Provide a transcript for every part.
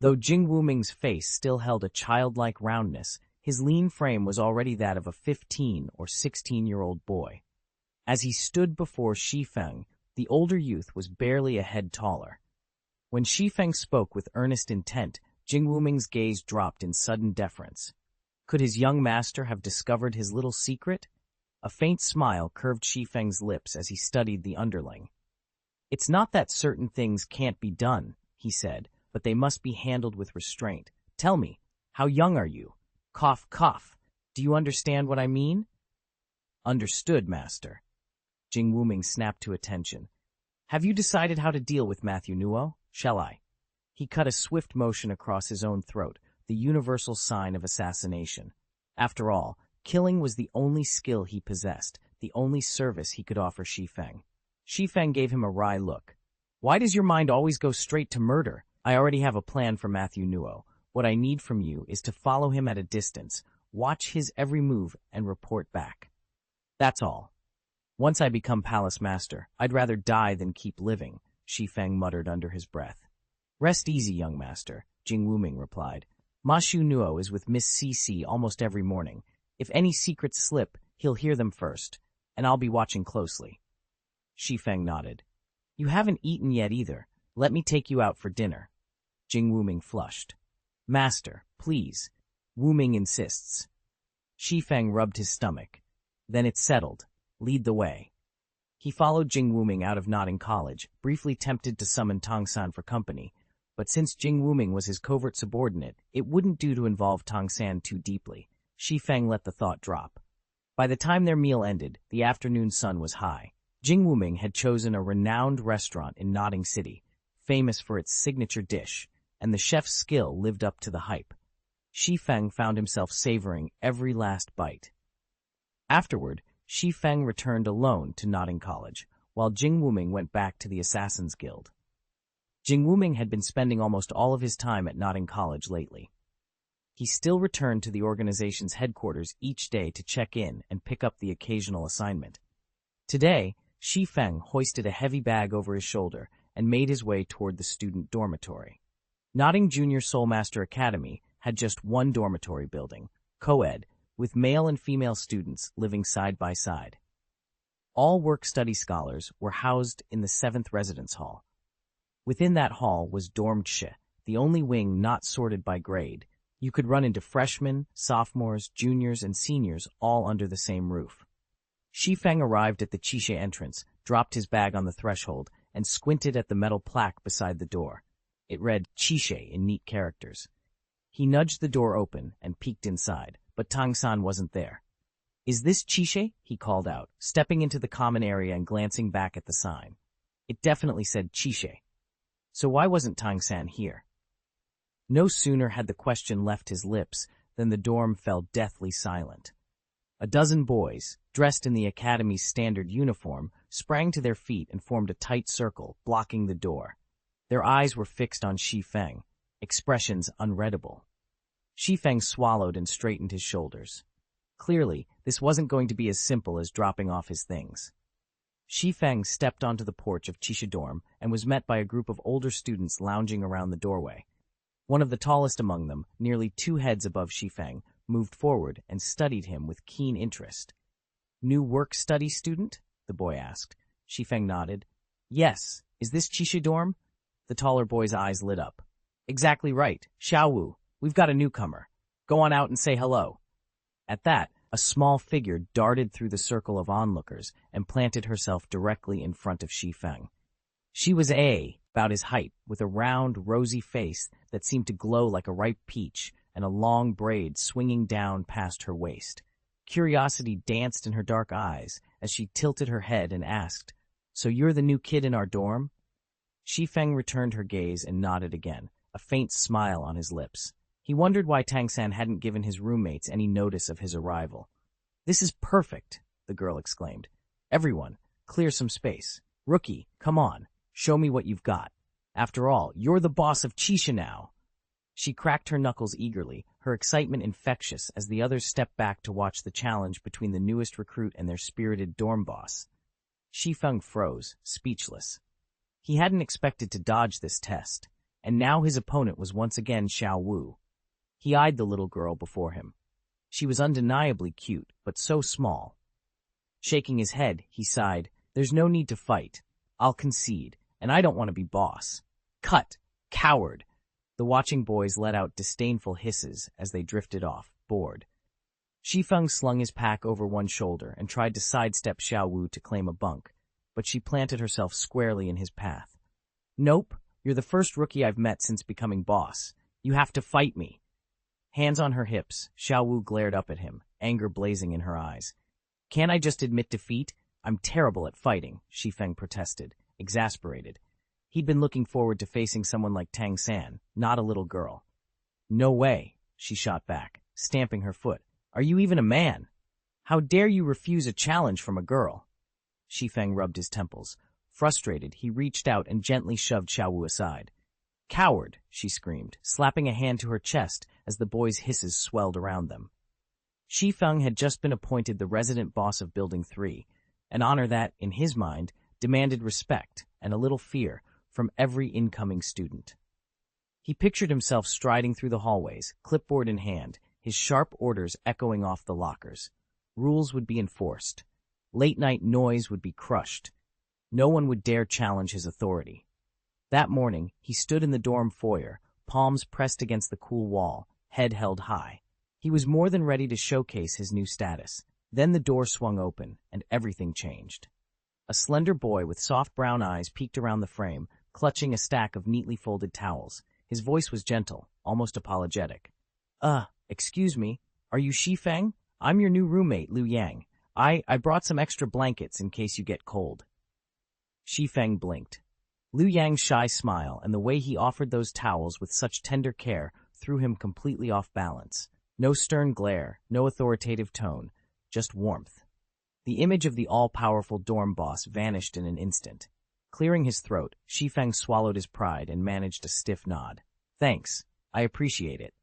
Though Jing Wuming's face still held a childlike roundness, his lean frame was already that of a 15 or 16-year-old boy. As he stood before Shi Feng, the older youth was barely a head taller. When Shi Feng spoke with earnest intent, Jing Wuming's gaze dropped in sudden deference. Could his young master have discovered his little secret? A faint smile curved Shi Feng's lips as he studied the underling. "It's not that certain things can't be done," he said, "but they must be handled with restraint. Tell me, how young are you? Cough, cough. Do you understand what I mean?" "Understood, master." Jing Wuming snapped to attention. "Have you decided how to deal with Matthew Nuo? Shall I?" He cut a swift motion across his own throat, the universal sign of assassination. After all, killing was the only skill he possessed, the only service he could offer Shi Feng. Shi Feng gave him a wry look. "Why does your mind always go straight to murder? I already have a plan for Matthew Nuo. What I need from you is to follow him at a distance, watch his every move, and report back. That's all. Once I become palace master, I'd rather die than keep living," Shi Feng muttered under his breath. "Rest easy, young master," Jing Wuming replied. "Mashu Nuo is with Miss CC almost every morning. If any secrets slip, he'll hear them first, and I'll be watching closely." Shi Feng nodded. "You haven't eaten yet either. Let me take you out for dinner." Jing Wuming flushed. "Master, please." Wuming insists. Shi Feng rubbed his stomach. "Then it's settled. Lead the way." He followed Jing Wuming out of Notting College, briefly tempted to summon Tang San for company, but since Jing Wuming was his covert subordinate, it wouldn't do to involve Tang San too deeply. Shi Feng let the thought drop. By the time their meal ended, the afternoon sun was high. Jing Wuming had chosen a renowned restaurant in Notting City, famous for its signature dish, and the chef's skill lived up to the hype. Shi Feng found himself savoring every last bite. Afterward, Shi Feng returned alone to Notting College, while Jing Wuming went back to the Assassin's Guild. Jing Wuming had been spending almost all of his time at Notting College lately. He still returned to the organization's headquarters each day to check in and pick up the occasional assignment. Today, Shi Feng hoisted a heavy bag over his shoulder and made his way toward the student dormitory. Notting Junior Soulmaster Academy had just one dormitory building, co-ed, with male and female students living side by side. All work-study scholars were housed in the 7th residence hall. Within that hall was dormed Shi, the only wing not sorted by grade. You could run into freshmen, sophomores, juniors, and seniors all under the same roof. Shi Feng arrived at the Qishe entrance, dropped his bag on the threshold, and squinted at the metal plaque beside the door. It read Qishe in neat characters. He nudged the door open and peeked inside, but Tang San wasn't there. "Is this Qishe?" he called out, stepping into the common area and glancing back at the sign. It definitely said Qishe. So why wasn't Tang San here? No sooner had the question left his lips than the dorm fell deathly silent. A dozen boys, dressed in the academy's standard uniform, sprang to their feet and formed a tight circle, blocking the door. Their eyes were fixed on Shi Feng, expressions unreadable. Shi Feng swallowed and straightened his shoulders. Clearly, this wasn't going to be as simple as dropping off his things. Shi Feng stepped onto the porch of Qishe dorm and was met by a group of older students lounging around the doorway. One of the tallest among them, nearly 2 heads above Shi Feng, moved forward and studied him with keen interest. "New work-study student?" the boy asked. Shi Feng nodded. "Yes. Is this Qishe dorm?" The taller boy's eyes lit up. "Exactly right. Xiaoxue, we've got a newcomer. Go on out and say hello." At that, a small figure darted through the circle of onlookers and planted herself directly in front of Shi Feng. She was about his height, with a round, rosy face that seemed to glow like a ripe peach and a long braid swinging down past her waist. Curiosity danced in her dark eyes as she tilted her head and asked, "So you're the new kid in our dorm?" Shi Feng returned her gaze and nodded again, a faint smile on his lips. He wondered why Tang San hadn't given his roommates any notice of his arrival. "This is perfect," the girl exclaimed. "Everyone, clear some space. Rookie, come on. Show me what you've got. After all, you're the boss of Qishe now." She cracked her knuckles eagerly, her excitement infectious as the others stepped back to watch the challenge between the newest recruit and their spirited dorm boss. Shi Feng froze, speechless. He hadn't expected to dodge this test, and now his opponent was once again Xiaowu. He eyed the little girl before him. She was undeniably cute, but so small. Shaking his head, he sighed, "There's no need to fight. I'll concede, and I don't want to be boss." "Cut! Coward!" The watching boys let out disdainful hisses as they drifted off, bored. Shi Feng slung his pack over one shoulder and tried to sidestep Xiaowu to claim a bunk, but she planted herself squarely in his path. "Nope, you're the first rookie I've met since becoming boss. You have to fight me." Hands on her hips, Xiaowu glared up at him, anger blazing in her eyes. "Can't I just admit defeat? I'm terrible at fighting," Shi Feng protested, exasperated. He'd been looking forward to facing someone like Tang San, not a little girl. "No way," she shot back, stamping her foot. "Are you even a man? How dare you refuse a challenge from a girl?" Shi Feng rubbed his temples. Frustrated, he reached out and gently shoved Xiaowu aside. "Coward!" she screamed, slapping a hand to her chest as the boys' hisses swelled around them. Shi Feng had just been appointed the resident boss of Building 3, an honor that, in his mind, demanded respect and a little fear from every incoming student. He pictured himself striding through the hallways, clipboard in hand, his sharp orders echoing off the lockers. Rules would be enforced. Late-night noise would be crushed. No one would dare challenge his authority. That morning, he stood in the dorm foyer, palms pressed against the cool wall, head held high. He was more than ready to showcase his new status. Then the door swung open, and everything changed. A slender boy with soft brown eyes peeked around the frame, clutching a stack of neatly folded towels. His voice was gentle, almost apologetic. Excuse me, are you Shi Feng? I'm your new roommate, Liu Yang. I brought some extra blankets in case you get cold." Shi Feng blinked. Liu Yang's shy smile and the way he offered those towels with such tender care threw him completely off balance. No stern glare, no authoritative tone, just warmth. The image of the all-powerful dorm boss vanished in an instant. Clearing his throat, Shi Feng swallowed his pride and managed a stiff nod. "Thanks, I appreciate it."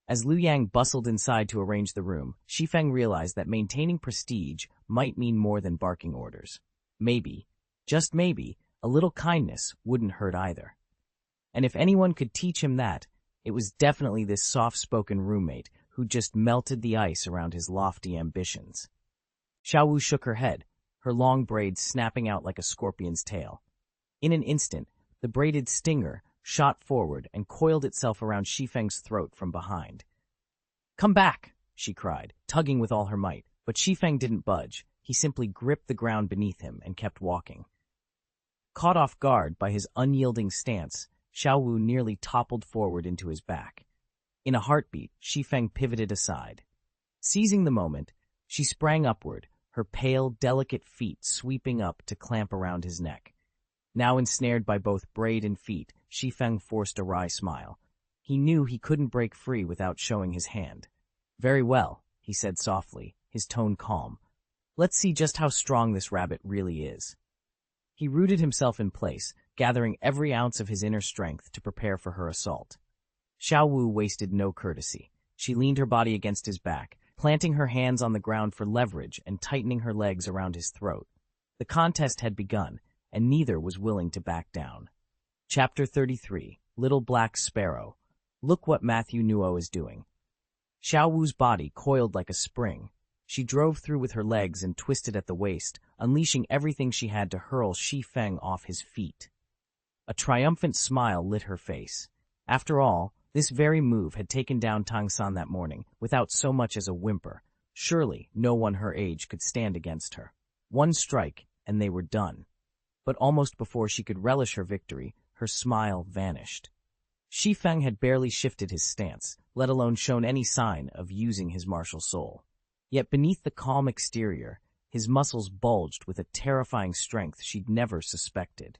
As Liu Yang bustled inside to arrange the room, Shi Feng realized that maintaining prestige might mean more than barking orders. Maybe, just maybe, a little kindness wouldn't hurt either. And if anyone could teach him that, it was definitely this soft-spoken roommate who just melted the ice around his lofty ambitions. Xiaowu shook her head, her long braids snapping out like a scorpion's tail. In an instant, the braided stinger shot forward and coiled itself around Shi Feng's throat from behind. "Come back!" she cried, tugging with all her might, but Shi Feng didn't budge. He simply gripped the ground beneath him and kept walking. Caught off guard by his unyielding stance, Xiaowu nearly toppled forward into his back. In a heartbeat, Shi Feng pivoted aside. Seizing the moment, she sprang upward, her pale, delicate feet sweeping up to clamp around his neck. Now ensnared by both braid and feet, Shi Feng forced a wry smile. He knew he couldn't break free without showing his hand. "Very well," he said softly, his tone calm. "Let's see just how strong this rabbit really is." He rooted himself in place, gathering every ounce of his inner strength to prepare for her assault. Xiaowu wasted no courtesy. She leaned her body against his back, planting her hands on the ground for leverage and tightening her legs around his throat. The contest had begun, and neither was willing to back down. Chapter 33, Little Black Sparrow. Look what Matthew Nuo is doing. Xiaowu's body coiled like a spring. She drove through with her legs and twisted at the waist, unleashing everything she had to hurl Shi Feng off his feet. A triumphant smile lit her face. After all, this very move had taken down Tang San that morning without so much as a whimper. Surely no one her age could stand against her. One strike, and they were done. But almost before she could relish her victory, her smile vanished. Shi Feng had barely shifted his stance, let alone shown any sign of using his martial soul. Yet beneath the calm exterior, his muscles bulged with a terrifying strength she'd never suspected.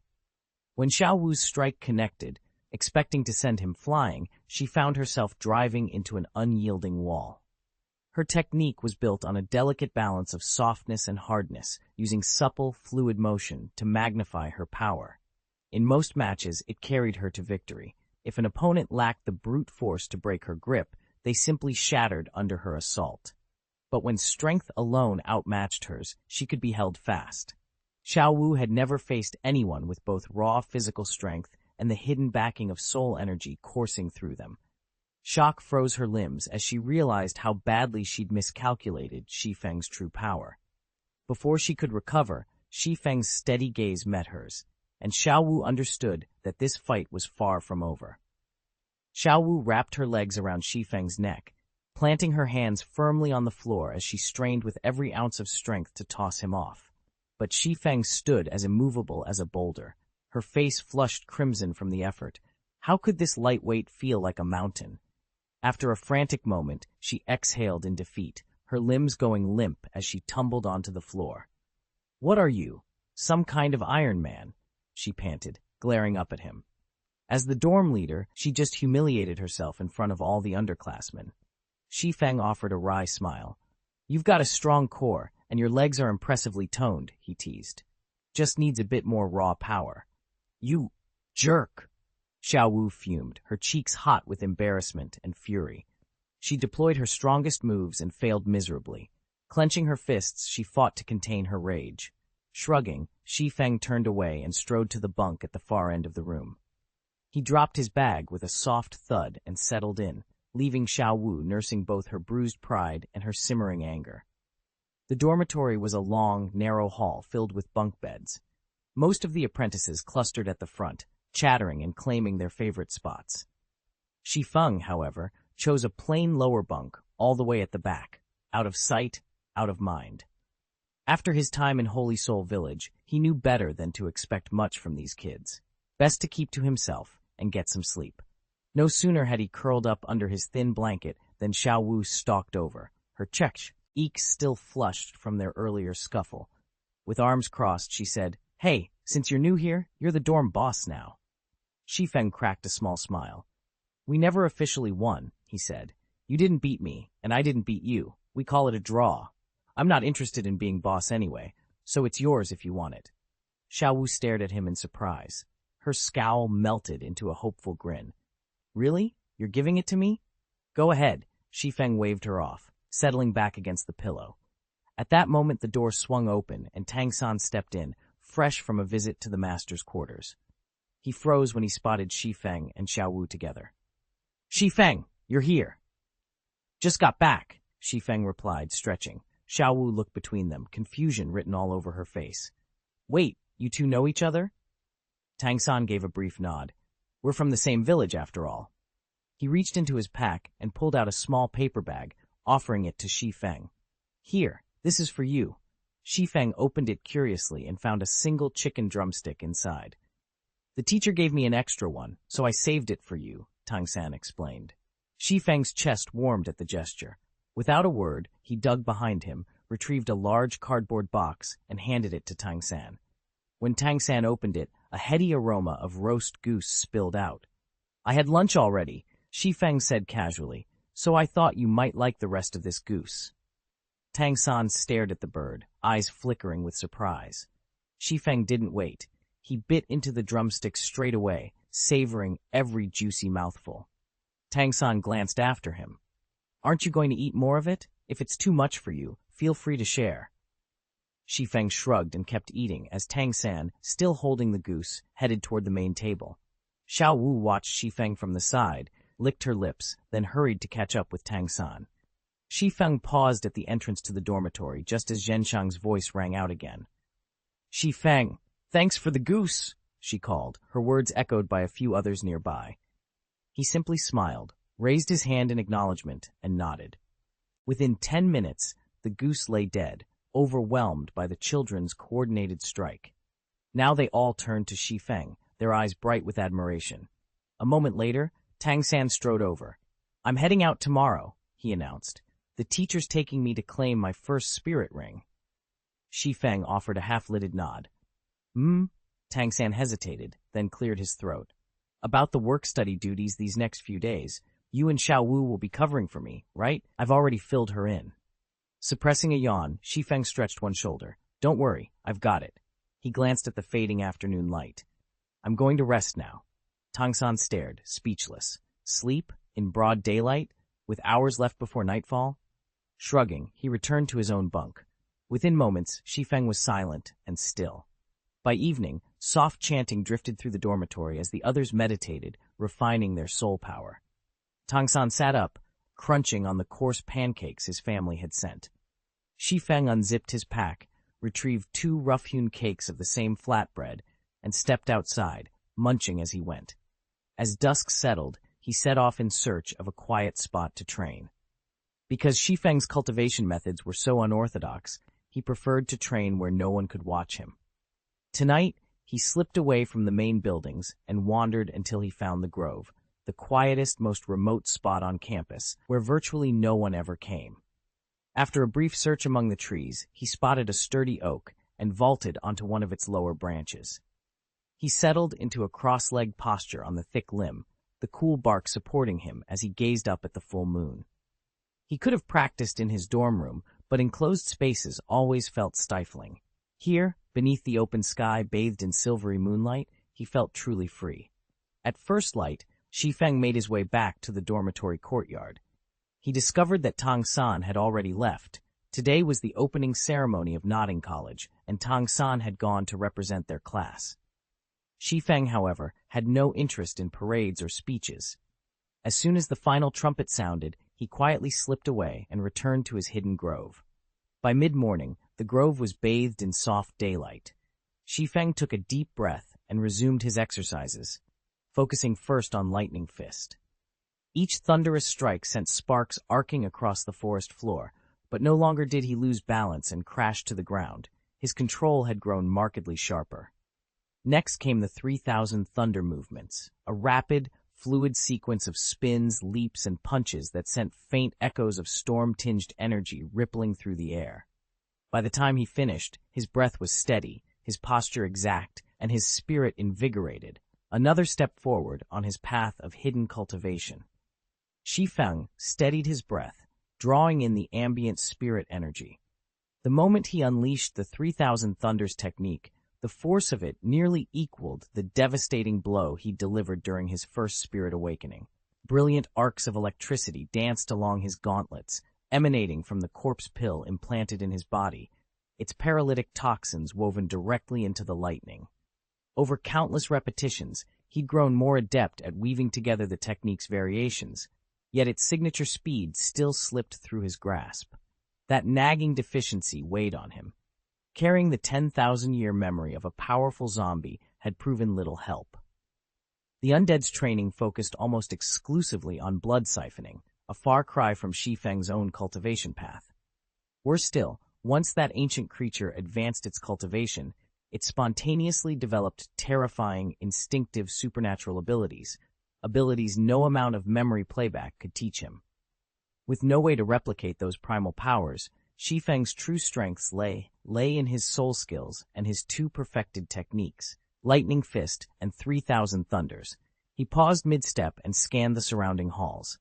When Xiaowu's strike connected, expecting to send him flying, she found herself driving into an unyielding wall. Her technique was built on a delicate balance of softness and hardness, using supple, fluid motion to magnify her power. In most matches, it carried her to victory. If an opponent lacked the brute force to break her grip, they simply shattered under her assault. But when strength alone outmatched hers, she could be held fast. Xiaowu had never faced anyone with both raw physical strength and the hidden backing of soul energy coursing through them. Shock froze her limbs as she realized how badly she'd miscalculated Shi Feng's true power. Before she could recover, Shi Feng's steady gaze met hers, and Xiaowu understood that this fight was far from over. Xiaowu wrapped her legs around Shi Feng's neck, planting her hands firmly on the floor as she strained with every ounce of strength to toss him off. But Shi Feng stood as immovable as a boulder, her face flushed crimson from the effort. How could this lightweight feel like a mountain? After a frantic moment, she exhaled in defeat, her limbs going limp as she tumbled onto the floor. "What are you? Some kind of Iron Man?" she panted, glaring up at him. As the dorm leader, she just humiliated herself in front of all the underclassmen. Shi Feng offered a wry smile. "You've got a strong core, and your legs are impressively toned," he teased. "Just needs a bit more raw power." "You jerk!" Xiaowu fumed, her cheeks hot with embarrassment and fury. She deployed her strongest moves and failed miserably. Clenching her fists, she fought to contain her rage. Shrugging, Shi Feng turned away and strode to the bunk at the far end of the room. He dropped his bag with a soft thud and settled in, leaving Xiaowu nursing both her bruised pride and her simmering anger. The dormitory was a long, narrow hall filled with bunk beds. Most of the apprentices clustered at the front, chattering and claiming their favorite spots. Shi Feng, however, chose a plain lower bunk all the way at the back, out of sight, out of mind. After his time in Holy Soul Village, he knew better than to expect much from these kids. Best to keep to himself and get some sleep. No sooner had he curled up under his thin blanket than Xiaowu stalked over, her cheeks still flushed from their earlier scuffle. With arms crossed, she said, "Hey, since you're new here, you're the dorm boss now." Shi Feng cracked a small smile. "We never officially won," he said. "You didn't beat me, and I didn't beat you. We call it a draw. I'm not interested in being boss anyway, so it's yours if you want it." Xiaowu stared at him in surprise. Her scowl melted into a hopeful grin. "Really? You're giving it to me? Go ahead." Shi Feng waved her off, settling back against the pillow. At that moment the door swung open and Tang San stepped in, fresh from a visit to the master's quarters. He froze when he spotted Shi Feng and Xiaowu together. "Shi Feng, you're here." "Just got back," Shi Feng replied, stretching. Xiaowu looked between them, confusion written all over her face. "Wait, you two know each other?" Tang San gave a brief nod. "We're from the same village, after all." He reached into his pack and pulled out a small paper bag, offering it to Shi Feng. "Here, this is for you." Shi Feng opened it curiously and found a single chicken drumstick inside. "The teacher gave me an extra one, so I saved it for you," Tang San explained. Shi Feng's chest warmed at the gesture. Without a word, he dug behind him, retrieved a large cardboard box, and handed it to Tang San. When Tang San opened it, a heady aroma of roast goose spilled out. "I had lunch already," Shi Feng said casually, "so I thought you might like the rest of this goose." Tang San stared at the bird, eyes flickering with surprise. Shi Feng didn't wait. He bit into the drumstick straight away, savoring every juicy mouthful. Tang San glanced after him. "Aren't you going to eat more of it? If it's too much for you, feel free to share." Shi Feng shrugged and kept eating as Tang San, still holding the goose, headed toward the main table. Xiaowu watched Shi Feng from the side, licked her lips, then hurried to catch up with Tang San. Shi Feng paused at the entrance to the dormitory just as Zhenshang's voice rang out again. "Shi Feng, thanks for the goose," she called, her words echoed by a few others nearby. He simply smiled, raised his hand in acknowledgement, and nodded. Within 10 minutes, the goose lay dead, overwhelmed by the children's coordinated strike. Now they all turned to Shi Feng, their eyes bright with admiration. A moment later, Tang San strode over. "I'm heading out tomorrow," he announced. "The teacher's taking me to claim my first spirit ring." Shi Feng offered a half-lidded nod. Tang San hesitated, then cleared his throat. "About the work-study duties these next few days, you and Xiaowu will be covering for me, right? I've already filled her in." Suppressing a yawn, Shi Feng stretched one shoulder. "Don't worry, I've got it." He glanced at the fading afternoon light. "I'm going to rest now." Tang San stared, speechless. Sleep? In broad daylight? With hours left before nightfall? Shrugging, he returned to his own bunk. Within moments, Shi Feng was silent and still. By evening, Soft chanting drifted through the dormitory as the others meditated, refining their soul power. Tang San sat up, crunching on the coarse pancakes his family had sent. Shi Feng unzipped his pack, retrieved 2 rough-hewn cakes of the same flatbread, and stepped outside, munching as he went. As dusk settled, he set off in search of a quiet spot to train. Because Shi Feng's cultivation methods were so unorthodox, he preferred to train where no one could watch him. Tonight, he slipped away from the main buildings and wandered until he found the grove, the quietest, most remote spot on campus, where virtually no one ever came. After a brief search among the trees, he spotted a sturdy oak and vaulted onto one of its lower branches. He settled into a cross-legged posture on the thick limb, the cool bark supporting him as he gazed up at the full moon. He could have practiced in his dorm room, but enclosed spaces always felt stifling. Here, beneath the open sky bathed in silvery moonlight, he felt truly free. At first light, Shi Feng made his way back to the dormitory courtyard. He discovered that Tang San had already left. Today was the opening ceremony of Nodding College, and Tang San had gone to represent their class. Shi Feng, however, had no interest in parades or speeches. As soon as the final trumpet sounded, he quietly slipped away and returned to his hidden grove. By mid-morning, the grove was bathed in soft daylight. Shi Feng took a deep breath and resumed his exercises, focusing first on Lightning Fist. Each thunderous strike sent sparks arcing across the forest floor, but no longer did he lose balance and crash to the ground. His control had grown markedly sharper. Next came the 3,000 thunder movements, a rapid, fluid sequence of spins, leaps, and punches that sent faint echoes of storm-tinged energy rippling through the air. By the time he finished, his breath was steady, his posture exact, and his spirit invigorated, another step forward on his path of hidden cultivation. Shi Feng steadied his breath, drawing in the ambient spirit energy. The moment he unleashed the 3,000 Thunders technique, the force of it nearly equaled the devastating blow he delivered during his first spirit awakening. Brilliant arcs of electricity danced along his gauntlets, emanating from the corpse pill implanted in his body, its paralytic toxins woven directly into the lightning. Over countless repetitions, he'd grown more adept at weaving together the technique's variations, yet its signature speed still slipped through his grasp. That nagging deficiency weighed on him. Carrying the 10,000-year memory of a powerful zombie had proven little help. The undead's training focused almost exclusively on blood siphoning, a far cry from Shi Feng's own cultivation path. Worse still, once that ancient creature advanced its cultivation, it spontaneously developed terrifying, instinctive supernatural abilities no amount of memory playback could teach him. With no way to replicate those primal powers, Shi Feng's true strengths lay in his soul skills and his 2 perfected techniques, Lightning Fist and 3,000 Thunders. He paused mid-step and scanned the surrounding halls.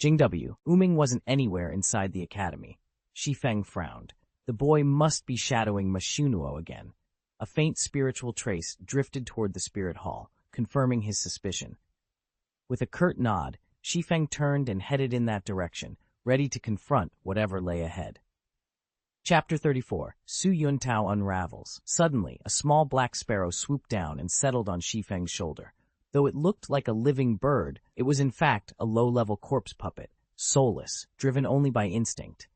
Jingw, Uming wasn't anywhere inside the academy. Shi Feng frowned. The boy must be shadowing Mashunuo again. A faint spiritual trace drifted toward the spirit hall, confirming his suspicion. With a curt nod, Shi Feng turned and headed in that direction, ready to confront whatever lay ahead. Chapter 34. Su Yuntao Unravels. Suddenly, a small black sparrow swooped down and settled on Shi Feng's shoulder. Though it looked like a living bird, it was in fact a low-level corpse puppet, soulless, driven only by instinct.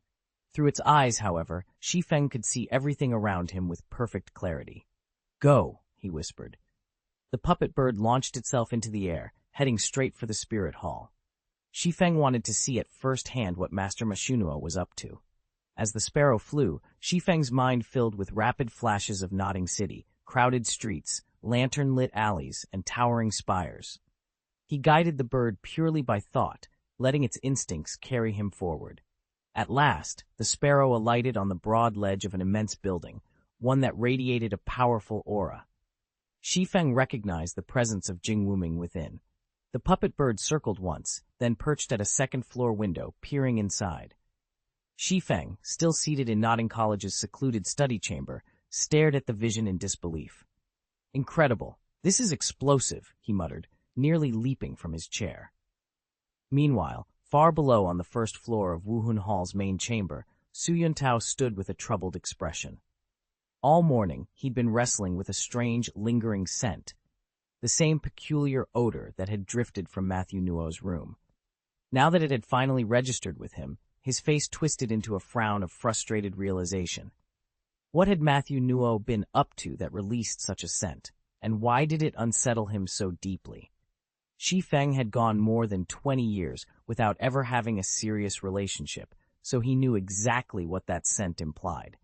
Through its eyes, however, Shi Feng could see everything around him with perfect clarity. "Go," he whispered. The puppet bird launched itself into the air, heading straight for the spirit hall. Shi Feng wanted to see at first hand what Master Mashunuo was up to. As the sparrow flew, Shi Feng's mind filled with rapid flashes of nodding city, crowded streets, lantern-lit alleys, and towering spires. He guided the bird purely by thought, letting its instincts carry him forward. At last, the sparrow alighted on the broad ledge of an immense building, one that radiated a powerful aura. Shi Feng recognized the presence of Jing Wuming within. The puppet bird circled once, then perched at a second-floor window, peering inside. Shi Feng, still seated in Nodding College's secluded study chamber, stared at the vision in disbelief. "Incredible. This is explosive," he muttered, nearly leaping from his chair. Meanwhile, far below on the first floor of Wuhun Hall's main chamber, Su Yuntao stood with a troubled expression. All morning, he'd been wrestling with a strange, lingering scent, the same peculiar odor that had drifted from Matthew Nuo's room. Now that it had finally registered with him, his face twisted into a frown of frustrated realization. What had Matthew Nuo been up to that released such a scent, and why did it unsettle him so deeply? Shi Feng had gone more than 20 years without ever having a serious relationship, so he knew exactly what that scent implied.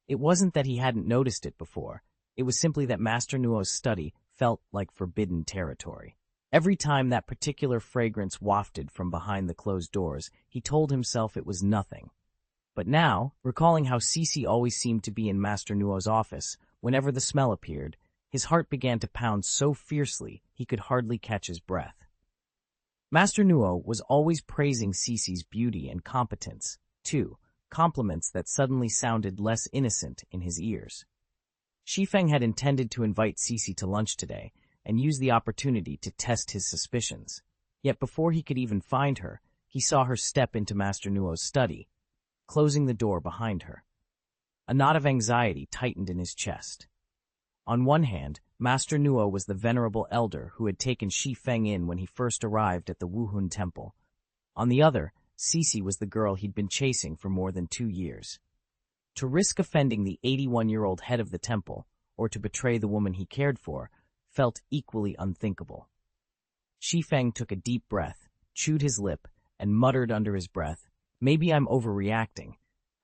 It wasn't that he hadn't noticed it before, it was simply that Master Nuo's study felt like forbidden territory. Every time that particular fragrance wafted from behind the closed doors, he told himself it was nothing. But now, recalling how Cici always seemed to be in Master Nuo's office, whenever the smell appeared, his heart began to pound so fiercely he could hardly catch his breath. Master Nuo was always praising Cici's beauty and competence, too, compliments that suddenly sounded less innocent in his ears. Shi Feng had intended to invite Cici to lunch today and use the opportunity to test his suspicions. Yet before he could even find her, he saw her step into Master Nuo's study, closing the door behind her. A knot of anxiety tightened in his chest. On one hand, Master Nuo was the venerable elder who had taken Shi Feng in when he first arrived at the Wuhun Temple. On the other, Cici was the girl he'd been chasing for more than 2 years. To risk offending the 81-year-old head of the temple, or to betray the woman he cared for, felt equally unthinkable. Shi Feng took a deep breath, chewed his lip, and muttered under his breath, "Maybe I'm overreacting.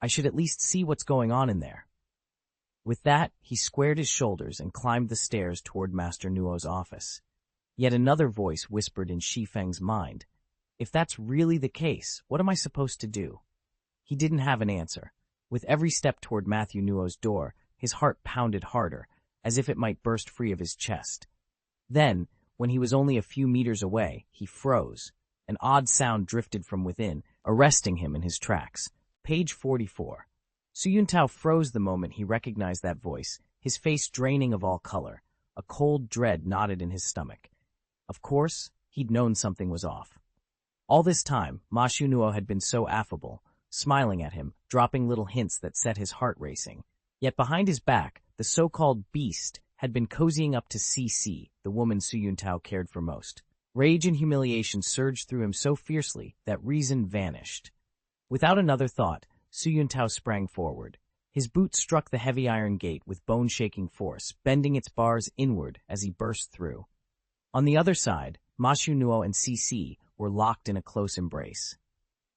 I should at least see what's going on in there." With that, he squared his shoulders and climbed the stairs toward Master Nuo's office. Yet another voice whispered in Shi Feng's mind, "If that's really the case, what am I supposed to do?" He didn't have an answer. With every step toward Matthew Nuo's door, his heart pounded harder, as if it might burst free of his chest. Then, when he was only a few meters away, he froze. An odd sound drifted from within, arresting him in his tracks. Page 44. Su Yuntao froze the moment he recognized that voice, his face draining of all color. A cold dread knotted in his stomach. Of course, he'd known something was off. All this time, Mashu Nuo had been so affable, smiling at him, dropping little hints that set his heart racing. Yet behind his back, the so-called beast had been cozying up to CC, the woman Su Yuntao cared for most. Rage and humiliation surged through him so fiercely that reason vanished. Without another thought, Su Yuntao sprang forward. His boot struck the heavy iron gate with bone-shaking force, bending its bars inward as he burst through. On the other side, Mashu Nuo and CC were locked in a close embrace.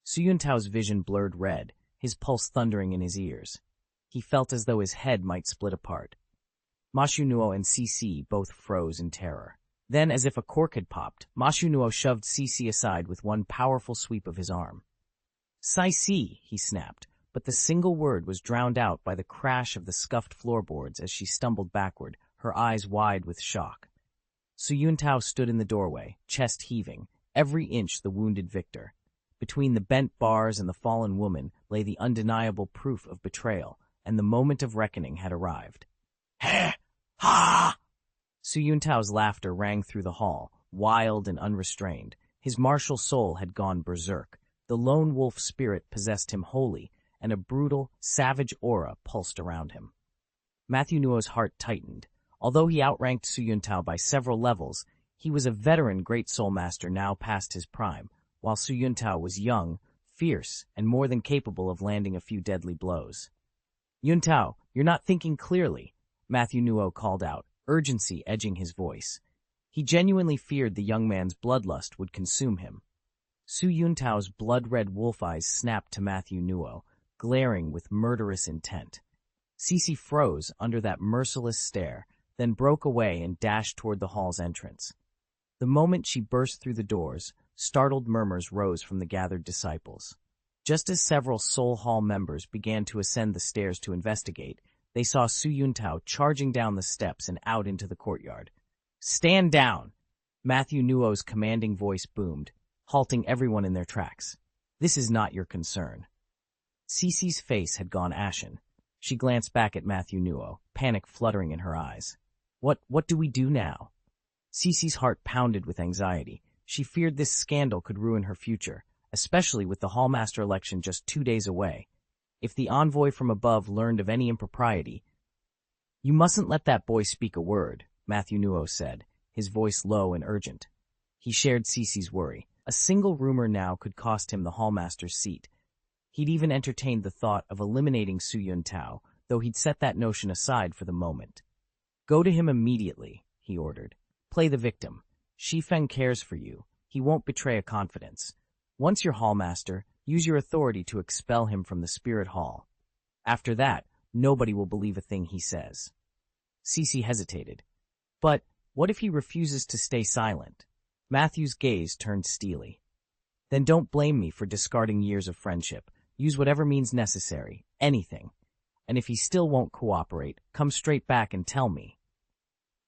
Su Yuntao's vision blurred red, his pulse thundering in his ears. He felt as though his head might split apart. Mashu Nuo and CC both froze in terror. Then, as if a cork had popped, Mashu Nuo shoved CC aside with one powerful sweep of his arm. "Sai-si," he snapped, but the single word was drowned out by the crash of the scuffed floorboards as she stumbled backward, her eyes wide with shock. Su Yuntao stood in the doorway, chest heaving, every inch the wounded victor. Between the bent bars and the fallen woman lay the undeniable proof of betrayal, and the moment of reckoning had arrived. "Heh! Ha!" Su Yuntao's laughter rang through the hall, wild and unrestrained. His martial soul had gone berserk. The lone wolf spirit possessed him wholly, and a brutal, savage aura pulsed around him. Matthew Nuo's heart tightened. Although he outranked Su Yuntao by several levels, he was a veteran Great Soul Master now past his prime, while Su Yuntao was young, fierce, and more than capable of landing a few deadly blows. "Yuntao, you're not thinking clearly," Matthew Nuo called out, urgency edging his voice. He genuinely feared the young man's bloodlust would consume him. Su Yuntao's blood-red wolf eyes snapped to Matthew Nuo, glaring with murderous intent. Cici froze under that merciless stare, then broke away and dashed toward the hall's entrance. The moment she burst through the doors, startled murmurs rose from the gathered disciples. Just as several Soul Hall members began to ascend the stairs to investigate, they saw Su Yuntao charging down the steps and out into the courtyard. "Stand down!" Matthew Nuo's commanding voice boomed, halting everyone in their tracks. "This is not your concern." Cici's face had gone ashen. She glanced back at Matthew Nuo, panic fluttering in her eyes. What do we do now?" Cici's heart pounded with anxiety. She feared this scandal could ruin her future, especially with the Hallmaster election just 2 days away. If the envoy from above learned of any impropriety, You mustn't let that boy speak a word, Matthew Nuo said, his voice low and urgent. He shared Cece's worry. A single rumor now could cost him the hallmaster's seat. He'd even entertained the thought of eliminating Su Yuntao, though he'd set that notion aside for the moment. Go to him immediately, he ordered. Play the victim. Shi Feng cares for you. He won't betray a confidence. Once you're hallmaster, use your authority to expel him from the spirit hall. After that, nobody will believe a thing he says. Cece hesitated. But what if he refuses to stay silent? Matthew's gaze turned steely. Then don't blame me for discarding years of friendship. Use whatever means necessary, anything. And if he still won't cooperate, come straight back and tell me.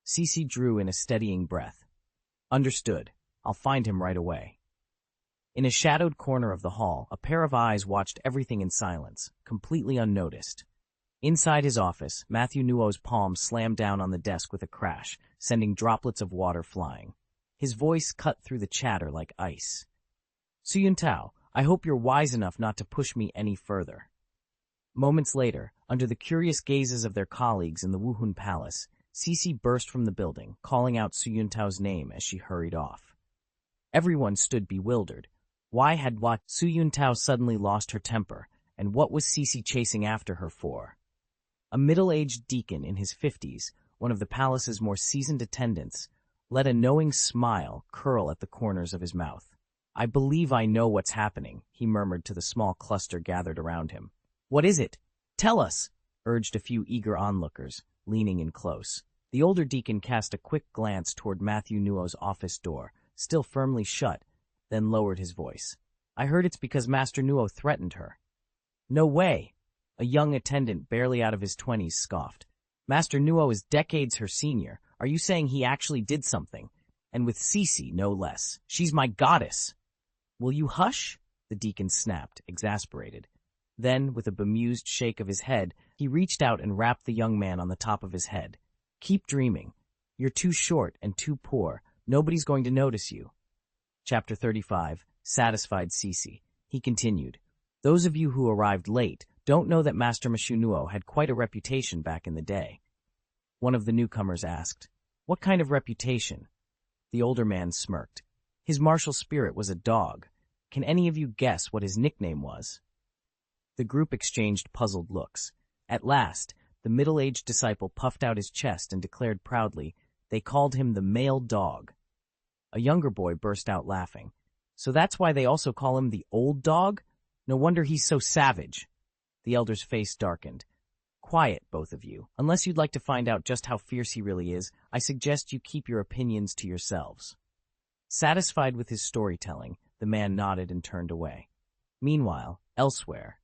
Cece drew in a steadying breath. Understood. I'll find him right away. In a shadowed corner of the hall, a pair of eyes watched everything in silence, completely unnoticed. Inside his office, Matthew Nuo's palm slammed down on the desk with a crash, sending droplets of water flying. His voice cut through the chatter like ice. Su Yuntao, I hope you're wise enough not to push me any further. Moments later, under the curious gazes of their colleagues in the Wuhun Palace, Cece burst from the building, calling out Su Yuntao's name as she hurried off. Everyone stood bewildered. Why had Su Yuntao suddenly lost her temper, and what was Cece chasing after her for? A middle-aged deacon in his 50s, one of the palace's more seasoned attendants, let a knowing smile curl at the corners of his mouth. I believe I know what's happening, he murmured to the small cluster gathered around him. What is it? Tell us, urged a few eager onlookers, leaning in close. The older deacon cast a quick glance toward Matthew Nuo's office door, still firmly shut, then lowered his voice. I heard it's because Master Nuo threatened her. No way! A young attendant barely out of his 20s scoffed. Master Nuo is decades her senior. Are you saying he actually did something? And with Cece, no less. She's my goddess. Will you hush? The deacon snapped, exasperated. Then, with a bemused shake of his head, he reached out and rapped the young man on the top of his head. Keep dreaming. You're too short and too poor. Nobody's going to notice you. Chapter 35, Satisfied Cece. He continued. Those of you who arrived late don't know that Master Mashu Nuo had quite a reputation back in the day. One of the newcomers asked, What kind of reputation? The older man smirked. His martial spirit was a dog. Can any of you guess what his nickname was? The group exchanged puzzled looks. At last, the middle-aged disciple puffed out his chest and declared proudly, they called him the male dog. A younger boy burst out laughing. So that's why they also call him the old dog? No wonder he's so savage. The elder's face darkened. Quiet, both of you. Unless you'd like to find out just how fierce he really is, I suggest you keep your opinions to yourselves. Satisfied with his storytelling, the man nodded and turned away. Meanwhile, elsewhere.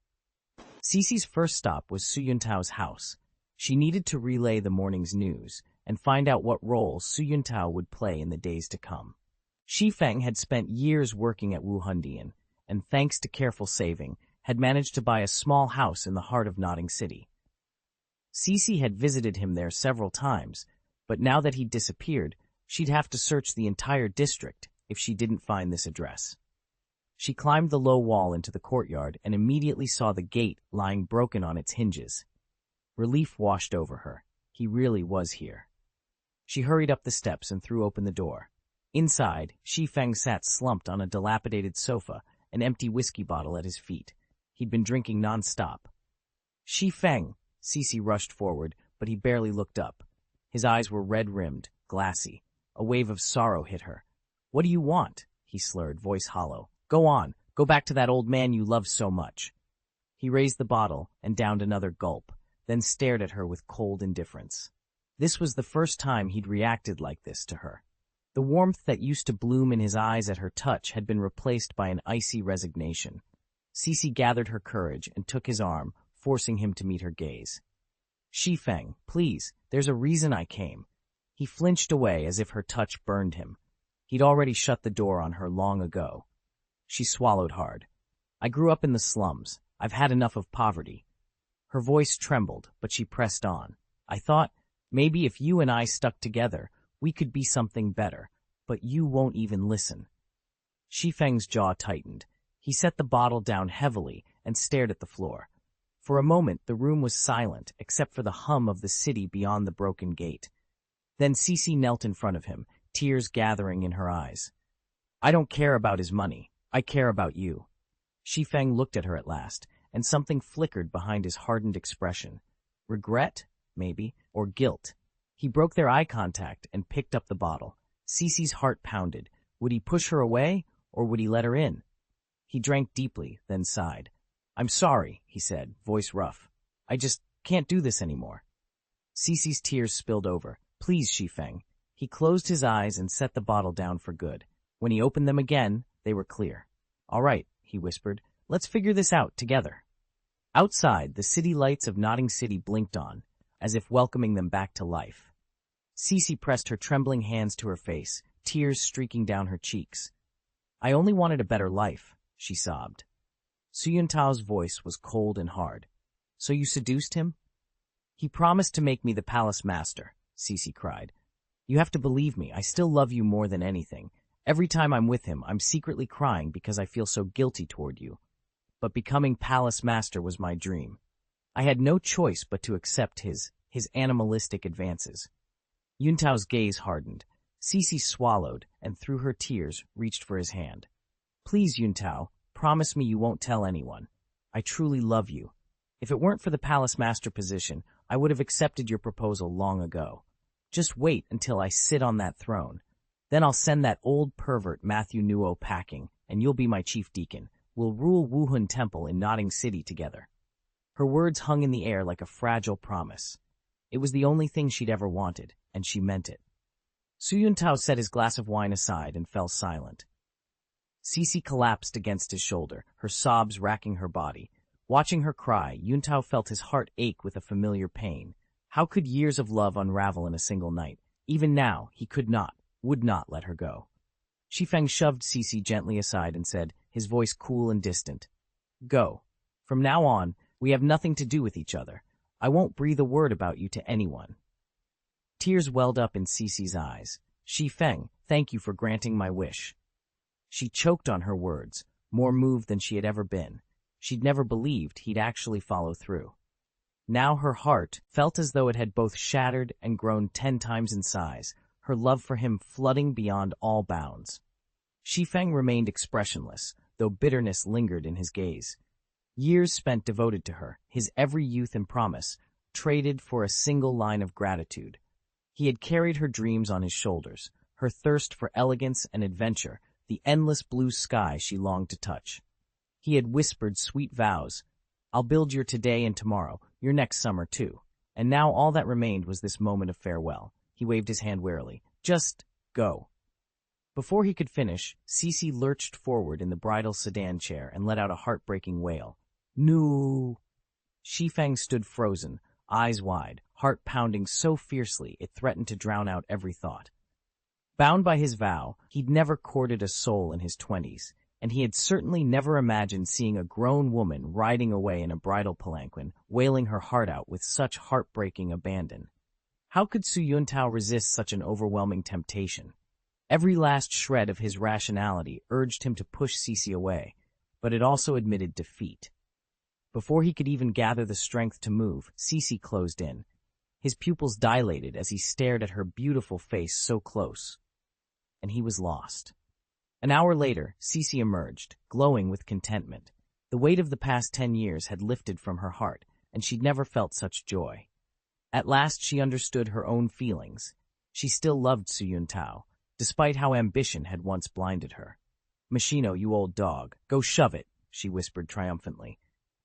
Cece's first stop was Su Yuntao's house. She needed to relay the morning's news and find out what role Su Yuntao would play in the days to come. Shi Feng had spent years working at Wuhundian, and thanks to careful saving, had managed to buy a small house in the heart of Notting City. Cece had visited him there several times, but now that he'd disappeared, she'd have to search the entire district if she didn't find this address. She climbed the low wall into the courtyard and immediately saw the gate lying broken on its hinges. Relief washed over her. He really was here. She hurried up the steps and threw open the door. Inside, Shi Feng sat slumped on a dilapidated sofa, an empty whiskey bottle at his feet. He'd been drinking non-stop. Shi Feng! Cece rushed forward, but he barely looked up. His eyes were red-rimmed, glassy. A wave of sorrow hit her. What do you want? He slurred, voice hollow. Go on. Go back to that old man you love so much. He raised the bottle and downed another gulp, then stared at her with cold indifference. This was the first time he'd reacted like this to her. The warmth that used to bloom in his eyes at her touch had been replaced by an icy resignation. Cece gathered her courage and took his arm, forcing him to meet her gaze. Shi Feng, please, there's a reason I came. He flinched away as if her touch burned him. He'd already shut the door on her long ago. She swallowed hard. I grew up in the slums. I've had enough of poverty. Her voice trembled, but she pressed on. I thought, maybe if you and I stuck together, we could be something better, but you won't even listen. Shi Feng's jaw tightened. He set the bottle down heavily and stared at the floor. For a moment, the room was silent, except for the hum of the city beyond the broken gate. Then Cici knelt in front of him, tears gathering in her eyes. I don't care about his money. I care about you. Shi Feng looked at her at last, and something flickered behind his hardened expression. Regret, maybe, or guilt. He broke their eye contact and picked up the bottle. Cici's heart pounded. Would he push her away, or would he let her in? He drank deeply, then sighed. I'm sorry, he said, voice rough. I just can't do this anymore. Cici's tears spilled over. Please, Shi Feng. He closed his eyes and set the bottle down for good. When he opened them again, they were clear. All right, he whispered. Let's figure this out together. Outside, the city lights of Notting City blinked on, as if welcoming them back to life. Cici pressed her trembling hands to her face, tears streaking down her cheeks. I only wanted a better life, she sobbed. Su Yuntao's voice was cold and hard. So you seduced him? He promised to make me the palace master, Cici cried. You have to believe me, I still love you more than anything. Every time I'm with him, I'm secretly crying because I feel so guilty toward you. But becoming palace master was my dream. I had no choice but to accept his animalistic advances. Yuntao's gaze hardened. Cici swallowed, and through her tears, reached for his hand. Please, Yuntao, promise me you won't tell anyone. I truly love you. If it weren't for the palace master position, I would have accepted your proposal long ago. Just wait until I sit on that throne. Then I'll send that old pervert Matthew Nuo packing, and you'll be my chief deacon. We'll rule Wuhun Temple in Notting City together. Her words hung in the air like a fragile promise. It was the only thing she'd ever wanted, and she meant it. Su Yuntao set his glass of wine aside and fell silent. Cici collapsed against his shoulder, her sobs racking her body. Watching her cry, Yuntao felt his heart ache with a familiar pain. How could years of love unravel in a single night? Even now, he would not let her go. Shi Feng shoved Cici gently aside and said, his voice cool and distant, Go. From now on, we have nothing to do with each other. I won't breathe a word about you to anyone. Tears welled up in Cici's eyes. Shi Feng, thank you for granting my wish. She choked on her words, more moved than she had ever been. She'd never believed he'd actually follow through. Now her heart felt as though it had both shattered and grown 10 times in size, her love for him flooding beyond all bounds. Shi Feng remained expressionless, though bitterness lingered in his gaze. Years spent devoted to her, his every youth and promise, traded for a single line of gratitude. He had carried her dreams on his shoulders, her thirst for elegance and adventure, the endless blue sky she longed to touch. He had whispered sweet vows, I'll build your today and tomorrow, your next summer too. And now all that remained was this moment of farewell. He waved his hand wearily. Just go. Before he could finish, Cici lurched forward in the bridal sedan chair and let out a heartbreaking wail. No. Shi Feng stood frozen, eyes wide, heart pounding so fiercely it threatened to drown out every thought. Bound by his vow, he'd never courted a soul in his 20s, and he had certainly never imagined seeing a grown woman riding away in a bridal palanquin, wailing her heart out with such heartbreaking abandon. How could Su Yuntao resist such an overwhelming temptation? Every last shred of his rationality urged him to push Cici away, but it also admitted defeat. Before he could even gather the strength to move, Cici closed in. His pupils dilated as he stared at her beautiful face so close. And he was lost. An hour later, Cici emerged, glowing with contentment. The weight of the past 10 years had lifted from her heart, and she'd never felt such joy. At last she understood her own feelings. She still loved Su Yuntao, despite how ambition had once blinded her. Machino, you old dog, go shove it, she whispered triumphantly.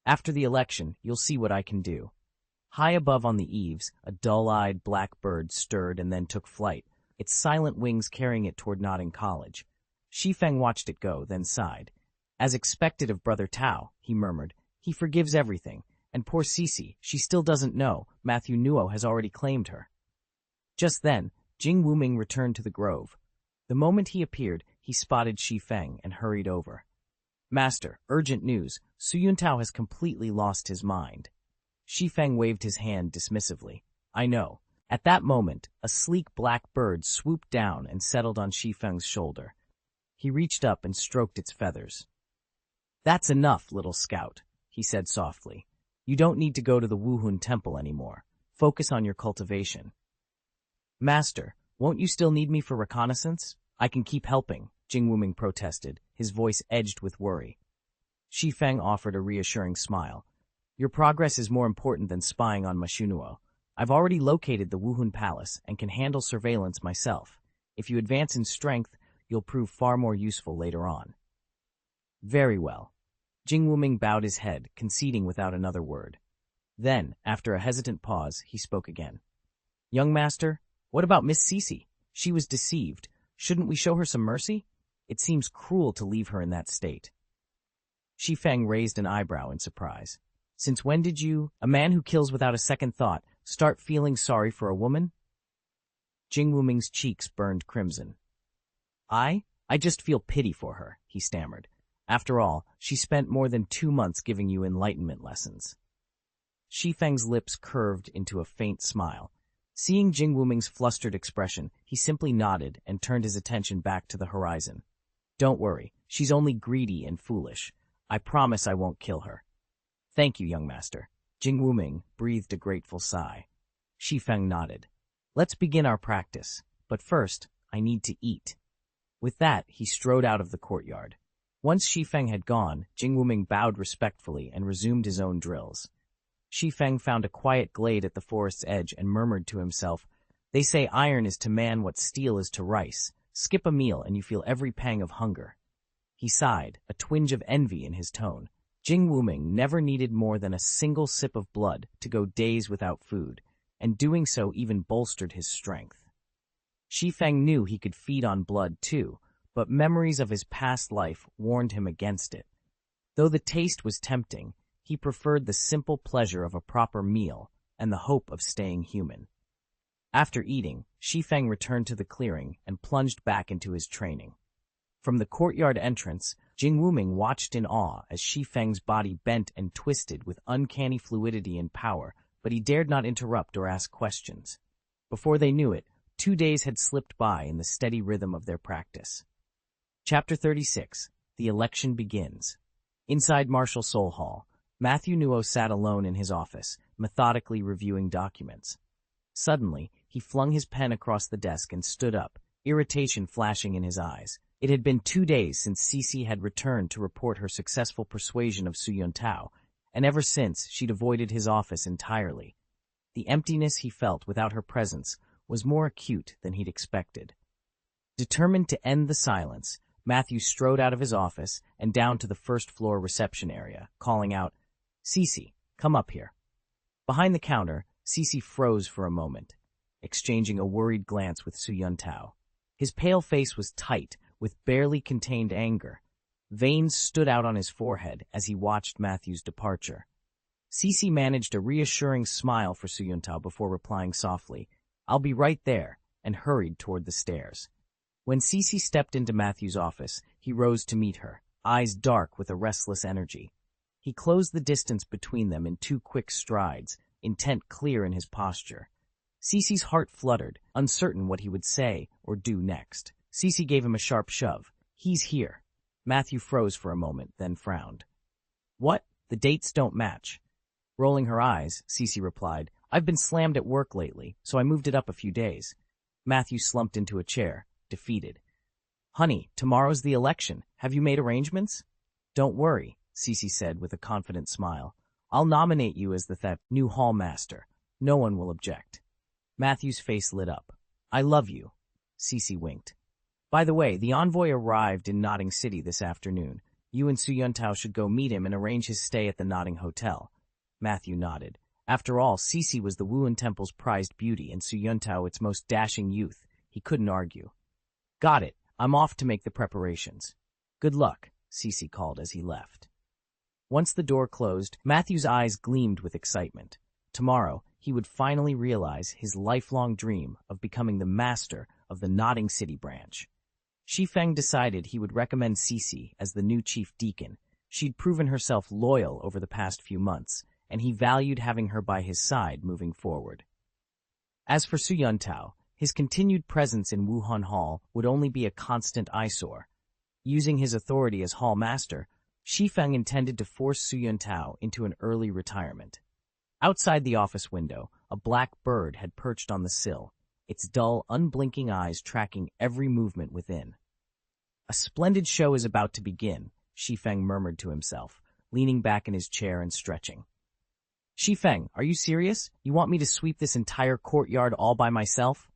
After the election, you'll see what I can do. High above on the eaves, a dull-eyed black bird stirred and then took flight, its silent wings carrying it toward Notting College. Shi Feng watched it go, then sighed. As expected of Brother Tao, he murmured, he forgives everything, and poor Cici, she still doesn't know, Matthew Nuo has already claimed her. Just then, Jing Wuming returned to the grove. The moment he appeared, he spotted Shi Feng and hurried over. Master, urgent news, Su Yuntao has completely lost his mind. Shi Feng waved his hand dismissively. I know. At that moment, a sleek black bird swooped down and settled on Shi Feng's shoulder. He reached up and stroked its feathers. That's enough, little scout, he said softly. You don't need to go to the Wuhun temple anymore. Focus on your cultivation. Master, won't you still need me for reconnaissance? I can keep helping, Jing Wuming protested, his voice edged with worry. Shi Feng offered a reassuring smile. Your progress is more important than spying on Mashunuo. I've already located the Wuhun Palace and can handle surveillance myself. If you advance in strength, you'll prove far more useful later on. Very well. Jing Wuming bowed his head, conceding without another word. Then, after a hesitant pause, he spoke again. Young master, what about Miss Cece? She was deceived. Shouldn't we show her some mercy? It seems cruel to leave her in that state. Shi Feng raised an eyebrow in surprise. Since when did you, a man who kills without a second thought, start feeling sorry for a woman? Jing Wuming's cheeks burned crimson. I just feel pity for her, he stammered. After all, she spent more than 2 months giving you enlightenment lessons. Shi Feng's lips curved into a faint smile. Seeing Jing Wuming's flustered expression, he simply nodded and turned his attention back to the horizon. Don't worry, she's only greedy and foolish. I promise I won't kill her. Thank you, young master. Jing Wuming breathed a grateful sigh. Shi Feng nodded. Let's begin our practice, but first, I need to eat. With that, he strode out of the courtyard. Once Shi Feng had gone, Jing Wuming bowed respectfully and resumed his own drills. Shi Feng found a quiet glade at the forest's edge and murmured to himself, They say iron is to man what steel is to rice. Skip a meal and you feel every pang of hunger. He sighed, a twinge of envy in his tone. Jing Wuming never needed more than a single sip of blood to go days without food, and doing so even bolstered his strength. Shi Feng knew he could feed on blood too, but memories of his past life warned him against it. Though the taste was tempting, he preferred the simple pleasure of a proper meal and the hope of staying human. After eating, Shi Feng returned to the clearing and plunged back into his training. From the courtyard entrance, Jing Wuming watched in awe as Shi Feng's body bent and twisted with uncanny fluidity and power, but he dared not interrupt or ask questions. Before they knew it, 2 days had slipped by in the steady rhythm of their practice. Chapter 36. The Election Begins. Inside Marshal Soul Hall, Matthew Nuo sat alone in his office, methodically reviewing documents. Suddenly, he flung his pen across the desk and stood up, irritation flashing in his eyes. It had been 2 days since Cece had returned to report her successful persuasion of Su Yuntao, and ever since she'd avoided his office entirely. The emptiness he felt without her presence was more acute than he'd expected. Determined to end the silence, Matthew strode out of his office and down to the first-floor reception area, calling out, Cece, come up here. Behind the counter, Cece froze for a moment, exchanging a worried glance with Su Yuntao. His pale face was tight, with barely contained anger. Veins stood out on his forehead as he watched Matthew's departure. Cece managed a reassuring smile for Su Yuntao before replying softly, I'll be right there, and hurried toward the stairs. When Cece stepped into Matthew's office, he rose to meet her, eyes dark with a restless energy. He closed the distance between them in 2 quick strides, intent clear in his posture. Cece's heart fluttered, uncertain what he would say or do next. Cece gave him a sharp shove. He's here. Matthew froze for a moment, then frowned. What? The dates don't match. Rolling her eyes, Cece replied, I've been slammed at work lately, so I moved it up a few days. Matthew slumped into a chair, defeated. Honey, tomorrow's the election. Have you made arrangements? Don't worry, Cece said with a confident smile. I'll nominate you as the new hall master. No one will object. Matthew's face lit up. I love you. Cece winked. By the way, the envoy arrived in Notting City this afternoon. You and Su Yuntao should go meet him and arrange his stay at the Notting Hotel. Matthew nodded. After all, Cece was the Wuhan Temple's prized beauty and Su Yuntao its most dashing youth. He couldn't argue. Got it. I'm off to make the preparations. Good luck, Cece called as he left. Once the door closed, Matthew's eyes gleamed with excitement. Tomorrow, he would finally realize his lifelong dream of becoming the master of the Notting City branch. Shi Feng decided he would recommend Cece as the new chief deacon. She'd proven herself loyal over the past few months, and he valued having her by his side moving forward. As for Su Yuntao, his continued presence in Wuhan Hall would only be a constant eyesore. Using his authority as hall master, Shi Feng intended to force Su Yuntao into an early retirement. Outside the office window, a black bird had perched on the sill, its dull, unblinking eyes tracking every movement within. A splendid show is about to begin, Shi Feng murmured to himself, leaning back in his chair and stretching. Shi Feng, are you serious? You want me to sweep this entire courtyard all by myself?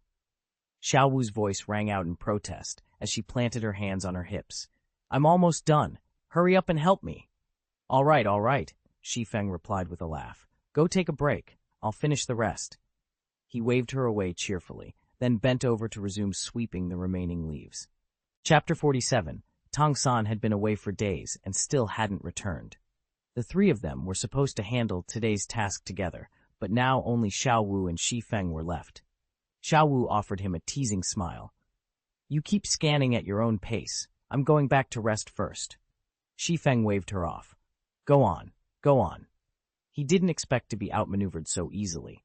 Xiaowu's voice rang out in protest as she planted her hands on her hips. I'm almost done. Hurry up and help me. All right, Shi Feng replied with a laugh. Go take a break. I'll finish the rest. He waved her away cheerfully, then bent over to resume sweeping the remaining leaves. Chapter 47. Tang San had been away for days and still hadn't returned. The three of them were supposed to handle today's task together, but now only Xiaowu and Shi Feng were left. Xiaowu offered him a teasing smile. You keep scanning at your own pace. I'm going back to rest first. Shi Feng waved her off. Go on. He didn't expect to be outmaneuvered so easily.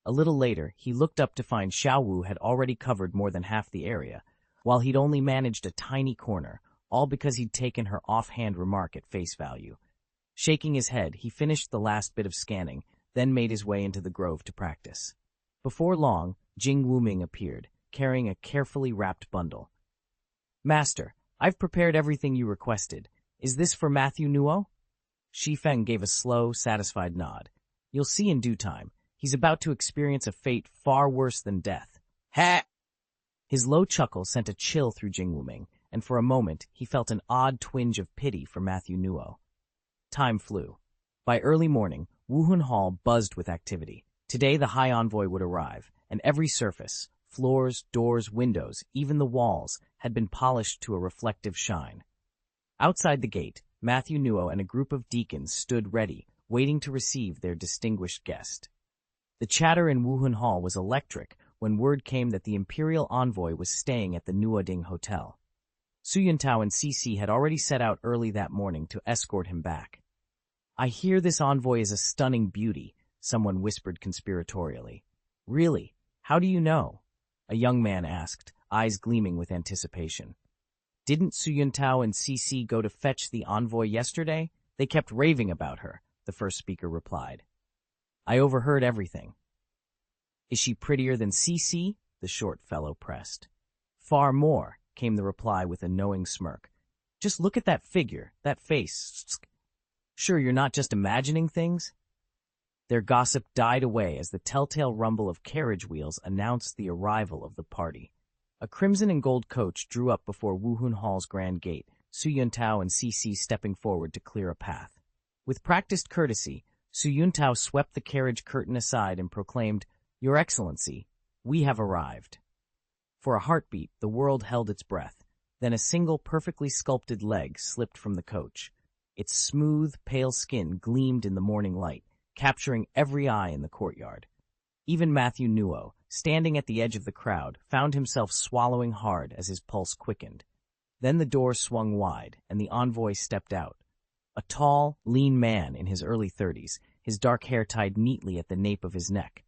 A little later, he looked up to find Xiaowu had already covered more than half the area, while he'd only managed a tiny corner, all because he'd taken her offhand remark at face value. Shaking his head, he finished the last bit of scanning, then made his way into the grove to practice. Before long, Jing Wuming appeared, carrying a carefully wrapped bundle. Master, I've prepared everything you requested. Is this for Matthew Nuo? Shi Feng gave a slow, satisfied nod. You'll see in due time. He's about to experience a fate far worse than death. Ha! His low chuckle sent a chill through Jing Wuming, and for a moment he felt an odd twinge of pity for Matthew Nuo. Time flew. By early morning, Wuhun Hall buzzed with activity. Today the High Envoy would arrive, and every surface, floors, doors, windows, even the walls, had been polished to a reflective shine. Outside the gate, Matthew Nuo and a group of deacons stood ready, waiting to receive their distinguished guest. The chatter in Wuhun Hall was electric when word came that the imperial envoy was staying at the Nuoding Hotel. Su Yuntao and CC had already set out early that morning to escort him back. I hear this envoy is a stunning beauty, someone whispered conspiratorially. Really? How do you know? A young man asked, eyes gleaming with anticipation. Didn't Su Yuntao and CC go to fetch the envoy yesterday? They kept raving about her, the first speaker replied. I overheard everything. Is she prettier than CC? The short fellow pressed. Far more, came the reply with a knowing smirk. Just look at that figure, that face. Sure you're not just imagining things? Their gossip died away as the telltale rumble of carriage wheels announced the arrival of the party. A crimson and gold coach drew up before Wuhun Hall's grand gate, Su Yuntao and CC stepping forward to clear a path. With practiced courtesy, Su Yuntao swept the carriage curtain aside and proclaimed, Your Excellency, we have arrived. For a heartbeat, the world held its breath. Then a single perfectly sculpted leg slipped from the coach. Its smooth, pale skin gleamed in the morning light, capturing every eye in the courtyard. Even Matthew Nuo, standing at the edge of the crowd, found himself swallowing hard as his pulse quickened. Then the door swung wide, and the envoy stepped out. A tall, lean man in his early 30s, his dark hair tied neatly at the nape of his neck.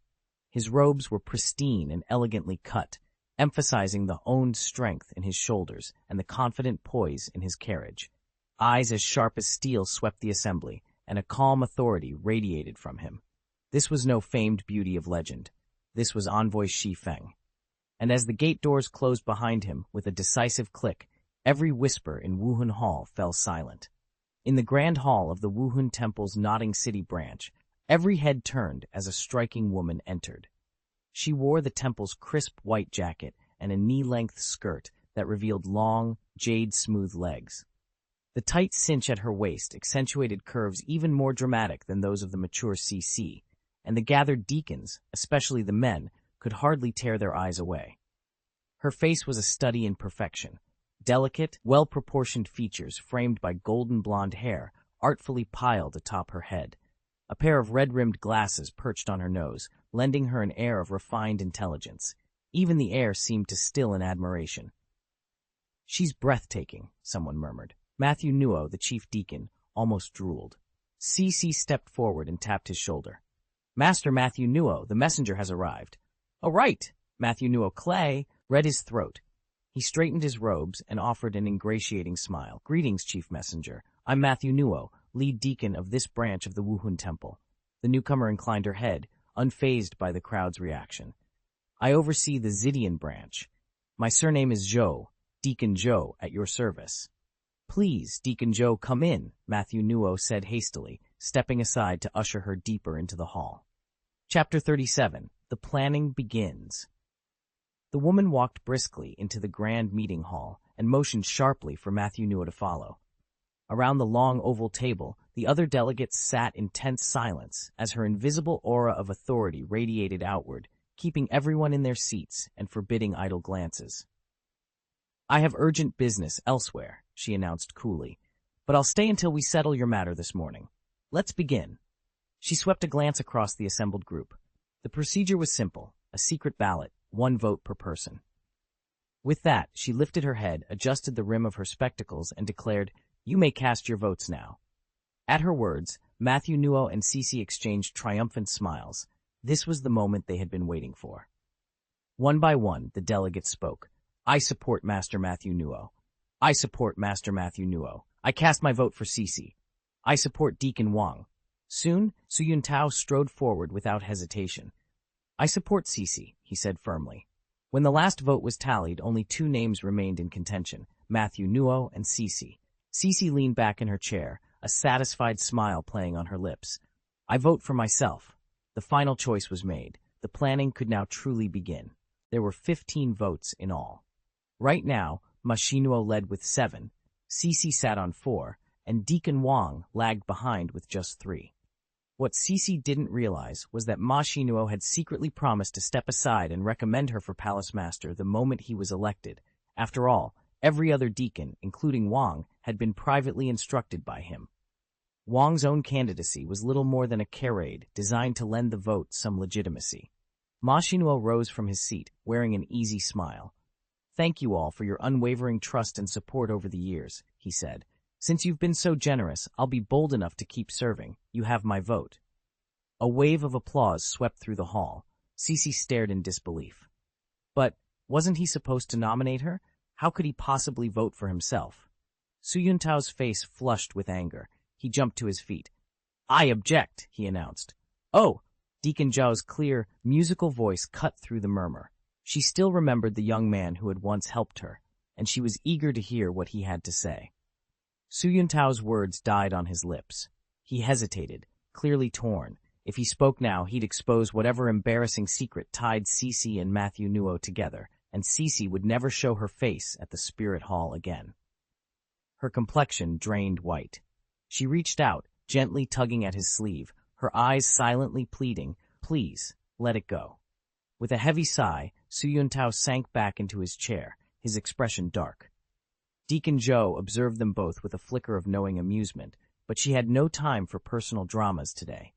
His robes were pristine and elegantly cut, emphasizing the owned strength in his shoulders and the confident poise in his carriage. Eyes as sharp as steel swept the assembly, and a calm authority radiated from him. This was no famed beauty of legend. This was Envoy Shi Feng. And as the gate doors closed behind him with a decisive click, every whisper in Wuhun Hall fell silent. In the grand hall of the Wuhun Temple's Nodding City branch, every head turned as a striking woman entered. She wore the temple's crisp white jacket and a knee-length skirt that revealed long, jade-smooth legs. The tight cinch at her waist accentuated curves even more dramatic than those of the mature CC, and the gathered deacons, especially the men, could hardly tear their eyes away. Her face was a study in perfection. Delicate, well-proportioned features framed by golden blonde hair artfully piled atop her head. A pair of red-rimmed glasses perched on her nose, lending her an air of refined intelligence. Even the air seemed to still in admiration. She's breathtaking, someone murmured. Matthew Nuo, the chief deacon, almost drooled. CC stepped forward and tapped his shoulder. Master Matthew Nuo, the messenger has arrived. Oh, right. Matthew Nuo Clay read his throat. He straightened his robes and offered an ingratiating smile. Greetings, chief messenger. I'm Matthew Nuo, lead deacon of this branch of the Wuhun Temple. The newcomer inclined her head, unfazed by the crowd's reaction. I oversee the Zidian branch. My surname is Zhou, Deacon Zhou, at your service. Please, Deacon Zhou, come in, Matthew Nuo said hastily, stepping aside to usher her deeper into the hall. Chapter 37. The Planning Begins. The woman walked briskly into the grand meeting hall and motioned sharply for Matthew Nuo to follow. Around the long oval table, the other delegates sat in tense silence as her invisible aura of authority radiated outward, keeping everyone in their seats and forbidding idle glances. I have urgent business elsewhere, she announced coolly, but I'll stay until we settle your matter this morning. Let's begin. She swept a glance across the assembled group. The procedure was simple, a secret ballot, 1 vote per person. With that, she lifted her head, adjusted the rim of her spectacles, and declared, "You may cast your votes now." At her words, Matthew Nuo and Cece exchanged triumphant smiles. This was the moment they had been waiting for. One by one, the delegates spoke. I support Master Matthew Nuo. I support Master Matthew Nuo. I cast my vote for Cece. I support Deacon Wang. Soon, Su Yuntao strode forward without hesitation. I support Cece, he said firmly. When the last vote was tallied, only 2 names remained in contention, Matthew Nuo and Cece. Cece leaned back in her chair, a satisfied smile playing on her lips. I vote for myself. The final choice was made. The planning could now truly begin. There were 15 votes in all. Right now, Ma Xinuo led with 7, Cece sat on 4, and Deacon Wang lagged behind with just 3. What Cece didn't realize was that Ma Xinuo had secretly promised to step aside and recommend her for Palace Master the moment he was elected. After all, every other deacon, including Wang, had been privately instructed by him. Wang's own candidacy was little more than a charade designed to lend the vote some legitimacy. Ma Xinuo rose from his seat, wearing an easy smile. Thank you all for your unwavering trust and support over the years, he said. Since you've been so generous, I'll be bold enough to keep serving. You have my vote. A wave of applause swept through the hall. Cece stared in disbelief. But wasn't he supposed to nominate her? How could he possibly vote for himself? Su Yuntao's face flushed with anger. He jumped to his feet. I object, he announced. Oh! Deacon Zhao's clear, musical voice cut through the murmur. She still remembered the young man who had once helped her, and she was eager to hear what he had to say. Su Yuntao's words died on his lips. He hesitated, clearly torn. If he spoke now, he'd expose whatever embarrassing secret tied Cece and Matthew Nuo together, and Cece would never show her face at the Spirit Hall again. Her complexion drained white. She reached out, gently tugging at his sleeve, her eyes silently pleading, please, let it go. With a heavy sigh, Su Yuntao sank back into his chair, his expression dark. Deacon Zhou observed them both with a flicker of knowing amusement, but she had no time for personal dramas today.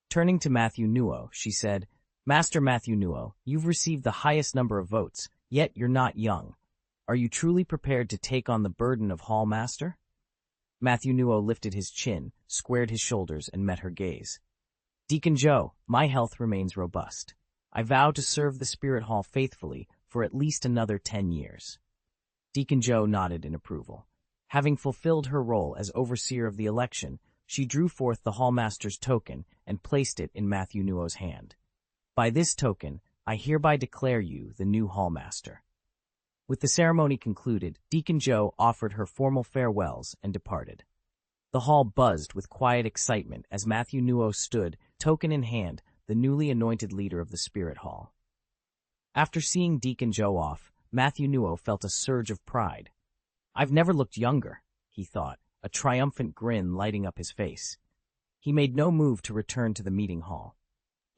Turning to Matthew Nuo, she said, Master Matthew Nuo, you've received the highest number of votes, yet you're not young. Are you truly prepared to take on the burden of Hall Master? Matthew Nuo lifted his chin, squared his shoulders, and met her gaze. Deacon Zhou, my health remains robust. I vow to serve the Spirit Hall faithfully for at least another 10 years. Deacon Zhou nodded in approval. Having fulfilled her role as overseer of the election, she drew forth the Hallmaster's token and placed it in Matthew Nuo's hand. By this token, I hereby declare you the new Hallmaster. With the ceremony concluded, Deacon Zhou offered her formal farewells and departed. The hall buzzed with quiet excitement as Matthew Nuo stood, token in hand, the newly anointed leader of the Spirit Hall. After seeing Deacon Zhou off, Matthew Nuo felt a surge of pride. I've never looked younger, he thought, a triumphant grin lighting up his face. He made no move to return to the meeting hall.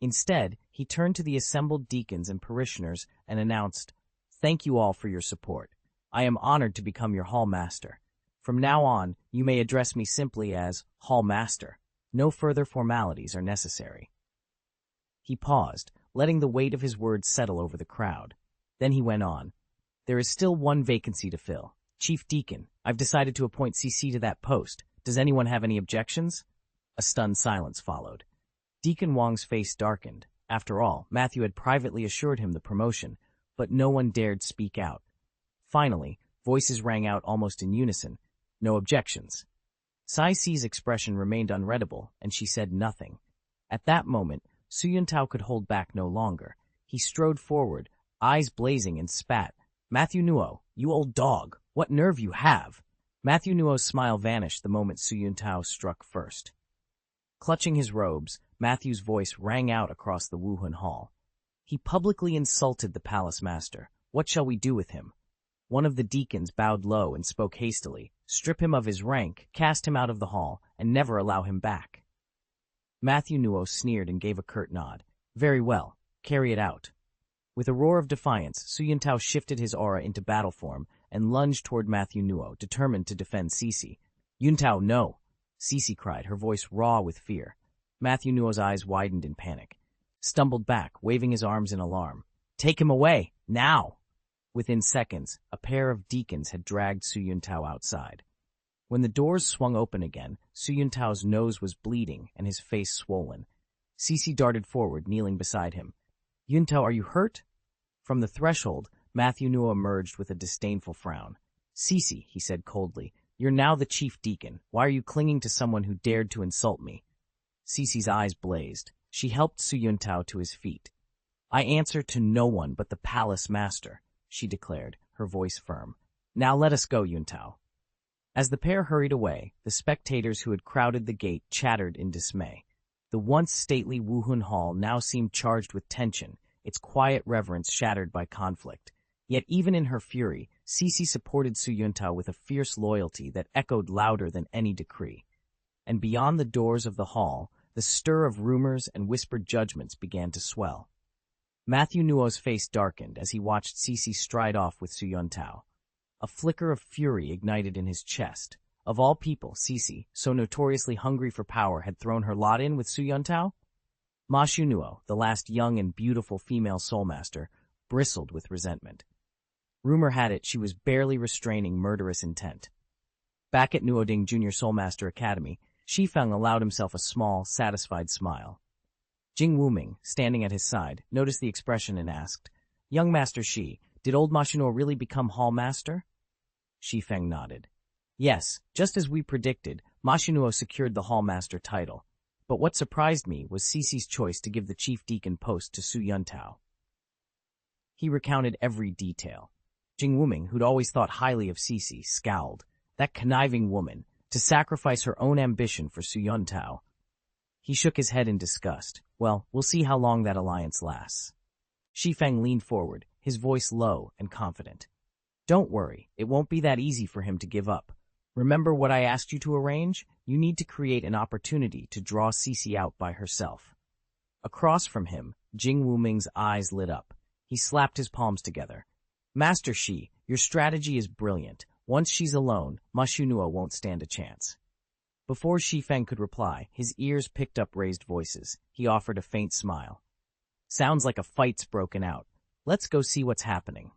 Instead, he turned to the assembled deacons and parishioners and announced, Thank you all for your support. I am honored to become your Hall Master. From now on, you may address me simply as Hall Master. No further formalities are necessary. He paused, letting the weight of his words settle over the crowd. Then he went on. There is still one vacancy to fill. Chief Deacon, I've decided to appoint CC to that post. Does anyone have any objections? A stunned silence followed. Deacon Wang's face darkened. After all, Matthew had privately assured him the promotion, but no one dared speak out. Finally, voices rang out almost in unison. No objections. Cai's expression remained unreadable, and she said nothing. At that moment, Su Yuntao could hold back no longer. He strode forward, eyes blazing, and spat. "Matthew Nuo, you old dog, what nerve you have!" Matthew Nuo's smile vanished the moment Su Yuntao struck first. Clutching his robes, Matthew's voice rang out across the Wuhun Hall. "He publicly insulted the palace master. What shall we do with him?" One of the deacons bowed low and spoke hastily. "Strip him of his rank, cast him out of the hall, and never allow him back." Matthew Nuo sneered and gave a curt nod. "Very well, carry it out." With a roar of defiance, Su Yuntao shifted his aura into battle form and lunged toward Matthew Nuo, determined to defend Cici. "Yuntao, no!" Cici cried, her voice raw with fear. Matthew Nuo's eyes widened in panic. Stumbled back, waving his arms in alarm. "Take him away, now!" Within seconds, a pair of deacons had dragged Su Yuntao outside. When the doors swung open again, Su Yuntao's nose was bleeding and his face swollen. Cici darted forward, kneeling beside him. "Yuntao, are you hurt?" From the threshold, Matthew Nuo emerged with a disdainful frown. "Cici," he said coldly, "you're now the chief deacon. Why are you clinging to someone who dared to insult me?" Cici's eyes blazed. She helped Su Yuntao to his feet. "I answer to no one but the palace master," she declared, her voice firm. "Now let us go, Yuntao." As the pair hurried away, the spectators who had crowded the gate chattered in dismay. The once stately Wuhun Hall now seemed charged with tension, its quiet reverence shattered by conflict. Yet even in her fury, Cici supported Su Yuntao with a fierce loyalty that echoed louder than any decree. And beyond the doors of the hall, the stir of rumors and whispered judgments began to swell. Matthew Nuo's face darkened as he watched Cici stride off with Su Yuntao. A flicker of fury ignited in his chest. Of all people, Cici, so notoriously hungry for power, had thrown her lot in with Su Yuntao? Ma Nuo, the last young and beautiful female soulmaster, bristled with resentment. Rumor had it she was barely restraining murderous intent. Back at Nuoding Junior Soulmaster Academy, Shi Feng allowed himself a small, satisfied smile. Jing Wuming, standing at his side, noticed the expression and asked, "Young Master Shi, did old Ma Nuo really become Hall Master?" Shi Feng nodded. "Yes, just as we predicted, Ma Nuo secured the Hall Master title. But what surprised me was Cici's choice to give the chief deacon post to Su Yuntao." He recounted every detail. Jing Wuming, who'd always thought highly of Cici, scowled. That conniving woman, to sacrifice her own ambition for Su Yuntao. He shook his head in disgust. "Well, we'll see how long that alliance lasts." Shi Feng leaned forward, his voice low and confident. "Don't worry, it won't be that easy for him to give up. Remember what I asked you to arrange? You need to create an opportunity to draw Cici out by herself." Across from him, Jing Wuming's eyes lit up. He slapped his palms together. "Master Shi, your strategy is brilliant. Once she's alone, Ma Nuo won't stand a chance." Before Shi Feng could reply, his ears picked up raised voices. He offered a faint smile. "Sounds like a fight's broken out. Let's go see what's happening."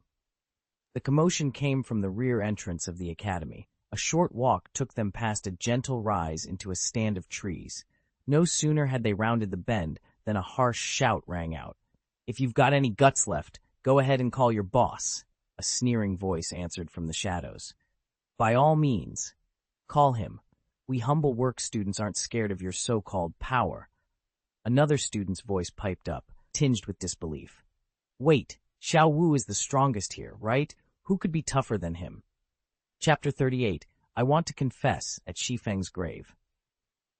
The commotion came from the rear entrance of the academy. A short walk took them past a gentle rise into a stand of trees. No sooner had they rounded the bend than a harsh shout rang out. "If you've got any guts left, go ahead and call your boss." A sneering voice answered from the shadows. "By all means. Call him. We humble work students aren't scared of your so-called power." Another student's voice piped up, tinged with disbelief. "Wait, Xiao Wu is the strongest here, right? Who could be tougher than him?" Chapter 38, I Want to Confess at Shi Feng's Grave.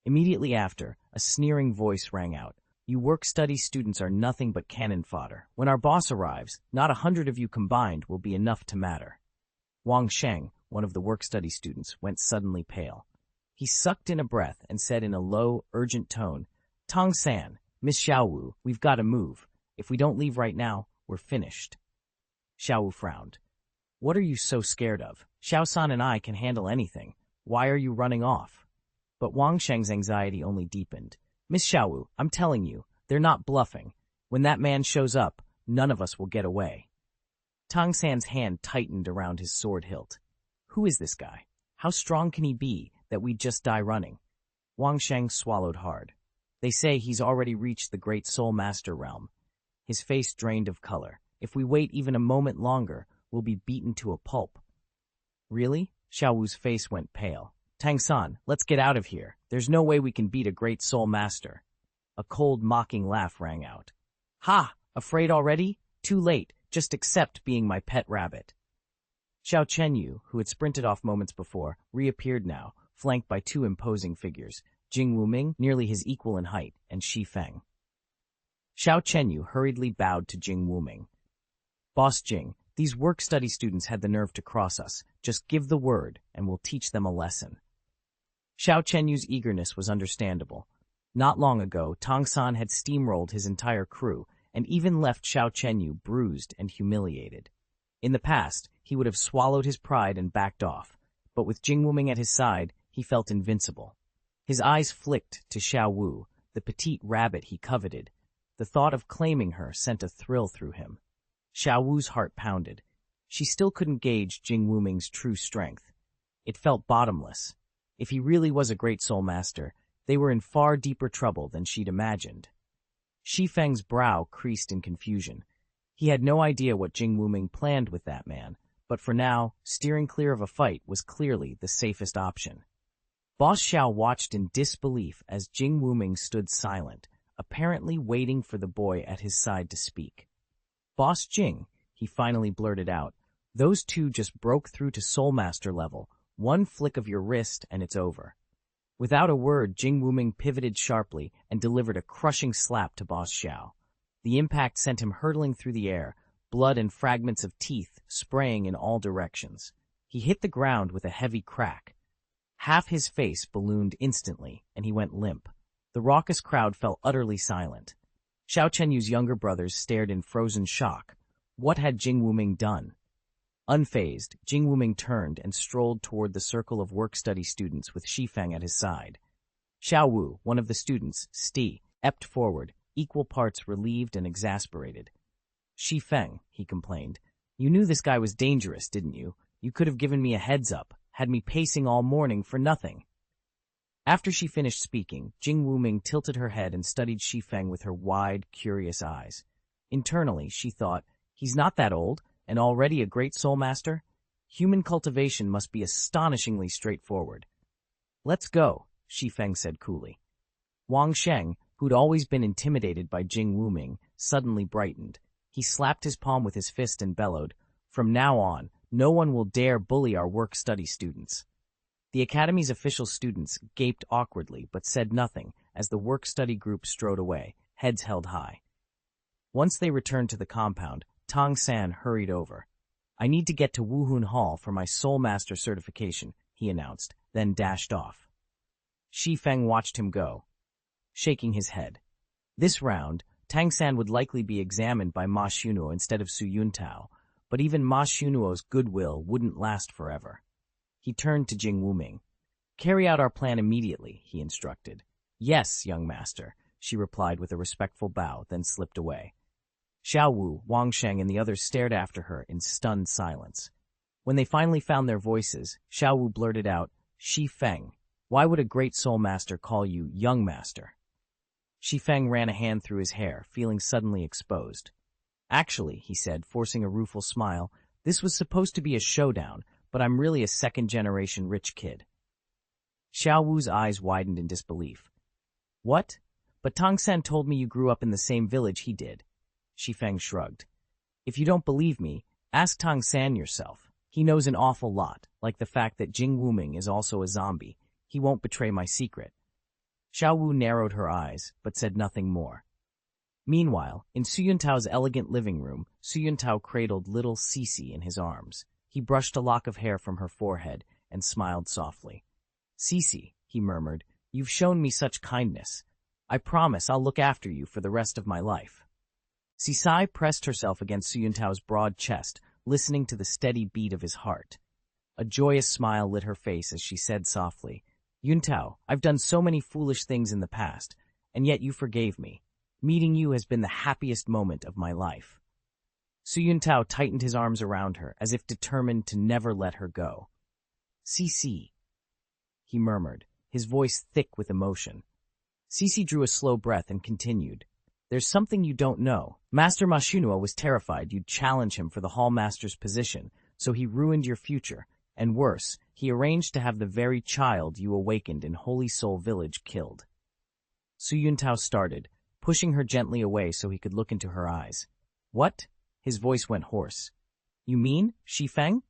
Immediately after, a sneering voice rang out. "You work-study students are nothing but cannon fodder. When our boss arrives, not 100 of you combined will be enough to matter." Wang Sheng, one of the work-study students, went suddenly pale. He sucked in a breath and said in a low, urgent tone, "Tang San, Miss Xiaowu, we've got to move. If we don't leave right now, we're finished." Xiaowu frowned. "What are you so scared of? Xiao-san and I can handle anything. Why are you running off?" But Wang Sheng's anxiety only deepened. "Miss Xiaowu, I'm telling you, they're not bluffing. When that man shows up, none of us will get away." Tang San's hand tightened around his sword hilt. "Who is this guy? How strong can he be that we'd just die running?" Wang Sheng swallowed hard. "They say he's already reached the great soul master realm." His face drained of color. "If we wait even a moment longer, we'll be beaten to a pulp." "Really?" Xiaowu's face went pale. Tang San, let's get out of here. There's no way we can beat a great soul master. A cold, mocking laugh rang out. Ha! Afraid already? Too late. Just accept being my pet rabbit. Xiao Chenyu, who had sprinted off moments before, reappeared now, flanked by two imposing figures, Jing Wuming, nearly his equal in height, and Shi Feng. Xiao Chenyu hurriedly bowed to Jing Wuming. Boss Jing, these work-study students had the nerve to cross us. Just give the word, and we'll teach them a lesson. Xiao Chenyu's eagerness was understandable. Not long ago, Tang San had steamrolled his entire crew, and even left Xiao Chenyu bruised and humiliated. In the past, he would have swallowed his pride and backed off, but with Jing Wuming at his side, he felt invincible. His eyes flicked to Xiao Wu, the petite rabbit he coveted. The thought of claiming her sent a thrill through him. Xiao Wu's heart pounded. She still couldn't gauge Jing Wuming's true strength. It felt bottomless. If he really was a great soul master, they were in far deeper trouble than she'd imagined. Shi Feng's brow creased in confusion. He had no idea what Jing Wuming planned with that man, but for now, steering clear of a fight was clearly the safest option. Boss Xiao watched in disbelief as Jing Wuming stood silent, apparently waiting for the boy at his side to speak. Boss Jing, he finally blurted out, those two just broke through to Soul Master level. One flick of your wrist and it's over. Without a word, Jing Wuming pivoted sharply and delivered a crushing slap to Boss Xiao. The impact sent him hurtling through the air, blood and fragments of teeth spraying in all directions. He hit the ground with a heavy crack. Half his face ballooned instantly, and he went limp. The raucous crowd fell utterly silent. Xiao Chenyu's younger brothers stared in frozen shock. What had Jing Wuming done? Unfazed, Jing Wuming turned and strolled toward the circle of work-study students with Shi Feng at his side. Xiao Wu, one of the students, stepped forward, equal parts relieved and exasperated. Shi Feng, he complained, you knew this guy was dangerous, didn't you? You could have given me a heads up, had me pacing all morning for nothing. After she finished speaking, Jing Wuming tilted her head and studied Shi Feng with her wide, curious eyes. Internally, she thought, he's not that old, and already a great soul master? Human cultivation must be astonishingly straightforward. Let's go, Shi Feng said coolly. Wang Sheng, who'd always been intimidated by Jing Wuming, suddenly brightened. He slapped his palm with his fist and bellowed, from now on, no one will dare bully our work-study students. The Academy's official students gaped awkwardly but said nothing as the work-study group strode away, heads held high. Once they returned to the compound, Tang San hurried over. I need to get to Wuhun Hall for my Soul Master certification, he announced, then dashed off. Shi Feng watched him go, shaking his head. This round, Tang San would likely be examined by Ma Xunuo instead of Su Yuntao, but even Ma Xunuo's goodwill wouldn't last forever. He turned to Jing Wuming. Carry out our plan immediately, he instructed. Yes, young master, she replied with a respectful bow, then slipped away. Xiao Wu, Wang Sheng, and the others stared after her in stunned silence. When they finally found their voices, Xiao Wu blurted out, Shi Feng, why would a great soul master call you young master? Shi Feng ran a hand through his hair, feeling suddenly exposed. Actually, he said, forcing a rueful smile, this was supposed to be a showdown, but I'm really a second-generation rich kid. Xiao Wu's eyes widened in disbelief. What? But Tang San told me you grew up in the same village he did. Shi Feng shrugged. If you don't believe me, ask Tang San yourself. He knows an awful lot, like the fact that Jing Wuming is also a zombie. He won't betray my secret. Xiao Wu narrowed her eyes, but said nothing more. Meanwhile, in Su Yuntao's elegant living room, Su Yuntao cradled little Cici in his arms. He brushed a lock of hair from her forehead and smiled softly. Cici, he murmured, you've shown me such kindness. I promise I'll look after you for the rest of my life. Cici pressed herself against Su Yuntao's broad chest, listening to the steady beat of his heart. A joyous smile lit her face as she said softly, Yuntao, I've done so many foolish things in the past, and yet you forgave me. Meeting you has been the happiest moment of my life. Su Yuntao tightened his arms around her, as if determined to never let her go. Cici, he murmured, his voice thick with emotion. Cici drew a slow breath and continued. There's something you don't know. Master Ma Xunuo was terrified you'd challenge him for the Hall Master's position, so he ruined your future, and worse, he arranged to have the very child you awakened in Holy Soul Village killed. Su Yuntao started, pushing her gently away so he could look into her eyes. What? His voice went hoarse. You mean, Shi Feng?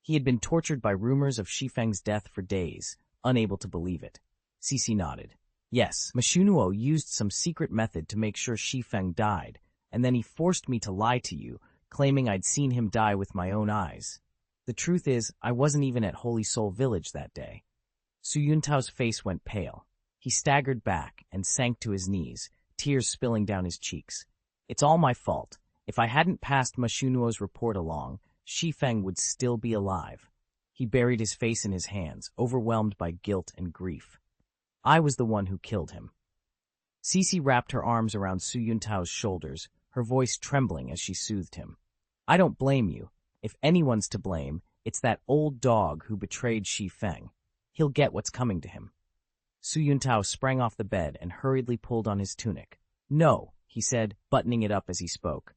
He had been tortured by rumors of Shi Feng's death for days, unable to believe it. Cici nodded. Yes, Mashunuo used some secret method to make sure Shi Feng died, and then he forced me to lie to you, claiming I'd seen him die with my own eyes. The truth is, I wasn't even at Holy Soul Village that day. Su Yuntao's face went pale. He staggered back and sank to his knees, tears spilling down his cheeks. It's all my fault. If I hadn't passed Mashunuo's report along, Shi Feng would still be alive. He buried his face in his hands, overwhelmed by guilt and grief. I was the one who killed him. Cici wrapped her arms around Su Yuntao's shoulders, her voice trembling as she soothed him. I don't blame you. If anyone's to blame, it's that old dog who betrayed Shi Feng. He'll get what's coming to him. Su Yuntao sprang off the bed and hurriedly pulled on his tunic. No, he said, buttoning it up as he spoke.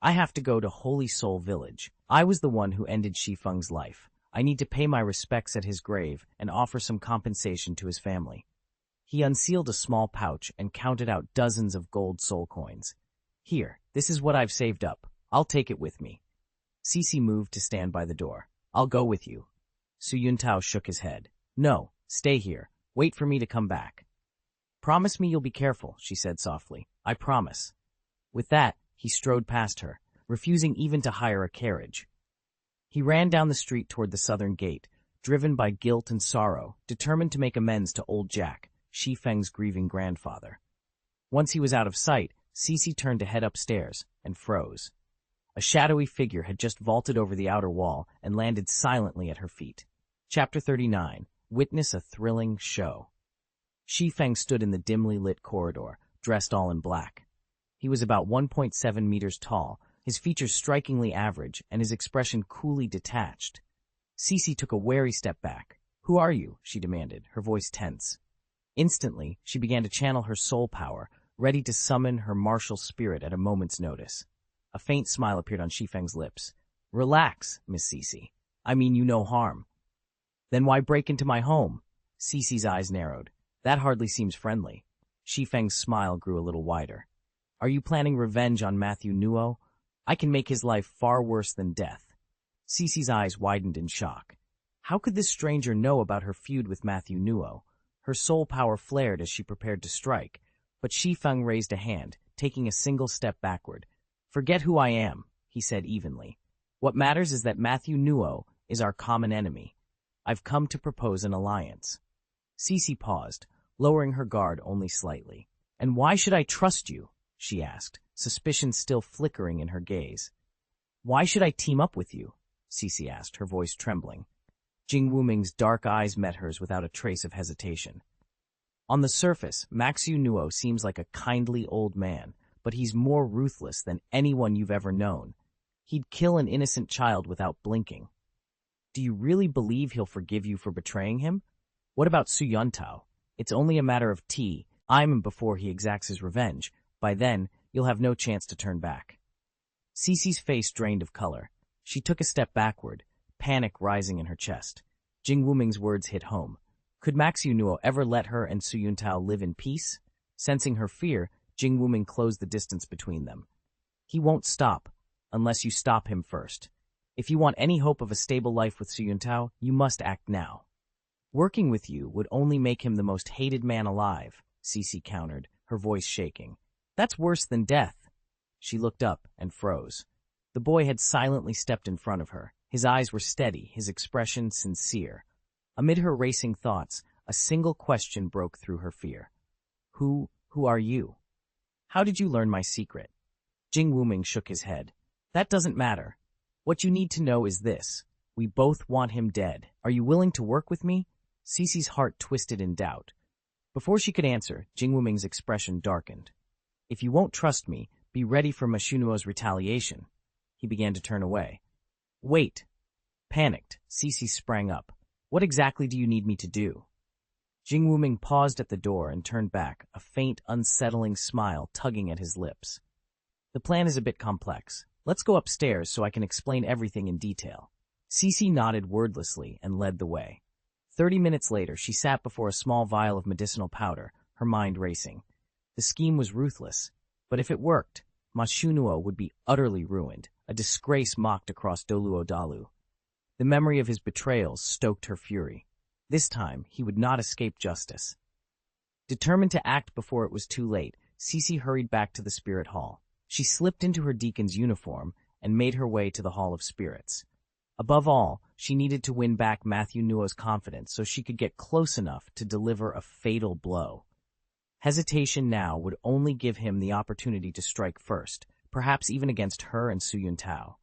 I have to go to Holy Soul Village. I was the one who ended Shi Feng's life. I need to pay my respects at his grave and offer some compensation to his family. He unsealed a small pouch and counted out dozens of gold soul coins. Here, this is what I've saved up. I'll take it with me. Cici moved to stand by the door. I'll go with you. Su Yuntao shook his head. No, stay here. Wait for me to come back. Promise me you'll be careful, she said softly. I promise. With that, he strode past her, refusing even to hire a carriage. He ran down the street toward the southern gate, driven by guilt and sorrow, determined to make amends to old Jack, Shi Feng's grieving grandfather. Once he was out of sight, Cici turned to head upstairs and froze. A shadowy figure had just vaulted over the outer wall and landed silently at her feet. Chapter 39. Witness a thrilling show. Shi Feng stood in the dimly lit corridor, dressed all in black. He was about 1.7 meters tall, his features strikingly average, and his expression coolly detached. Cici took a wary step back. Who are you? She demanded, her voice tense. Instantly, she began to channel her soul power, ready to summon her martial spirit at a moment's notice. A faint smile appeared on Shi Feng's lips. Relax, Miss Cici. I mean you no harm. Then why break into my home? Cici's eyes narrowed. That hardly seems friendly. Shi Feng's smile grew a little wider. Are you planning revenge on Matthew Nuo? I can make his life far worse than death. Cici's eyes widened in shock. How could this stranger know about her feud with Matthew Nuo? Her soul power flared as she prepared to strike, but Shi Feng raised a hand, taking a single step backward. Forget who I am, he said evenly. What matters is that Matthew Nuo is our common enemy. I've come to propose an alliance. Cici paused, lowering her guard only slightly. And why should I trust you? She asked, suspicion still flickering in her gaze. Why should I team up with you? Cici asked, her voice trembling. Jing Wuming's dark eyes met hers without a trace of hesitation. On the surface, Maxu Nuo seems like a kindly old man, but he's more ruthless than anyone you've ever known. He'd kill an innocent child without blinking. Do you really believe he'll forgive you for betraying him? What about Su Yuntao? It's only a matter of time before he exacts his revenge. By then, you'll have no chance to turn back. Cici's face drained of color. She took a step backward, panic rising in her chest. Jing Wuming's words hit home. Could Maxu Nuo ever let her and Su Yuntao live in peace? Sensing her fear, Jing Wuming closed the distance between them. He won't stop, unless you stop him first. If you want any hope of a stable life with Su Yuntao, you must act now. Working with you would only make him the most hated man alive, Cici countered, her voice shaking. That's worse than death. She looked up and froze. The boy had silently stepped in front of her. His eyes were steady, his expression sincere. Amid her racing thoughts, a single question broke through her fear. Who are you? How did you learn my secret? Jing Wuming shook his head. That doesn't matter. What you need to know is this. We both want him dead. Are you willing to work with me? Cici's heart twisted in doubt. Before she could answer, Jing Wuming's expression darkened. If you won't trust me, be ready for Mashunuo's retaliation. He began to turn away. Wait. Panicked, Cici sprang up. What exactly do you need me to do? Jing Wuming paused at the door and turned back, a faint, unsettling smile tugging at his lips. The plan is a bit complex. Let's go upstairs so I can explain everything in detail. Cece nodded wordlessly and led the way. 30 minutes later, she sat before a small vial of medicinal powder, her mind racing. The scheme was ruthless, but if it worked, Ma Xunuo would be utterly ruined, a disgrace mocked across Douluo. The memory of his betrayals stoked her fury. This time, he would not escape justice. Determined to act before it was too late, Cece hurried back to the spirit hall. She slipped into her deacon's uniform and made her way to the Hall of Spirits. Above all, she needed to win back Matthew Nuo's confidence so she could get close enough to deliver a fatal blow. Hesitation now would only give him the opportunity to strike first, perhaps even against her and Su Yuntao.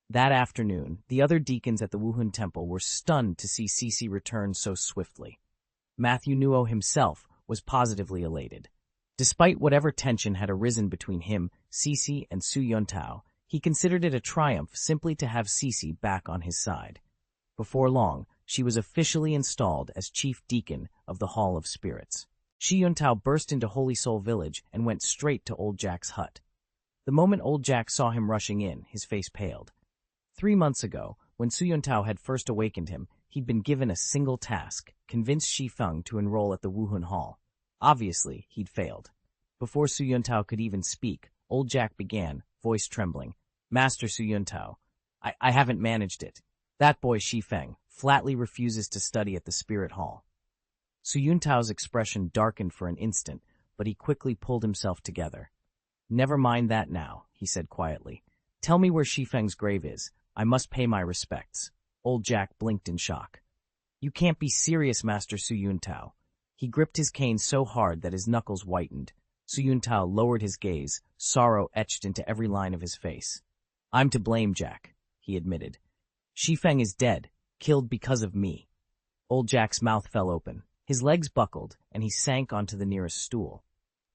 That afternoon, the other deacons at the Wuhun Temple were stunned to see Cece return so swiftly. Matthew Nuo himself was positively elated. Despite whatever tension had arisen between him, Cece, and Su Yuntao, he considered it a triumph simply to have Cece back on his side. Before long, she was officially installed as chief deacon of the Hall of Spirits. Shi Yuntao burst into Holy Soul Village and went straight to Old Jack's hut. The moment Old Jack saw him rushing in, his face paled. 3 months ago, when Su Yuntao had first awakened him, he'd been given a single task: convince Shi Feng to enroll at the Wuhun Hall. Obviously, he'd failed. Before Su Yuntao could even speak, Old Jack began, voice trembling. "Master Su Yuntao, I haven't managed it. That boy Shi Feng flatly refuses to study at the Spirit Hall." Su Yuntao's expression darkened for an instant, but he quickly pulled himself together. "Never mind that now," he said quietly. "Tell me where Shi Feng's grave is. I must pay my respects." Old Jack blinked in shock. "You can't be serious, Master Su Yuntao." He gripped his cane so hard that his knuckles whitened. Su Yuntao lowered his gaze, sorrow etched into every line of his face. "I'm to blame, Jack," he admitted. "Shi Feng is dead, killed because of me." Old Jack's mouth fell open. His legs buckled, and he sank onto the nearest stool.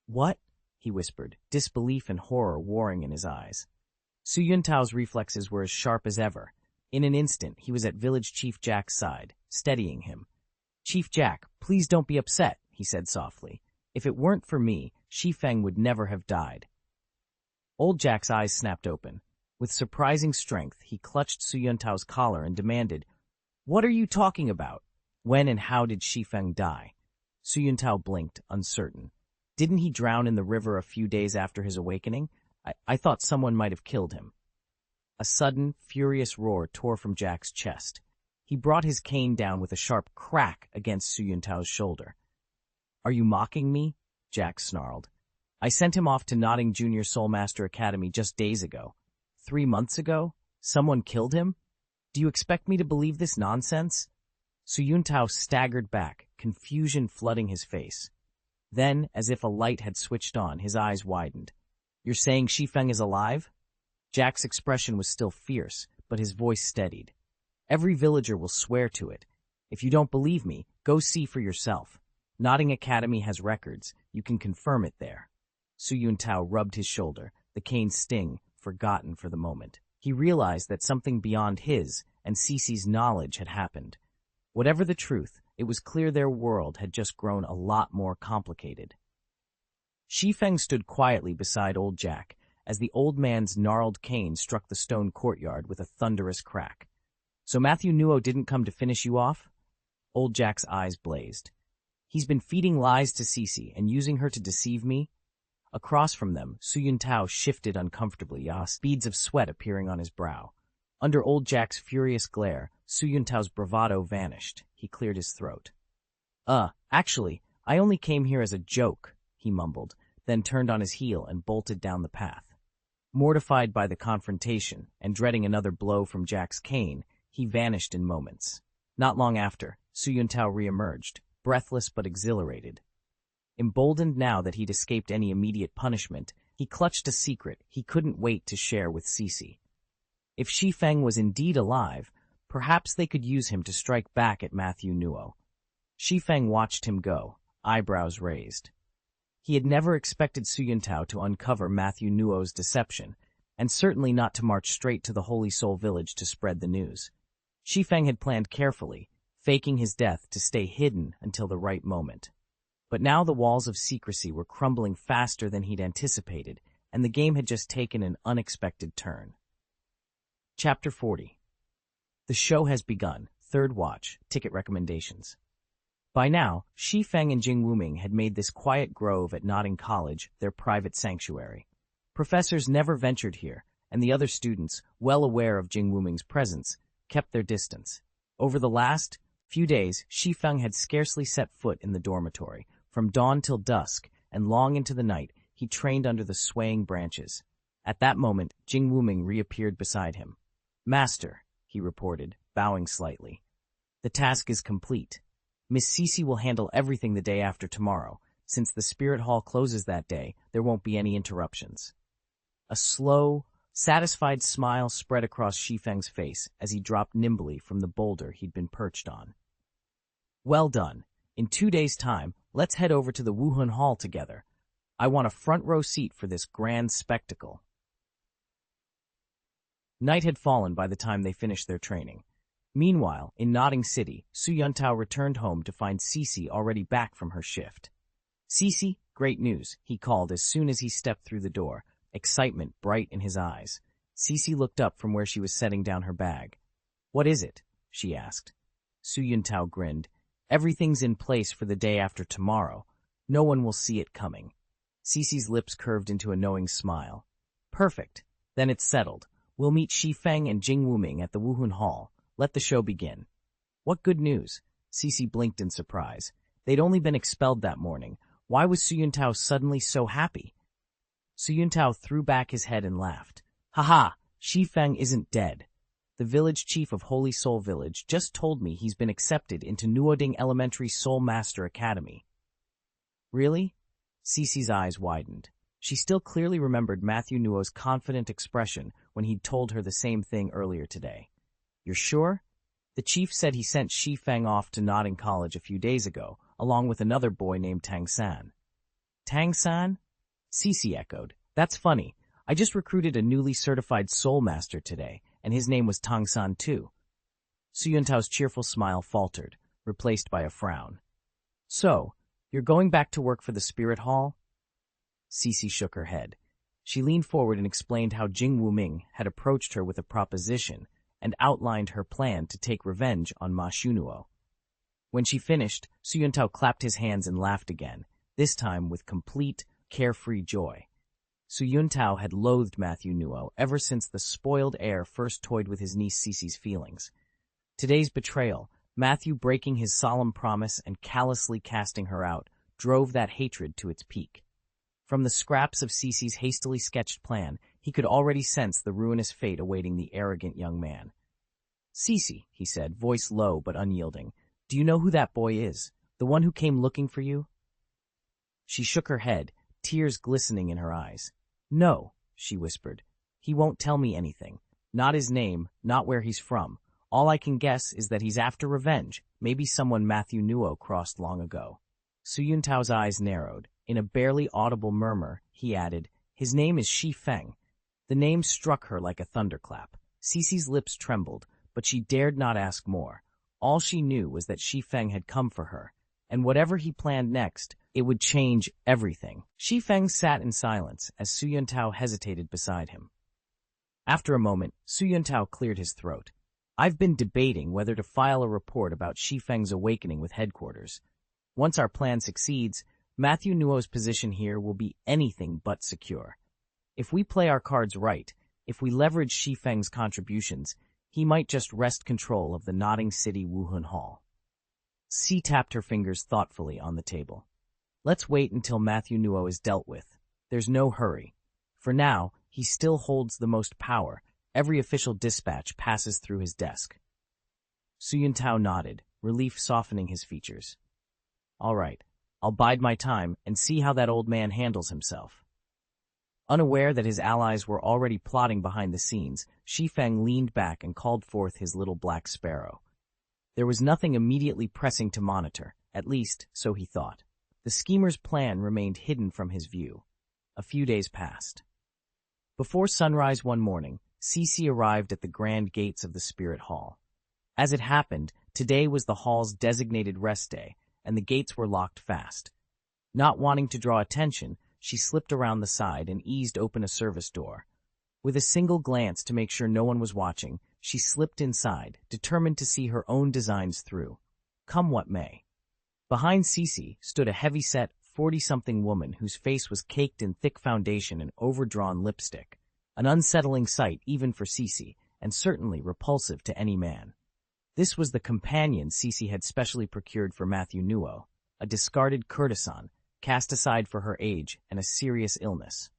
"What?" he whispered, disbelief and horror warring in his eyes. Su Yuntao's reflexes were as sharp as ever. In an instant, he was at Village Chief Jack's side, steadying him. "Chief Jack, please don't be upset," he said softly. "If it weren't for me, Shi Feng would never have died." Old Jack's eyes snapped open. With surprising strength, he clutched Su Yuntao's collar and demanded, "What are you talking about? When and how did Shi Feng die?" Su Yuntao blinked, uncertain. "Didn't he drown in the river a few days after his awakening? I thought someone might have killed him." A sudden, furious roar tore from Jack's chest. He brought his cane down with a sharp crack against Su Yuntao's shoulder. "Are you mocking me?" Jack snarled. "I sent him off to Notting Junior Soulmaster Academy just days ago. 3 months ago? Someone killed him? Do you expect me to believe this nonsense?" Su Yuntao staggered back, confusion flooding his face. Then, as if a light had switched on, his eyes widened. "You're saying Shi Feng is alive?" Jack's expression was still fierce, but his voice steadied. "Every villager will swear to it. If you don't believe me, go see for yourself. Notting Academy has records. You can confirm it there." Su Yuntao rubbed his shoulder, the cane's sting forgotten for the moment. He realized that something beyond his and Cece's knowledge had happened. Whatever the truth, it was clear their world had just grown a lot more complicated. Shi Feng stood quietly beside Old Jack as the old man's gnarled cane struck the stone courtyard with a thunderous crack. "So Matthew Nuo didn't come to finish you off?" Old Jack's eyes blazed. "He's been feeding lies to Cece and using her to deceive me?" Across from them, Su Yuntao shifted uncomfortably, beads of sweat appearing on his brow. Under Old Jack's furious glare, Su Yuntao's bravado vanished. He cleared his throat. Actually, I only came here as a joke," he mumbled, then turned on his heel and bolted down the path. Mortified by the confrontation and dreading another blow from Jack's cane, he vanished in moments. Not long after, Su Yuntao reemerged, breathless but exhilarated. Emboldened now that he'd escaped any immediate punishment, he clutched a secret he couldn't wait to share with Cece. If Shi Feng was indeed alive, perhaps they could use him to strike back at Matthew Nuo. Shi Feng watched him go, eyebrows raised. He had never expected Su Yuntao to uncover Matthew Nuo's deception, and certainly not to march straight to the Holy Soul Village to spread the news. Shi Feng had planned carefully, faking his death to stay hidden until the right moment. But now the walls of secrecy were crumbling faster than he'd anticipated, and the game had just taken an unexpected turn. Chapter 40. The show has begun. Third watch. Ticket recommendations. By now, Shi Feng and Jing Wuming had made this quiet grove at Notting College their private sanctuary. Professors never ventured here, and the other students, well aware of Jing Wuming's presence, kept their distance. Over the last few days, Shi Feng had scarcely set foot in the dormitory. From dawn till dusk, and long into the night, he trained under the swaying branches. At that moment, Jing Wuming reappeared beside him. "Master," he reported, bowing slightly. "The task is complete. Miss Cece will handle everything the day after tomorrow. Since the Spirit Hall closes that day, there won't be any interruptions." A slow, satisfied smile spread across Shi Feng's face as he dropped nimbly from the boulder he'd been perched on. "Well done. In 2 days' time, let's head over to the Wuhun Hall together. I want a front-row seat for this grand spectacle." Night had fallen by the time they finished their training. Meanwhile, in Notting City, Su Yuntao returned home to find Cece already back from her shift. "Cece, great news," he called as soon as he stepped through the door, excitement bright in his eyes. Cece looked up from where she was setting down her bag. "What is it?" she asked. Su Yuntao grinned. "Everything's in place for the day after tomorrow. No one will see it coming." Cece's lips curved into a knowing smile. "Perfect. Then it's settled. We'll meet Shi Feng and Jing Wuming at the Wuhun Hall. Let the show begin." "What good news?" Cece blinked in surprise. They'd only been expelled that morning. Why was Su Yuntao suddenly so happy? Su Yuntao threw back his head and laughed. "Ha! Shi Feng isn't dead. The village chief of Holy Soul Village just told me he's been accepted into Nuoding Elementary Soul Master Academy." "Really?" Cece's eyes widened. She still clearly remembered Matthew Nuo's confident expression when he'd told her the same thing earlier today. "You're sure?" "The chief said he sent Shi Feng off to Notting College a few days ago, along with another boy named Tang San." "Tang San?" Cece echoed. "That's funny. I just recruited a newly certified soul master today, and his name was Tang San too." Su Yuntao's cheerful smile faltered, replaced by a frown. "So, you're going back to work for the Spirit Hall?" Cece shook her head. She leaned forward and explained how Jing Wuming had approached her with a proposition and outlined her plan to take revenge on Ma Xunuo. When she finished, Su Yuntao clapped his hands and laughed again, this time with complete, carefree joy. Su Yuntao had loathed Matthew Nuo ever since the spoiled heir first toyed with his niece Cece's feelings. Today's betrayal, Matthew breaking his solemn promise and callously casting her out, drove that hatred to its peak. From the scraps of Cece's hastily sketched plan, he could already sense the ruinous fate awaiting the arrogant young man. "Cece," he said, voice low but unyielding, "do you know who that boy is? The one who came looking for you?" She shook her head, tears glistening in her eyes. "No," she whispered. "He won't tell me anything. Not his name, not where he's from. All I can guess is that he's after revenge, maybe someone Matthew Nuo crossed long ago." Su Yuntao's eyes narrowed. In a barely audible murmur, he added, "His name is Shi Feng." The name struck her like a thunderclap. Cece's lips trembled, but she dared not ask more. All she knew was that Shi Feng had come for her, and whatever he planned next, it would change everything. Shi Feng sat in silence as Su Yuntao hesitated beside him. After a moment, Su Yuntao cleared his throat. "I've been debating whether to file a report about Shi Feng's awakening with headquarters. Once our plan succeeds, Matthew Nuo's position here will be anything but secure. If we play our cards right, if we leverage Shi Feng's contributions, he might just wrest control of the Notting City Wuhun Hall." C tapped her fingers thoughtfully on the table. "Let's wait until Matthew Nuo is dealt with. There's no hurry. For now, he still holds the most power. Every official dispatch passes through his desk." Su Yuntao nodded, relief softening his features. "All right. I'll bide my time and see how that old man handles himself." Unaware that his allies were already plotting behind the scenes, Shi Feng leaned back and called forth his little black sparrow. There was nothing immediately pressing to monitor, at least, so he thought. The schemer's plan remained hidden from his view. A few days passed. Before sunrise one morning, Cece arrived at the grand gates of the Spirit Hall. As it happened, today was the hall's designated rest day, and the gates were locked fast. Not wanting to draw attention, she slipped around the side and eased open a service door. With a single glance to make sure no one was watching, she slipped inside, determined to see her own designs through, come what may. Behind Cece stood a heavy-set, 40-something woman whose face was caked in thick foundation and overdrawn lipstick, an unsettling sight even for Cece, and certainly repulsive to any man. This was the companion Cece had specially procured for Matthew Nuo, a discarded courtesan, cast aside for her age and a serious illness.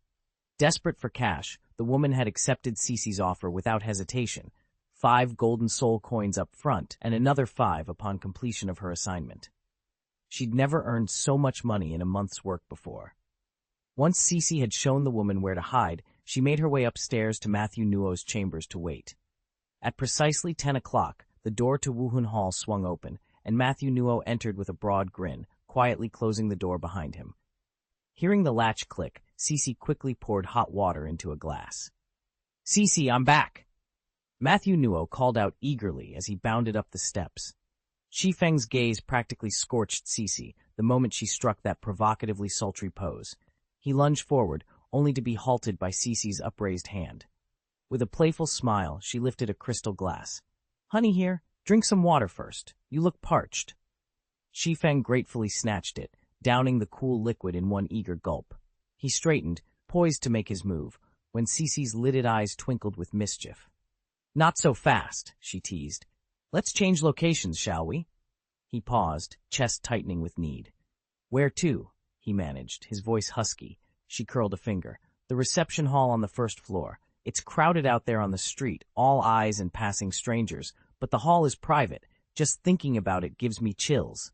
Desperate for cash, the woman had accepted Cece's offer without hesitation, 5 golden soul coins up front and another 5 upon completion of her assignment. She'd never earned so much money in a month's work before. Once Cece had shown the woman where to hide, she made her way upstairs to Matthew Nuo's chambers to wait. At precisely 10 o'clock, the door to Wuhun Hall swung open, and Matthew Nuo entered with a broad grin, quietly closing the door behind him. Hearing the latch click, Cece quickly poured hot water into a glass. "Cece, I'm back!" Matthew Nuo called out eagerly as he bounded up the steps. Shi Feng's gaze practically scorched Cece the moment she struck that provocatively sultry pose. He lunged forward, only to be halted by Cece's upraised hand. With a playful smile, she lifted a crystal glass. "Honey here, drink some water first. You look parched." Shi Feng gratefully snatched it, downing the cool liquid in one eager gulp. He straightened, poised to make his move, when Cece's lidded eyes twinkled with mischief. "Not so fast," she teased. "Let's change locations, shall we?" He paused, chest tightening with need. "Where to?" he managed, his voice husky. She curled a finger. "The reception hall on the first floor. It's crowded out there on the street, all eyes and passing strangers, but the hall is private. Just thinking about it gives me chills."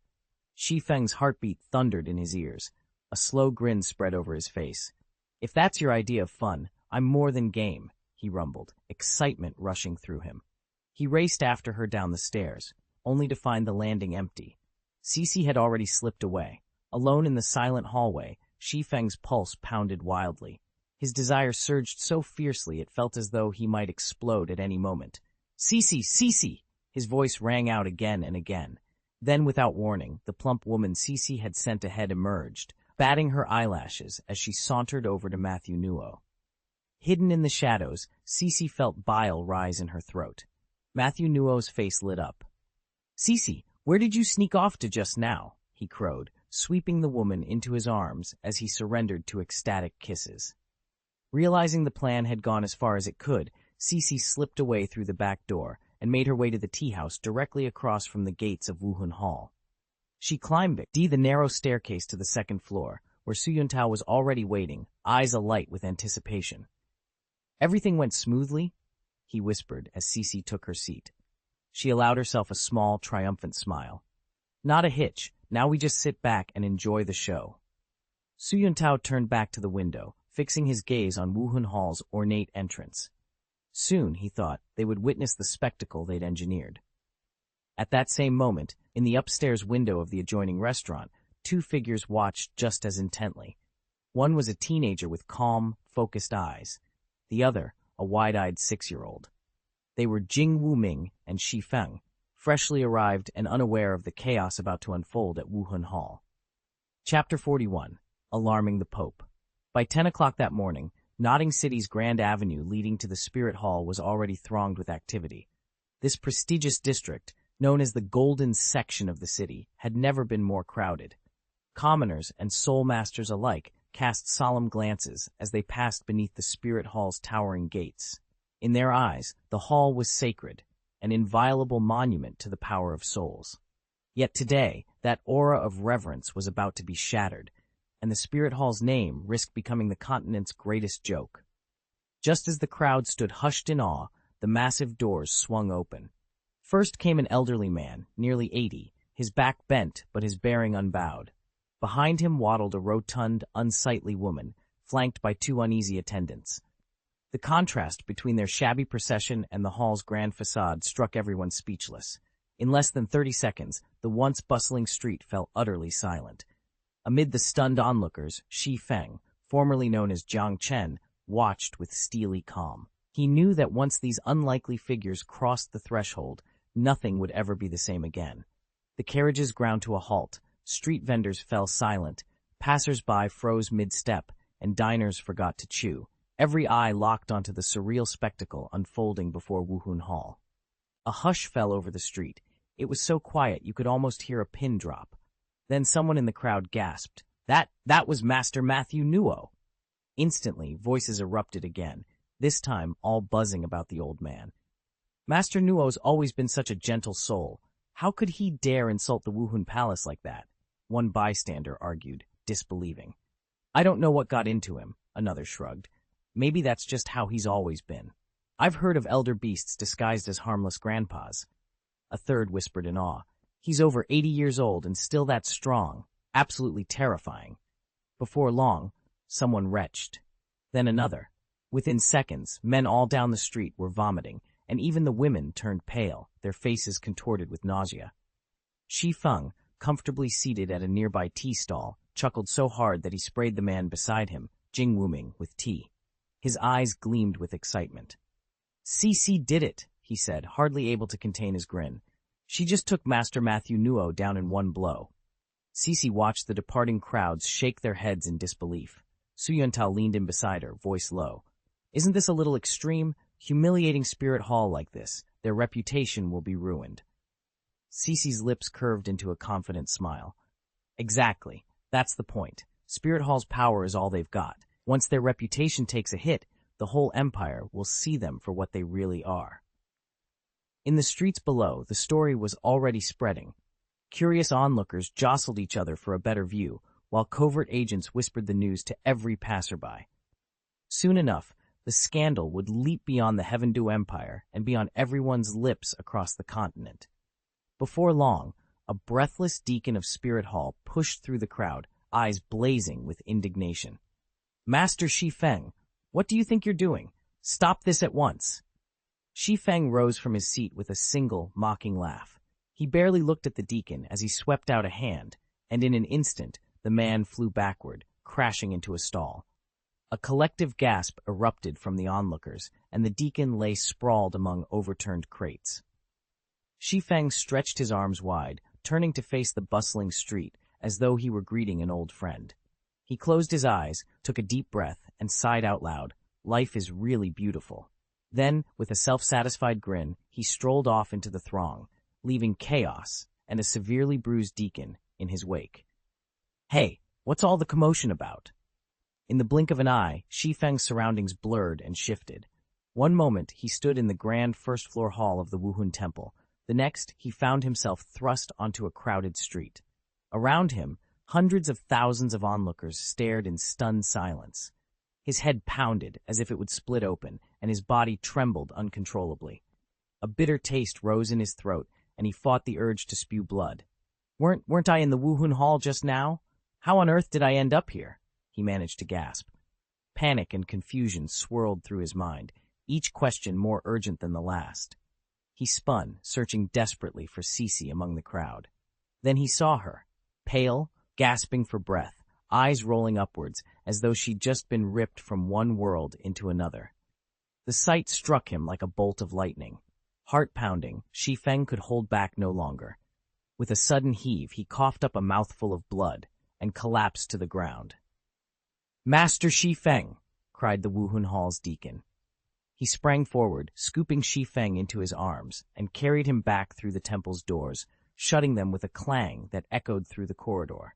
Shi Feng's heartbeat thundered in his ears. A slow grin spread over his face. "If that's your idea of fun, I'm more than game," he rumbled, excitement rushing through him. He raced after her down the stairs, only to find the landing empty. Cece had already slipped away. Alone in the silent hallway, Shi Feng's pulse pounded wildly. His desire surged so fiercely it felt as though he might explode at any moment. "Cece! Cece!" His voice rang out again and again. Then, without warning, the plump woman Cece had sent ahead emerged, batting her eyelashes as she sauntered over to Matthew Nuo. Hidden in the shadows, Cece felt bile rise in her throat. Matthew Nuo's face lit up. "Cece, where did you sneak off to just now?" he crowed, sweeping the woman into his arms as he surrendered to ecstatic kisses. Realizing the plan had gone as far as it could, Cece slipped away through the back door and made her way to the tea house directly across from the gates of Wuhun Hall. She climbed the narrow staircase to the second floor, where Su Yuntao was already waiting, eyes alight with anticipation. "Everything went smoothly?" he whispered as Cece took her seat. She allowed herself a small, triumphant smile. "Not a hitch. Now we just sit back and enjoy the show." Su Yuntao turned back to the window, fixing his gaze on Wuhun Hall's ornate entrance. Soon, he thought, they would witness the spectacle they'd engineered. At that same moment, in the upstairs window of the adjoining restaurant, 2 figures watched just as intently. One was a teenager with calm, focused eyes. The other, a wide-eyed 6-year-old. They were Jing Wuming and Shi Feng, freshly arrived and unaware of the chaos about to unfold at Wuhun Hall. Chapter 41. Alarming the Pope. By 10 o'clock that morning, Notting City's Grand Avenue leading to the Spirit Hall was already thronged with activity. This prestigious district, known as the Golden Section of the city, had never been more crowded. Commoners and soul masters alike cast solemn glances as they passed beneath the Spirit Hall's towering gates. In their eyes, the hall was sacred, an inviolable monument to the power of souls. Yet today, that aura of reverence was about to be shattered, and the Spirit Hall's name risked becoming the continent's greatest joke. Just as the crowd stood hushed in awe, the massive doors swung open. First came an elderly man, nearly 80, his back bent but his bearing unbowed. Behind him waddled a rotund, unsightly woman, flanked by 2 uneasy attendants. The contrast between their shabby procession and the hall's grand facade struck everyone speechless. In less than 30 seconds, the once bustling street fell utterly silent. Amid the stunned onlookers, Shi Feng, formerly known as Jiang Chen, watched with steely calm. He knew that once these unlikely figures crossed the threshold, nothing would ever be the same again. The carriages ground to a halt, street vendors fell silent, passers-by froze mid-step, and diners forgot to chew, Every eye locked onto the surreal spectacle unfolding before Wuhun Hall. A hush fell over the street. It was so quiet you could almost hear a pin drop. Then someone in the crowd gasped, That was Master Matthew Nuo. Instantly, voices erupted again, this time all buzzing about the old man. Master Nuo's always been such a gentle soul. How could he dare insult the Wuhun Palace like that? One bystander argued, disbelieving. I don't know what got into him, another shrugged. Maybe that's just how he's always been. I've heard of elder beasts disguised as harmless grandpas. A third whispered in awe. He's over 80 years old and still that strong. Absolutely terrifying. Before long, someone retched. Then another. Within seconds, men all down the street were vomiting, and even the women turned pale, their faces contorted with nausea. Shi Feng, comfortably seated at a nearby tea stall, chuckled so hard that he sprayed the man beside him, Jing Wuming, with tea. His eyes gleamed with excitement. "Cici did it," he said, hardly able to contain his grin. "She just took Master Matthew Nuo down in one blow." Cici watched the departing crowds shake their heads in disbelief. Su Yuntao leaned in beside her, voice low. "Isn't this a little extreme? Humiliating Spirit Hall like this. Their reputation will be ruined." Cici's lips curved into a confident smile. "Exactly. That's the point. Spirit Hall's power is all they've got. Once their reputation takes a hit, the whole empire will see them for what they really are." In the streets below, the story was already spreading. Curious onlookers jostled each other for a better view, while covert agents whispered the news to every passerby. Soon enough, the scandal would leap beyond the Heavendu Empire and be on everyone's lips across the continent. Before long, a breathless deacon of Spirit Hall pushed through the crowd, eyes blazing with indignation. "Master Shi Feng, what do you think you're doing? Stop this at once." Shi Feng rose from his seat with a single, mocking laugh. He barely looked at the deacon as he swept out a hand, and in an instant, the man flew backward, crashing into a stall. A collective gasp erupted from the onlookers, and the deacon lay sprawled among overturned crates. Shi Feng stretched his arms wide, turning to face the bustling street, as though he were greeting an old friend. He closed his eyes, took a deep breath, and sighed out loud, "Life is really beautiful." Then, with a self-satisfied grin, he strolled off into the throng, leaving chaos and a severely bruised deacon in his wake. "Hey, what's all the commotion about?" In the blink of an eye, Shi Feng's surroundings blurred and shifted. One moment, he stood in the grand first-floor hall of the Wuhun Temple. The next, he found himself thrust onto a crowded street. Around him, hundreds of thousands of onlookers stared in stunned silence. His head pounded as if it would split open, and his body trembled uncontrollably. A bitter taste rose in his throat, and he fought the urge to spew blood. Weren't I in the Wuhun Hall just now? How on earth did I end up here?" he managed to gasp. Panic and confusion swirled through his mind, each question more urgent than the last. He spun, searching desperately for Cici among the crowd. Then he saw her, pale, gasping for breath, eyes rolling upwards, as though she'd just been ripped from one world into another. The sight struck him like a bolt of lightning. Heart-pounding, Shi Feng could hold back no longer. With a sudden heave, he coughed up a mouthful of blood and collapsed to the ground. "Master Shi Feng!" cried the Wuhun Hall's deacon. He sprang forward, scooping Shi Feng into his arms, and carried him back through the temple's doors, shutting them with a clang that echoed through the corridor.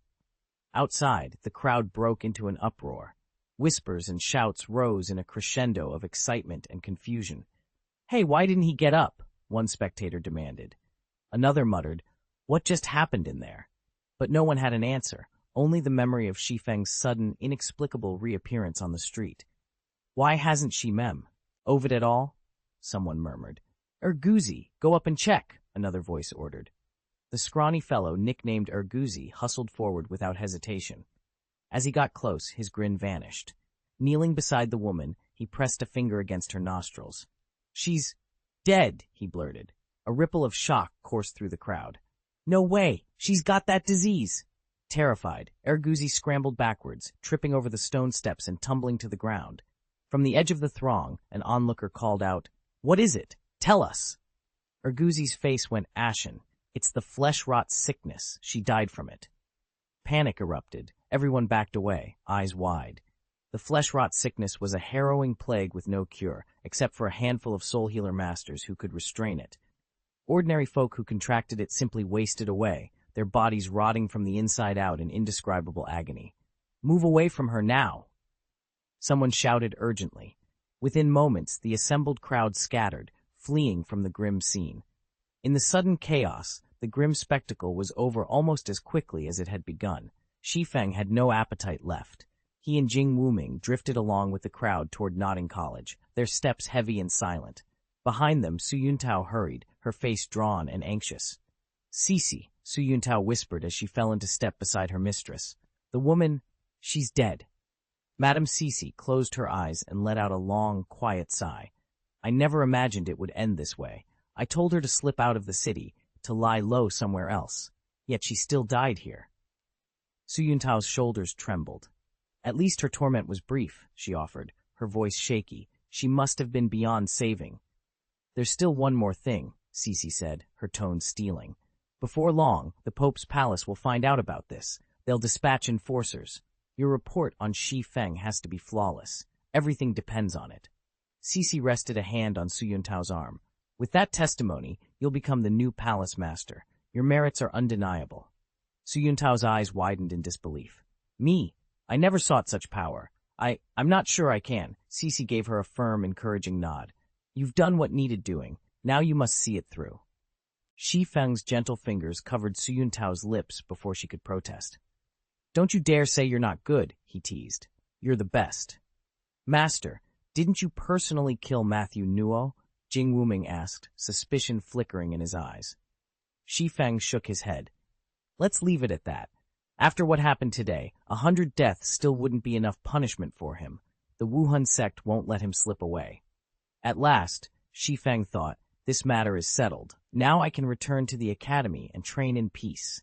Outside, the crowd broke into an uproar. Whispers and shouts rose in a crescendo of excitement and confusion. "Hey, why didn't he get up?" one spectator demanded. Another muttered, "What just happened in there?" But no one had an answer, only the memory of Shi Feng's sudden, inexplicable reappearance on the street. "Why hasn't she Ovid at all?" someone murmured. "Erguzi, go up and check," another voice ordered. The scrawny fellow, nicknamed Erguzi, hustled forward without hesitation. As he got close, his grin vanished. Kneeling beside the woman, he pressed a finger against her nostrils. "She's dead," he blurted. A ripple of shock coursed through the crowd. "No way! She's got that disease!" Terrified, Erguzi scrambled backwards, tripping over the stone steps and tumbling to the ground. From the edge of the throng, an onlooker called out, "What is it? Tell us!" Erguzi's face went ashen. "It's the flesh-rot sickness. She died from it." Panic erupted. Everyone backed away, eyes wide. The flesh-rot sickness was a harrowing plague with no cure, except for a handful of soul healer masters who could restrain it. Ordinary folk who contracted it simply wasted away, their bodies rotting from the inside out in indescribable agony. "Move away from her now!" Someone shouted urgently. Within moments, the assembled crowd scattered, fleeing from the grim scene. In the sudden chaos, the grim spectacle was over almost as quickly as it had begun. Shi Feng had no appetite left. He and Jing Wuming drifted along with the crowd toward Notting College, their steps heavy and silent. Behind them, Su Yuntao hurried, her face drawn and anxious. "Cece," Su Yuntao whispered as she fell into step beside her mistress. "The woman, she's dead." Madame Cece closed her eyes and let out a long, quiet sigh. "I never imagined it would end this way. I told her to slip out of the city, to lie low somewhere else. Yet she still died here." Su Yuntao's shoulders trembled. "At least her torment was brief," she offered, her voice shaky. "She must have been beyond saving." "There's still one more thing," Cece said, her tone steeling. "Before long, the Pope's palace will find out about this. They'll dispatch enforcers. Your report on Shi Feng has to be flawless. Everything depends on it." Cece rested a hand on Su Yuntao's arm. "With that testimony, you'll become the new palace master. Your merits are undeniable." Su Yuntao's eyes widened in disbelief. "Me? I never sought such power. I'm not sure I can." Cece gave her a firm, encouraging nod. "You've done what needed doing. Now you must see it through." Shi Feng's gentle fingers covered Su Yuntao's lips before she could protest. "Don't you dare say you're not good," he teased. "You're the best." "Master, didn't you personally kill Matthew Nuo?" Jing Wuming asked, suspicion flickering in his eyes. Shi Feng shook his head. "Let's leave it at that. After what happened today, 100 deaths still wouldn't be enough punishment for him. The Wuhan sect won't let him slip away." At last, Shi Feng thought, this matter is settled. Now I can return to the academy and train in peace.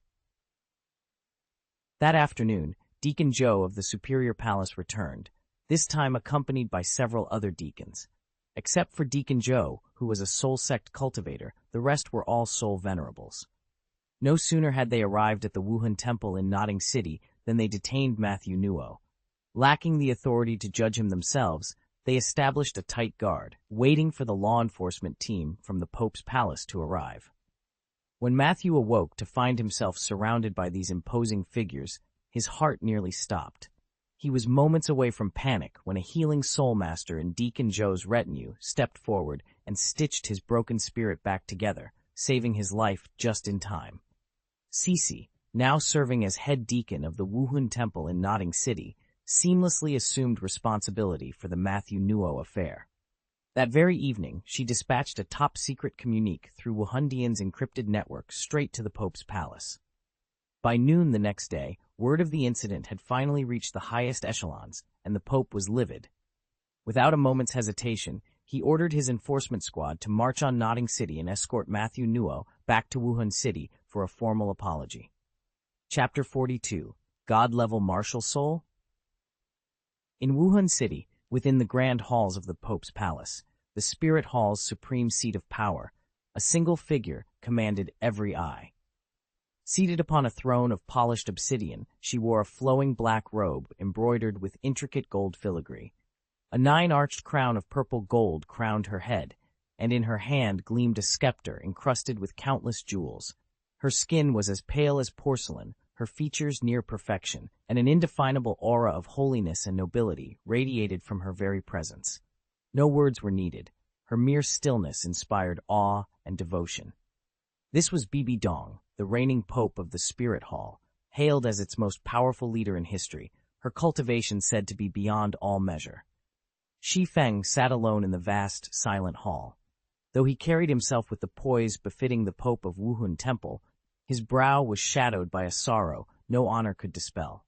That afternoon, Deacon Zhou of the Superior Palace returned, this time accompanied by several other deacons. Except for Deacon Zhou, who was a soul sect cultivator, the rest were all soul venerables. No sooner had they arrived at the Wuhan Temple in Notting City than they detained Matthew Nuo. Lacking the authority to judge him themselves, they established a tight guard, waiting for the law enforcement team from the Pope's palace to arrive. When Matthew awoke to find himself surrounded by these imposing figures, his heart nearly stopped. He was moments away from panic when a healing soul master in Deacon Zhou's retinue stepped forward and stitched his broken spirit back together, saving his life just in time. Cece, now serving as head deacon of the Wuhan Temple in Notting City, seamlessly assumed responsibility for the Matthew Nuo affair. That very evening, she dispatched a top-secret communique through Wuhandian's encrypted network straight to the Pope's palace. By noon the next day, word of the incident had finally reached the highest echelons, and the Pope was livid. Without a moment's hesitation, he ordered his enforcement squad to march on Notting City and escort Matthew Nuo back to Wuhan City for a formal apology. Chapter 42. God-Level Martial Soul? In Wuhan City, within the grand halls of the Pope's palace, the Spirit Hall's supreme seat of power, a single figure commanded every eye. Seated upon a throne of polished obsidian, she wore a flowing black robe embroidered with intricate gold filigree. A 9-arched crown of purple gold crowned her head, and in her hand gleamed a scepter encrusted with countless jewels. Her skin was as pale as porcelain, her features near perfection, and an indefinable aura of holiness and nobility radiated from her very presence. No words were needed. Her mere stillness inspired awe and devotion. This was Bibi Dong, the reigning pope of the Spirit Hall, hailed as its most powerful leader in history, her cultivation said to be beyond all measure. Shi Feng sat alone in the vast, silent hall. Though he carried himself with the poise befitting the Pope of Wuhan Temple, his brow was shadowed by a sorrow no honor could dispel.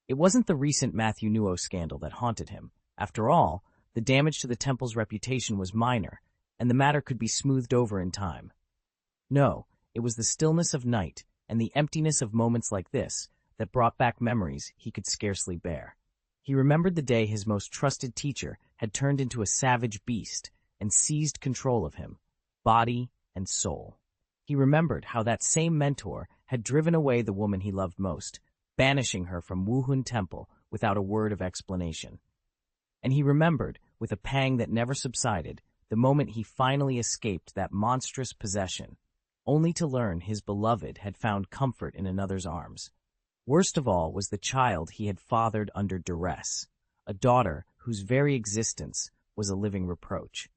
It wasn't the recent Matthew Nuo scandal that haunted him. After all, the damage to the temple's reputation was minor, and the matter could be smoothed over in time. No, it was the stillness of night and the emptiness of moments like this that brought back memories he could scarcely bear. He remembered the day his most trusted teacher had turned into a savage beast and seized control of him, body and soul. He remembered how that same mentor had driven away the woman he loved most, banishing her from Wuhan Temple without a word of explanation. And he remembered, with a pang that never subsided, the moment he finally escaped that monstrous possession, only to learn his beloved had found comfort in another's arms. Worst of all was the child he had fathered under duress, a daughter whose very existence was a living reproach.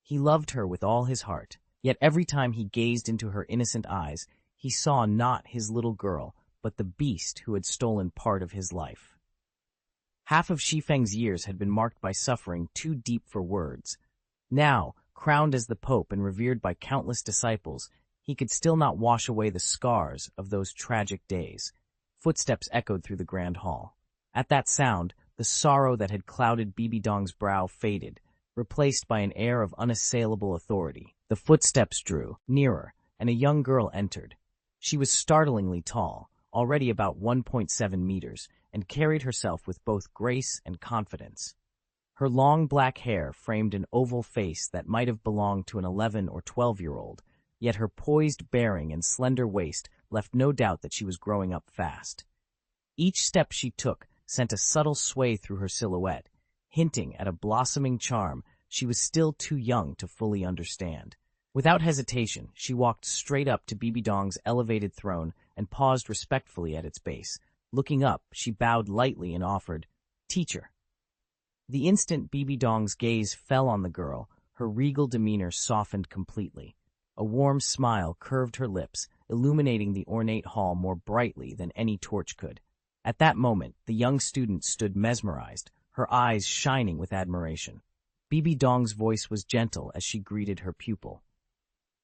He loved her with all his heart, yet every time he gazed into her innocent eyes, he saw not his little girl, but the beast who had stolen part of his life. Half of Shi Feng's years had been marked by suffering too deep for words. Now, crowned as the Pope and revered by countless disciples, he could still not wash away the scars of those tragic days. Footsteps echoed through the grand hall. At that sound, the sorrow that had clouded Bibi Dong's brow faded, replaced by an air of unassailable authority. The footsteps drew nearer, and a young girl entered. She was startlingly tall, already about 1.7 meters, and carried herself with both grace and confidence. Her long black hair framed an oval face that might have belonged to an 11 or 12-year-old, yet her poised bearing and slender waist left no doubt that she was growing up fast. Each step she took sent a subtle sway through her silhouette, hinting at a blossoming charm she was still too young to fully understand. Without hesitation, she walked straight up to Bibi Dong's elevated throne and paused respectfully at its base. Looking up, she bowed lightly and offered, "Teacher." The instant Bibi Dong's gaze fell on the girl, her regal demeanor softened completely. A warm smile curved her lips, illuminating the ornate hall more brightly than any torch could. At that moment, the young student stood mesmerized, her eyes shining with admiration. Bibi Dong's voice was gentle as she greeted her pupil.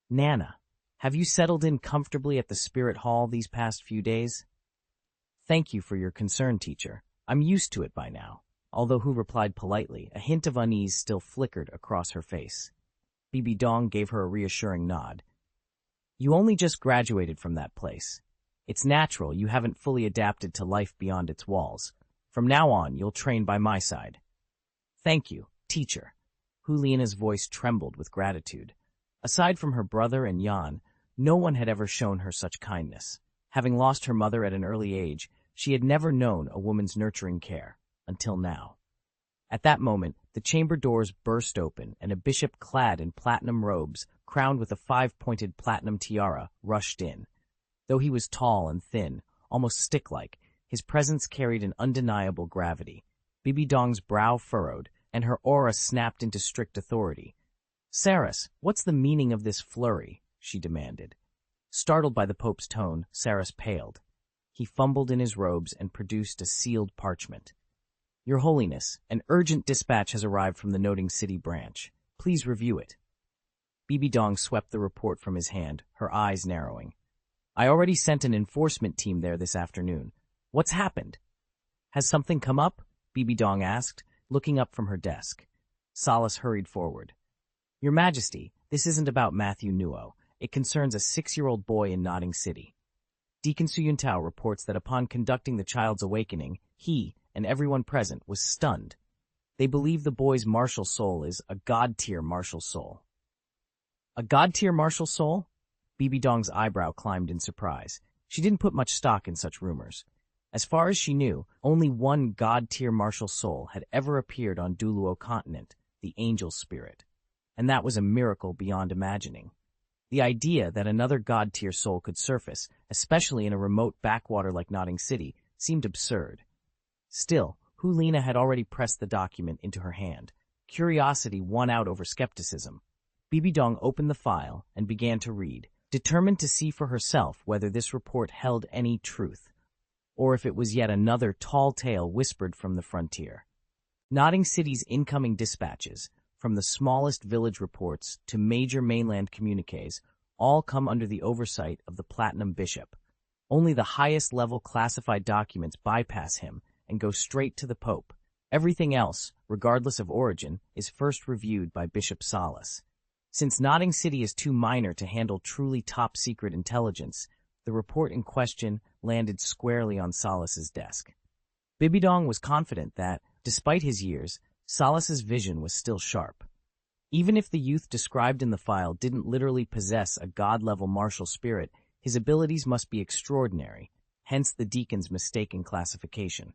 "Nana, have you settled in comfortably at the Spirit Hall these past few days?" "Thank you for your concern, teacher. I'm used to it by now." Although Hu replied politely, a hint of unease still flickered across her face. Bibi Dong gave her a reassuring nod. "You only just graduated from that place. It's natural you haven't fully adapted to life beyond its walls. From now on, you'll train by my side." "Thank you, teacher." Hu Liena's voice trembled with gratitude. Aside from her brother and Yan, no one had ever shown her such kindness. Having lost her mother at an early age, she had never known a woman's nurturing care, until now. At that moment, the chamber doors burst open, and a bishop clad in platinum robes, crowned with a 5-pointed platinum tiara, rushed in. Though he was tall and thin, almost stick-like, his presence carried an undeniable gravity. Bibi Dong's brow furrowed, and her aura snapped into strict authority. "Saras, what's the meaning of this flurry?" she demanded. Startled by the Pope's tone, Saras paled. He fumbled in his robes and produced a sealed parchment. "Your Holiness, an urgent dispatch has arrived from the Noting City branch. Please review it." Bibi Dong swept the report from his hand, her eyes narrowing. "I already sent an enforcement team there this afternoon. What's happened?" "Has something come up?" Bibi Dong asked, looking up from her desk. Salas hurried forward. "Your Majesty, this isn't about Matthew Nuo. It concerns a 6-year-old boy in Noting City. Deacon Suyuntao reports that upon conducting the child's awakening, he, and everyone present, was stunned. They believe the boy's martial soul is a god-tier martial soul." "A god-tier martial soul?" Bibi Dong's eyebrow climbed in surprise. She didn't put much stock in such rumors. As far as she knew, only one god-tier martial soul had ever appeared on Douluo continent, the angel spirit. And that was a miracle beyond imagining. The idea that another god-tier soul could surface, especially in a remote backwater like Noting City, seemed absurd. Still, Hu Lina had already pressed the document into her hand. Curiosity won out over skepticism. Bibi Dong opened the file and began to read, determined to see for herself whether this report held any truth, or if it was yet another tall tale whispered from the frontier. Noting City's incoming dispatches, from the smallest village reports to major mainland communiques, all come under the oversight of the Platinum Bishop. Only the highest level classified documents bypass him and go straight to the Pope. Everything else, regardless of origin, is first reviewed by Bishop Salas. Since Noting City is too minor to handle truly top-secret intelligence, the report in question landed squarely on Salas's desk. Bibi Dong was confident that, despite his years, Salas's vision was still sharp. Even if the youth described in the file didn't literally possess a god-level martial spirit, his abilities must be extraordinary, hence the deacon's mistaken classification.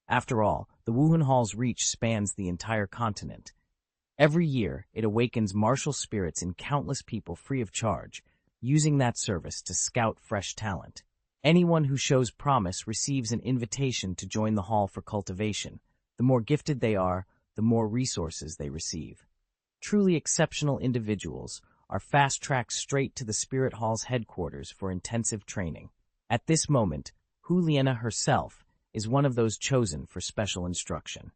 After all, the Wuhan Hall's reach spans the entire continent. Every year, it awakens martial spirits in countless people free of charge, using that service to scout fresh talent. Anyone who shows promise receives an invitation to join the hall for cultivation. The more gifted they are, the more resources they receive. Truly exceptional individuals are fast-tracked straight to the Spirit Hall's headquarters for intensive training. At this moment, Hu Liena herself is one of those chosen for special instruction.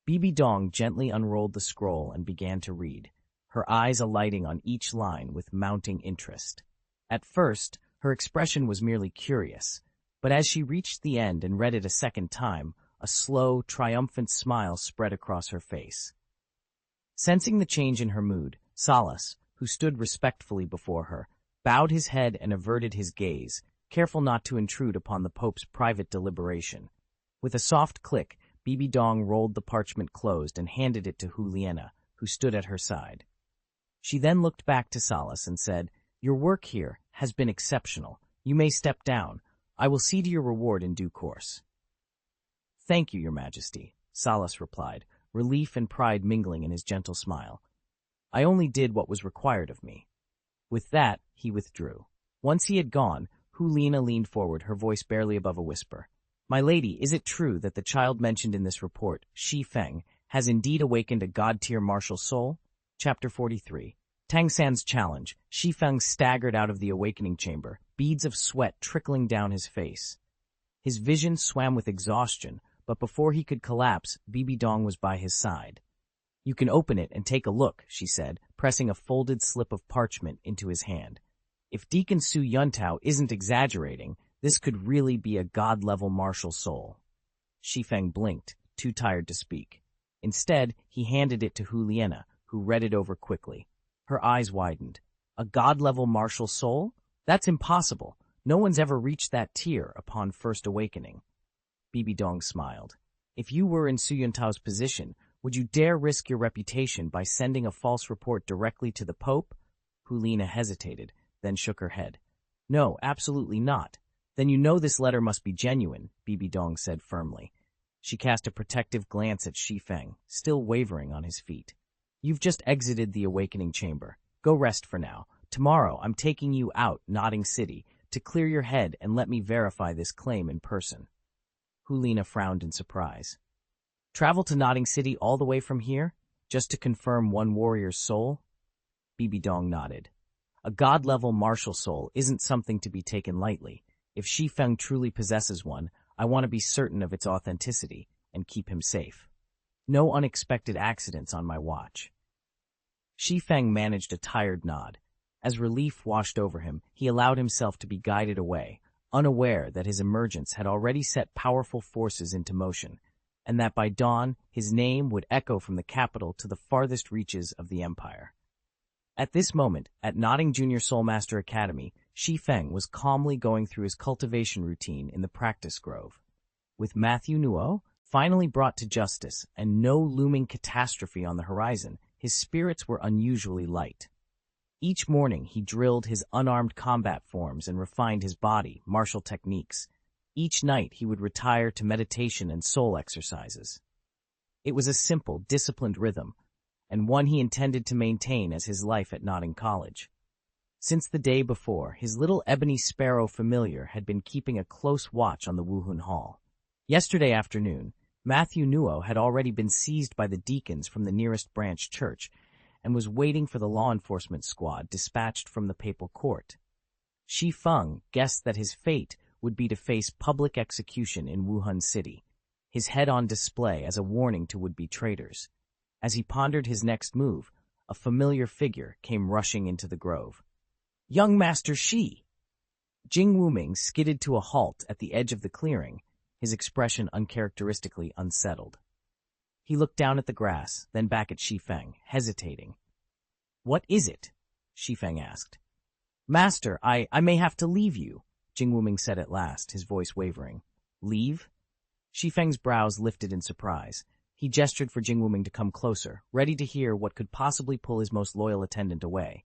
Bibi Dong gently unrolled the scroll and began to read, her eyes alighting on each line with mounting interest. At first, her expression was merely curious, but as she reached the end and read it a second time, a slow, triumphant smile spread across her face. Sensing the change in her mood, Salas, who stood respectfully before her, bowed his head and averted his gaze, careful not to intrude upon the Pope's private deliberation. With a soft click, Bibi Dong rolled the parchment closed and handed it to Hu Liena, who stood at her side. She then looked back to Salas and said, "Your work here has been exceptional. You may step down. I will see to your reward in due course." "Thank you, Your Majesty," Salas replied, relief and pride mingling in his gentle smile. "I only did what was required of me." With that, he withdrew. Once he had gone, Hu Liena leaned forward, her voice barely above a whisper. "My lady, is it true that the child mentioned in this report, Shi Feng, has indeed awakened a god-tier martial soul?" Chapter 43. Tang San's challenge. Shi Feng staggered out of the awakening chamber, beads of sweat trickling down his face. His vision swam with exhaustion, but before he could collapse, Bibi Dong was by his side. "You can open it and take a look," she said, pressing a folded slip of parchment into his hand. "If Deacon Su Yuntao isn't exaggerating, this could really be a god-level martial soul." Shi Feng blinked, too tired to speak. Instead, he handed it to Hu Liena, who read it over quickly. Her eyes widened. "A god-level martial soul? That's impossible. No one's ever reached that tier upon first awakening." Bibi Dong smiled. "If you were in Su Yuntao's position, would you dare risk your reputation by sending a false report directly to the Pope?" Hu Liena hesitated, then shook her head. "No, absolutely not. Then you know this letter must be genuine," Bibi Dong said firmly. She cast a protective glance at Shi Feng, still wavering on his feet. "You've just exited the awakening chamber. Go rest for now. Tomorrow I'm taking you out, Nodding City, to clear your head and let me verify this claim in person." Hu Liena frowned in surprise. "Travel to Nodding City all the way from here, just to confirm one warrior's soul?" Bibi Dong nodded. "A god-level martial soul isn't something to be taken lightly. If Shi Feng truly possesses one, I want to be certain of its authenticity and keep him safe. No unexpected accidents on my watch." Shi Feng managed a tired nod. As relief washed over him, he allowed himself to be guided away, unaware that his emergence had already set powerful forces into motion, and that by dawn his name would echo from the capital to the farthest reaches of the empire. At this moment, at Nodding Junior Soulmaster Academy, Shi Feng was calmly going through his cultivation routine in the practice grove. With Matthew Nuo finally brought to justice and no looming catastrophe on the horizon, his spirits were unusually light. Each morning he drilled his unarmed combat forms and refined his body, martial techniques. Each night he would retire to meditation and soul exercises. It was a simple, disciplined rhythm, and one he intended to maintain as his life at Nodding College. Since the day before, his little ebony sparrow familiar had been keeping a close watch on the Wuhan Hall. Yesterday afternoon, Matthew Nuo had already been seized by the deacons from the nearest branch church and was waiting for the law enforcement squad dispatched from the papal court. Shi Feng guessed that his fate would be to face public execution in Wuhan City, his head on display as a warning to would-be traitors. As he pondered his next move, a familiar figure came rushing into the grove. "Young Master Shi!" Jing Wuming skidded to a halt at the edge of the clearing, his expression uncharacteristically unsettled. He looked down at the grass, then back at Shi Feng, hesitating. "What is it?" Shi Feng asked. "Master, I may have to leave you," Jing Wuming said at last, his voice wavering. "Leave?" Shi Feng's brows lifted in surprise. He gestured for Jing Wuming to come closer, ready to hear what could possibly pull his most loyal attendant away.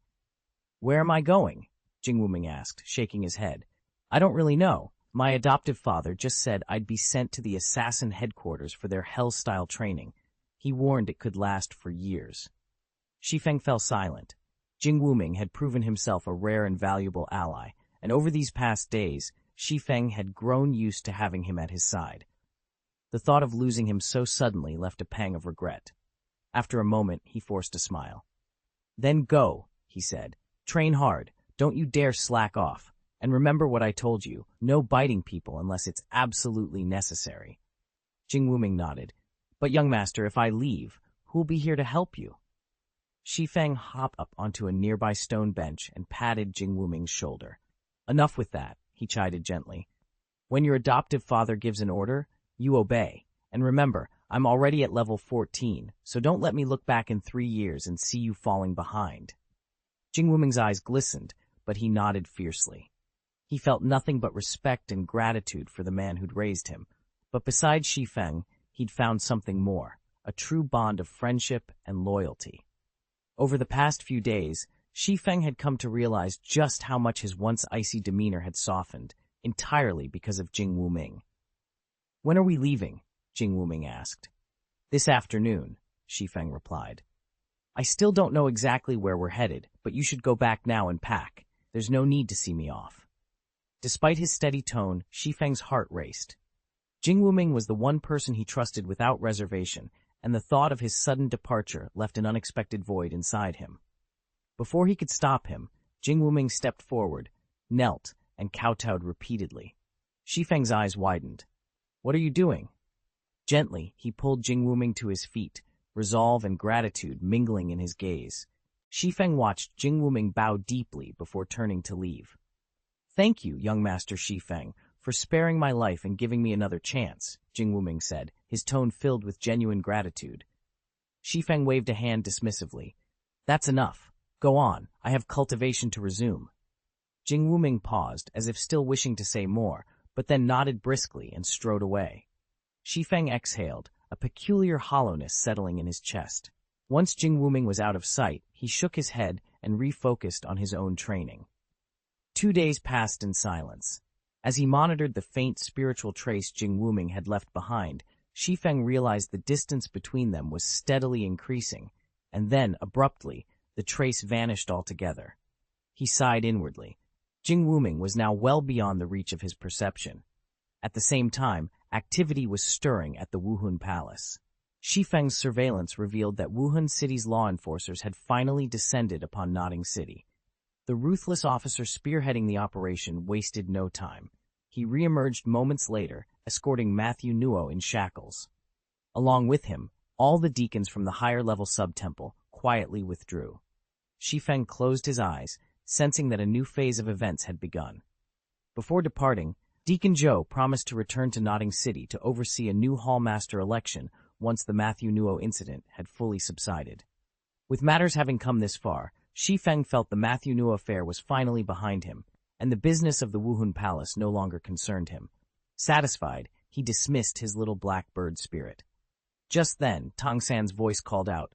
"Where am I going?" Jing Wuming asked, shaking his head. "I don't really know. My adoptive father just said I'd be sent to the assassin headquarters for their hell-style training. He warned it could last for years. Shi Feng fell silent. Jing Wuming had proven himself a rare and valuable ally, and over these past days, Shi Feng had grown used to having him at his side. The thought of losing him so suddenly left a pang of regret. After a moment, he forced a smile. "Then go," he said. "Train hard. Don't you dare slack off. And remember what I told you, no biting people unless it's absolutely necessary." Jing Wuming nodded. "But young master, if I leave, who'll be here to help you?" Shi Feng hopped up onto a nearby stone bench and patted Jing Wuming's shoulder. "Enough with that," he chided gently. "When your adoptive father gives an order, you obey. And remember, I'm already at level 14, so don't let me look back in 3 years and see you falling behind." Jing Wuming's eyes glistened, but he nodded fiercely. He felt nothing but respect and gratitude for the man who'd raised him. But besides Shi Feng, he'd found something more, a true bond of friendship and loyalty. Over the past few days, Shi Feng had come to realize just how much his once icy demeanor had softened, entirely because of Jing Wuming. "When are we leaving?" Jing Wuming asked. "This afternoon," Shi Feng replied. "I still don't know exactly where we're headed, but you should go back now and pack. There's no need to see me off." Despite his steady tone, Shi Feng's heart raced. Jing Wuming was the one person he trusted without reservation, and the thought of his sudden departure left an unexpected void inside him. Before he could stop him, Jing Wuming stepped forward, knelt, and kowtowed repeatedly. Shi Feng's eyes widened. "What are you doing?" Gently, he pulled Jing Wuming to his feet, resolve and gratitude mingling in his gaze. Shi Feng watched Jing Wuming bow deeply before turning to leave. "Thank you, young master Shi Feng, for sparing my life and giving me another chance," Jing Wuming said, his tone filled with genuine gratitude. Shi Feng waved a hand dismissively. "That's enough. Go on, I have cultivation to resume." Jing Wuming paused, as if still wishing to say more, but then nodded briskly and strode away. Shi Feng exhaled, a peculiar hollowness settling in his chest. Once Jing Wuming was out of sight, he shook his head and refocused on his own training. 2 days passed in silence. As he monitored the faint spiritual trace Jing Wuming had left behind, Shi Feng realized the distance between them was steadily increasing, and then, abruptly, the trace vanished altogether. He sighed inwardly. Jing Wuming was now well beyond the reach of his perception. At the same time, activity was stirring at the Wuhun Palace. Shi Feng's surveillance revealed that Wuhan City's law enforcers had finally descended upon Notting City. The ruthless officer spearheading the operation wasted no time. He reemerged moments later, escorting Matthew Nuo in shackles. Along with him, all the deacons from the higher-level sub-temple quietly withdrew. Shi Feng closed his eyes, sensing that a new phase of events had begun. Before departing, Deacon Zhou promised to return to Notting City to oversee a new hallmaster election once the Matthew Nuo incident had fully subsided. With matters having come this far, Shi Feng felt the Matthew Nuo affair was finally behind him, and the business of the Wuhun Palace no longer concerned him. Satisfied, he dismissed his little blackbird spirit. Just then, Tang San's voice called out,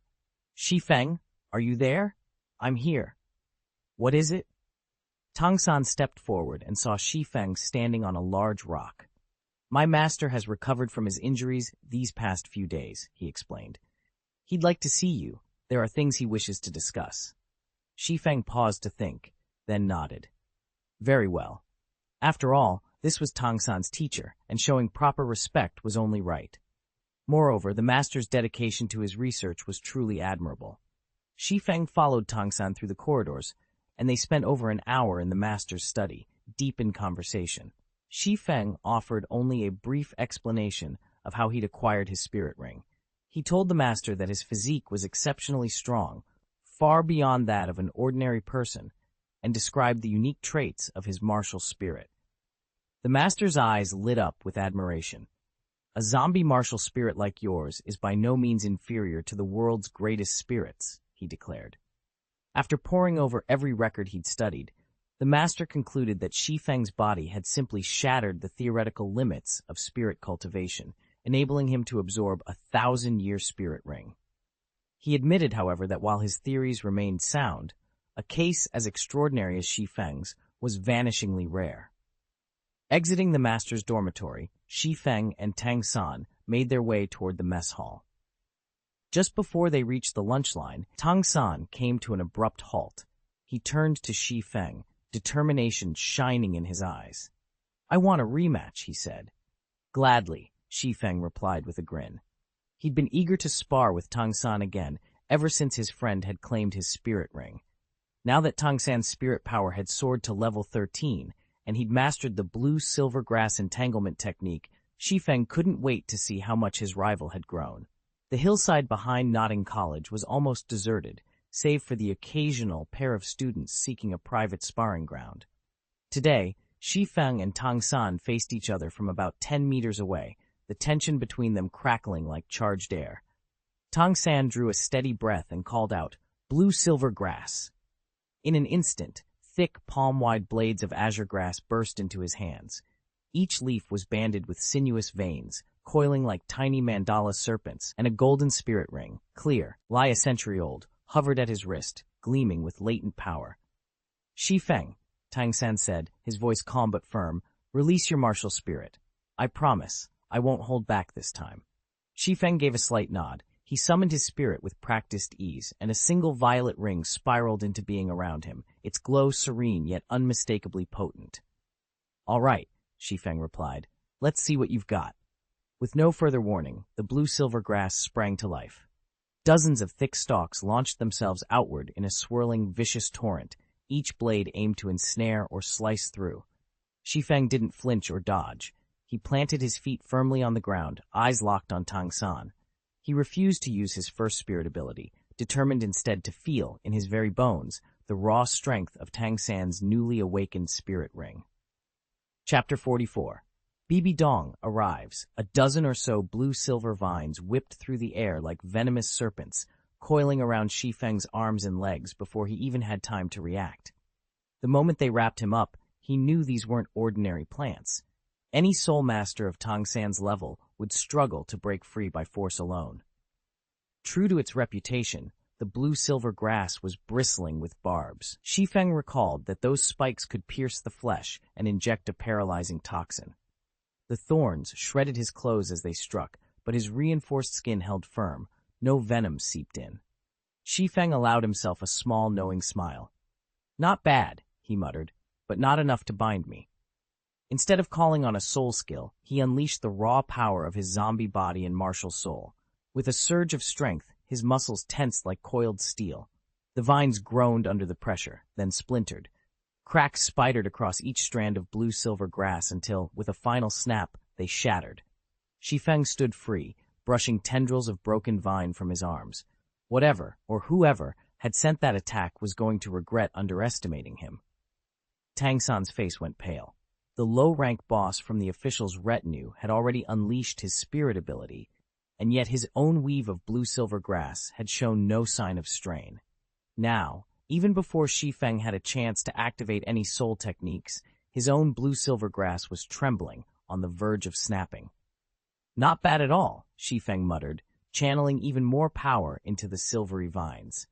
"Shi Feng, are you there? I'm here." "What is it?" Tang San stepped forward and saw Shi Feng standing on a large rock. "My master has recovered from his injuries these past few days," he explained. "He'd like to see you. There are things he wishes to discuss." Shi Feng paused to think, then nodded. Very well. After all, this was Tang San's teacher, and showing proper respect was only right. Moreover, the master's dedication to his research was truly admirable. Shi Feng followed Tang San through the corridors, and they spent over an hour in the master's study, deep in conversation. Shi Feng offered only a brief explanation of how he'd acquired his spirit ring. He told the master that his physique was exceptionally strong, far beyond that of an ordinary person, and described the unique traits of his martial spirit. The master's eyes lit up with admiration. "A zombie martial spirit like yours is by no means inferior to the world's greatest spirits," he declared. After poring over every record he'd studied, the master concluded that Shi Feng's body had simply shattered the theoretical limits of spirit cultivation, enabling him to absorb a 1,000-year spirit ring. He admitted, however, that while his theories remained sound, a case as extraordinary as Shi Feng's was vanishingly rare. Exiting the master's dormitory, Shi Feng and Tang San made their way toward the mess hall. Just before they reached the lunch line, Tang San came to an abrupt halt. He turned to Shi Feng, determination shining in his eyes. "I want a rematch," he said. "Gladly," Shi Feng replied with a grin. He'd been eager to spar with Tang San again ever since his friend had claimed his spirit ring. Now that Tang San's spirit power had soared to level 13, and he'd mastered the blue-silver grass entanglement technique, Shi Feng couldn't wait to see how much his rival had grown. The hillside behind Notting College was almost deserted, save for the occasional pair of students seeking a private sparring ground. Today, Shi Feng and Tang San faced each other from about 10 meters away, the tension between them crackling like charged air. Tang San drew a steady breath and called out, "Blue-silver grass." In an instant, thick, palm-wide blades of azure grass burst into his hands. Each leaf was banded with sinuous veins, coiling like tiny mandala serpents, and a golden spirit ring, clear, lie a century old, hovered at his wrist, gleaming with latent power. "Shi Feng," Tang San said, his voice calm but firm, "release your martial spirit. I promise, I won't hold back this time." Shi Feng gave a slight nod. He summoned his spirit with practiced ease, and a single violet ring spiraled into being around him, its glow serene yet unmistakably potent. "All right," Shi Feng replied. "Let's see what you've got." With no further warning, the blue-silver grass sprang to life. Dozens of thick stalks launched themselves outward in a swirling, vicious torrent, each blade aimed to ensnare or slice through. Shi Feng didn't flinch or dodge. He planted his feet firmly on the ground, eyes locked on Tang San. He refused to use his first spirit ability, determined instead to feel, in his very bones, the raw strength of Tang San's newly awakened spirit ring. Chapter 44. Bibi Dong arrives. A dozen or so blue-silver vines whipped through the air like venomous serpents, coiling around Shi Feng's arms and legs before he even had time to react. The moment they wrapped him up, he knew these weren't ordinary plants. Any soul master of Tang San's level would struggle to break free by force alone. True to its reputation, the blue-silver grass was bristling with barbs. Shi Feng recalled that those spikes could pierce the flesh and inject a paralyzing toxin. The thorns shredded his clothes as they struck, but his reinforced skin held firm. No venom seeped in. Shi Feng allowed himself a small, knowing smile. "Not bad," he muttered, "but not enough to bind me." Instead of calling on a soul skill, he unleashed the raw power of his zombie body and martial soul. With a surge of strength, his muscles tensed like coiled steel. The vines groaned under the pressure, then splintered. Cracks spidered across each strand of blue-silver grass until, with a final snap, they shattered. Shi Feng stood free, brushing tendrils of broken vine from his arms. Whatever, or whoever, had sent that attack was going to regret underestimating him. Tang San's face went pale. The low-rank boss from the official's retinue had already unleashed his spirit ability, and yet his own weave of blue-silver grass had shown no sign of strain. Now, even before Shi Feng had a chance to activate any soul techniques, his own blue-silver grass was trembling, on the verge of snapping. "Not bad at all," Shi Feng muttered, channeling even more power into the silvery vines.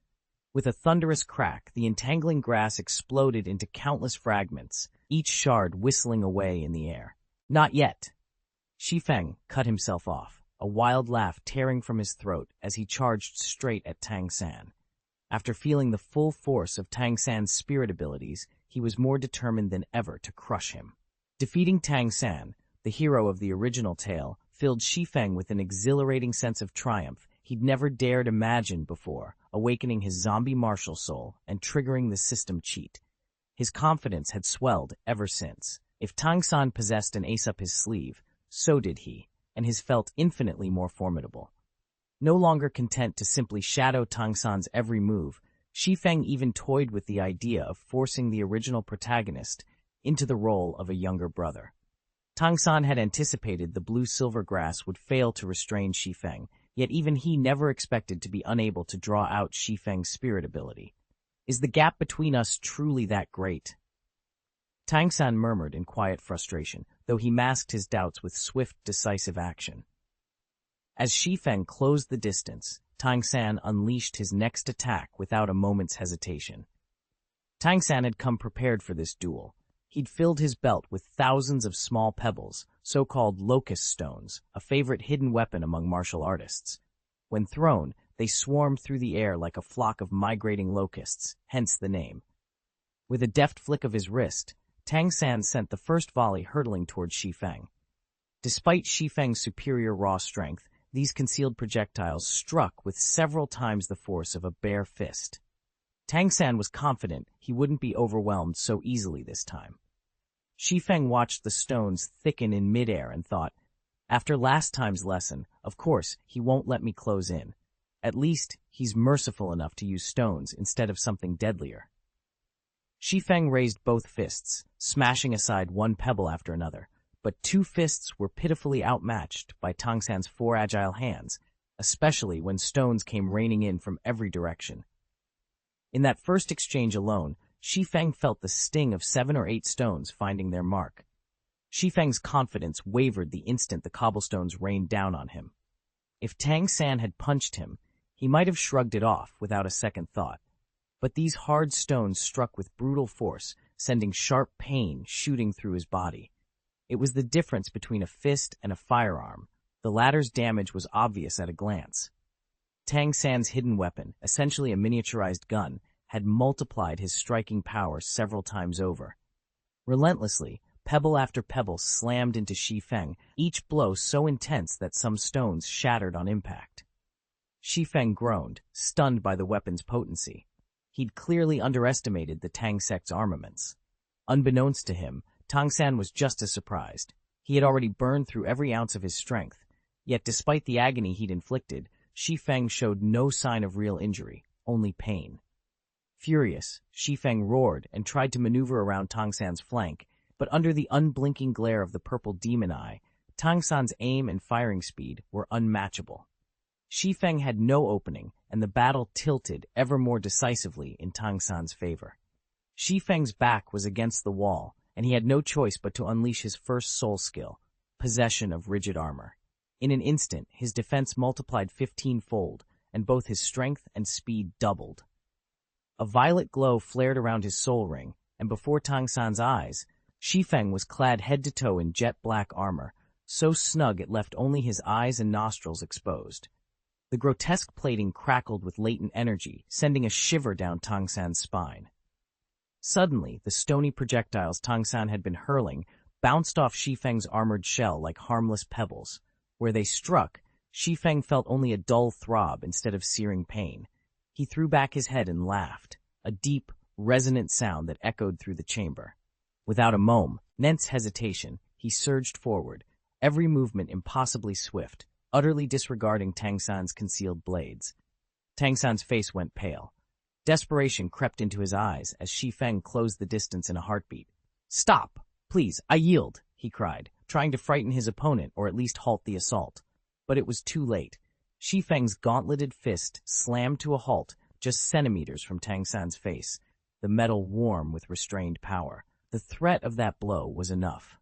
With a thunderous crack, the entangling grass exploded into countless fragments, each shard whistling away in the air. "Not yet." Shi Feng cut himself off, a wild laugh tearing from his throat as he charged straight at Tang San. After feeling the full force of Tang San's spirit abilities, he was more determined than ever to crush him. Defeating Tang San, the hero of the original tale, filled Shi Feng with an exhilarating sense of triumph he'd never dared imagine before, awakening his zombie martial soul and triggering the system cheat. His confidence had swelled ever since. If Tang San possessed an ace up his sleeve, so did he, and his felt infinitely more formidable. No longer content to simply shadow Tang San's every move, Shi Feng even toyed with the idea of forcing the original protagonist into the role of a younger brother. Tang San had anticipated the blue-silver grass would fail to restrain Shi Feng, yet even he never expected to be unable to draw out Shi Feng's spirit ability. "Is the gap between us truly that great?" Tang San murmured in quiet frustration, though he masked his doubts with swift, decisive action. As Shi Feng closed the distance, Tang San unleashed his next attack without a moment's hesitation. Tang San had come prepared for this duel. He'd filled his belt with thousands of small pebbles, so-called locust stones, a favorite hidden weapon among martial artists. When thrown, they swarmed through the air like a flock of migrating locusts, hence the name. With a deft flick of his wrist, Tang San sent the first volley hurtling toward Shi Feng. Despite Shi Feng's superior raw strength, these concealed projectiles struck with several times the force of a bare fist. Tang San was confident he wouldn't be overwhelmed so easily this time. Shi Feng watched the stones thicken in midair and thought, after last time's lesson, of course, he won't let me close in. At least, he's merciful enough to use stones instead of something deadlier. Shi Feng raised both fists, smashing aside one pebble after another, but two fists were pitifully outmatched by Tang San's four agile hands, especially when stones came raining in from every direction. In that first exchange alone, Shi Feng felt the sting of 7 or 8 stones finding their mark. Shi Feng's confidence wavered the instant the cobblestones rained down on him. If Tang San had punched him, he might have shrugged it off without a second thought. But these hard stones struck with brutal force, sending sharp pain shooting through his body. It was the difference between a fist and a firearm. The latter's damage was obvious at a glance. Tang San's hidden weapon, essentially a miniaturized gun, had multiplied his striking power several times over. Relentlessly, pebble after pebble slammed into Shi Feng, each blow so intense that some stones shattered on impact. Shi Feng groaned, stunned by the weapon's potency. He'd clearly underestimated the Tang sect's armaments. Unbeknownst to him, Tang San was just as surprised. He had already burned through every ounce of his strength. Yet despite the agony he'd inflicted, Shi Feng showed no sign of real injury, only pain. Furious, Shi Feng roared and tried to maneuver around Tang San's flank, but under the unblinking glare of the purple demon eye, Tang San's aim and firing speed were unmatchable. Shi Feng had no opening, and the battle tilted ever more decisively in Tang San's favor. Shi Feng's back was against the wall, and he had no choice but to unleash his first soul skill, possession of rigid armor. In an instant, his defense multiplied 15-fold, and both his strength and speed doubled. A violet glow flared around his soul ring, and before Tang San's eyes, Shi Feng was clad head to toe in jet-black armor, so snug it left only his eyes and nostrils exposed. The grotesque plating crackled with latent energy, sending a shiver down Tang San's spine. Suddenly, the stony projectiles Tang San had been hurling bounced off Shi Feng's armored shell like harmless pebbles. Where they struck, Shi Feng felt only a dull throb instead of searing pain. He threw back his head and laughed, a deep, resonant sound that echoed through the chamber. Without a moment's hesitation, he surged forward, every movement impossibly swift, utterly disregarding Tang San's concealed blades. Tang San's face went pale. Desperation crept into his eyes as Shi Feng closed the distance in a heartbeat. "Stop! Please, I yield!" he cried, trying to frighten his opponent or at least halt the assault. But it was too late. Shi Feng's gauntleted fist slammed to a halt just centimeters from Tang San's face, the metal warm with restrained power. The threat of that blow was enough.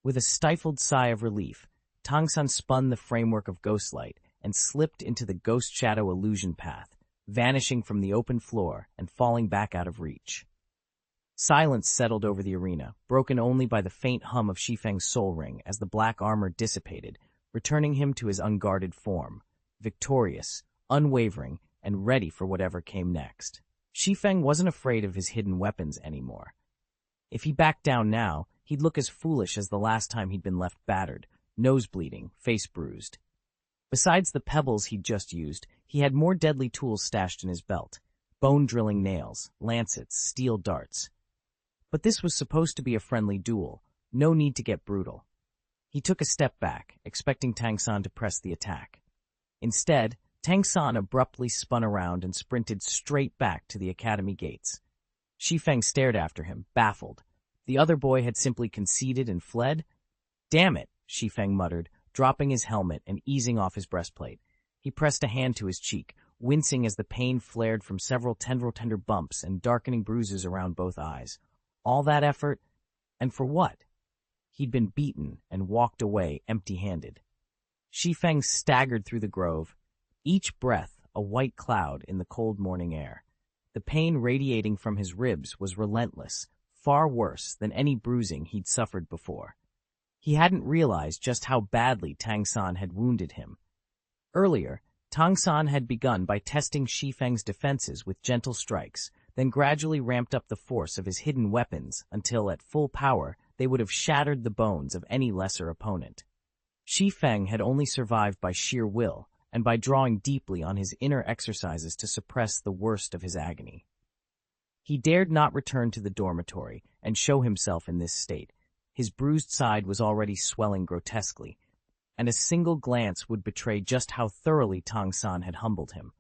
With a stifled sigh of relief, Tang San spun the framework of ghostlight and slipped into the ghost shadow illusion path, vanishing from the open floor and falling back out of reach. Silence settled over the arena, broken only by the faint hum of Shi Feng's soul ring as the black armor dissipated, returning him to his unguarded form, victorious, unwavering, and ready for whatever came next. Shi Feng wasn't afraid of his hidden weapons anymore. If he backed down now, he'd look as foolish as the last time he'd been left battered, nose bleeding, face bruised. Besides the pebbles he'd just used, he had more deadly tools stashed in his belt, bone-drilling nails, lancets, steel darts. But this was supposed to be a friendly duel, no need to get brutal. He took a step back, expecting Tang San to press the attack. Instead, Tang San abruptly spun around and sprinted straight back to the academy gates. Shi Feng stared after him, baffled. The other boy had simply conceded and fled? "Damn it," Shi Feng muttered, dropping his helmet and easing off his breastplate. He pressed a hand to his cheek, wincing as the pain flared from several tender bumps and darkening bruises around both eyes. All that effort, and for what? He'd been beaten and walked away empty-handed. Shi Feng staggered through the grove, each breath a white cloud in the cold morning air. The pain radiating from his ribs was relentless, far worse than any bruising he'd suffered before. He hadn't realized just how badly Tang San had wounded him. Earlier, Tang San had begun by testing Shi Feng's defenses with gentle strikes, then gradually ramped up the force of his hidden weapons until, at full power, they would have shattered the bones of any lesser opponent. Shi Feng had only survived by sheer will and by drawing deeply on his inner exercises to suppress the worst of his agony. He dared not return to the dormitory and show himself in this state. His bruised side was already swelling grotesquely, and a single glance would betray just how thoroughly Tang San had humbled him.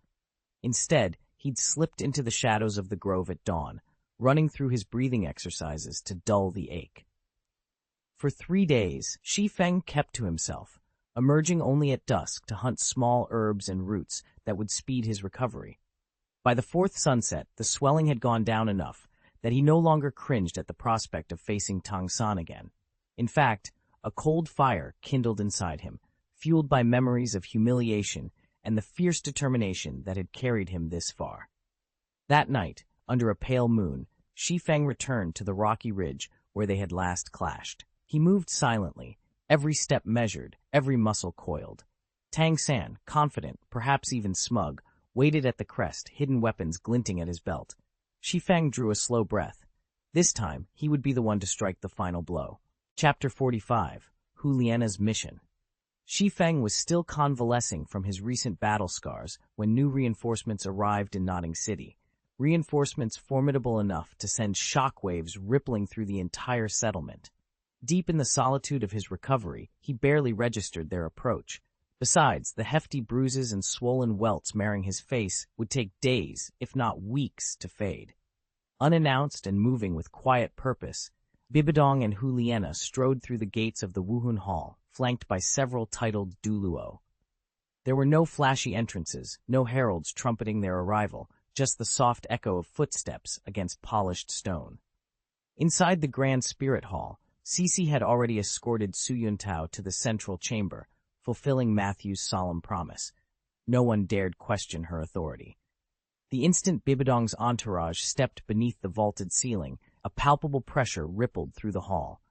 Instead, he'd slipped into the shadows of the grove at dawn, running through his breathing exercises to dull the ache. For 3 days, Shi Feng kept to himself, emerging only at dusk to hunt small herbs and roots that would speed his recovery. By the 4th sunset, the swelling had gone down enough that he no longer cringed at the prospect of facing Tang San again. In fact, a cold fire kindled inside him, fueled by memories of humiliation and the fierce determination that had carried him this far. That night, under a pale moon, Shi Feng returned to the rocky ridge where they had last clashed. He moved silently, every step measured, every muscle coiled. Tang San, confident, perhaps even smug, waited at the crest, hidden weapons glinting at his belt. Shi Feng drew a slow breath. This time, he would be the one to strike the final blow. Chapter 45, Hu Lian's Mission. Shi Feng was still convalescing from his recent battle scars when new reinforcements arrived in Nodding City. Reinforcements formidable enough to send shockwaves rippling through the entire settlement. Deep in the solitude of his recovery, he barely registered their approach. Besides, the hefty bruises and swollen welts marring his face would take days, if not weeks, to fade. Unannounced and moving with quiet purpose, Bibi Dong and Hu Lian strode through the gates of the Wuhun Hall, flanked by several titled Douluo. There were no flashy entrances, no heralds trumpeting their arrival, just the soft echo of footsteps against polished stone. Inside the Grand Spirit Hall, Cici had already escorted Su Yuntao to the central chamber, fulfilling Matthew's solemn promise. No one dared question her authority. The instant Bibi Dong's entourage stepped beneath the vaulted ceiling, a palpable pressure rippled through the hall.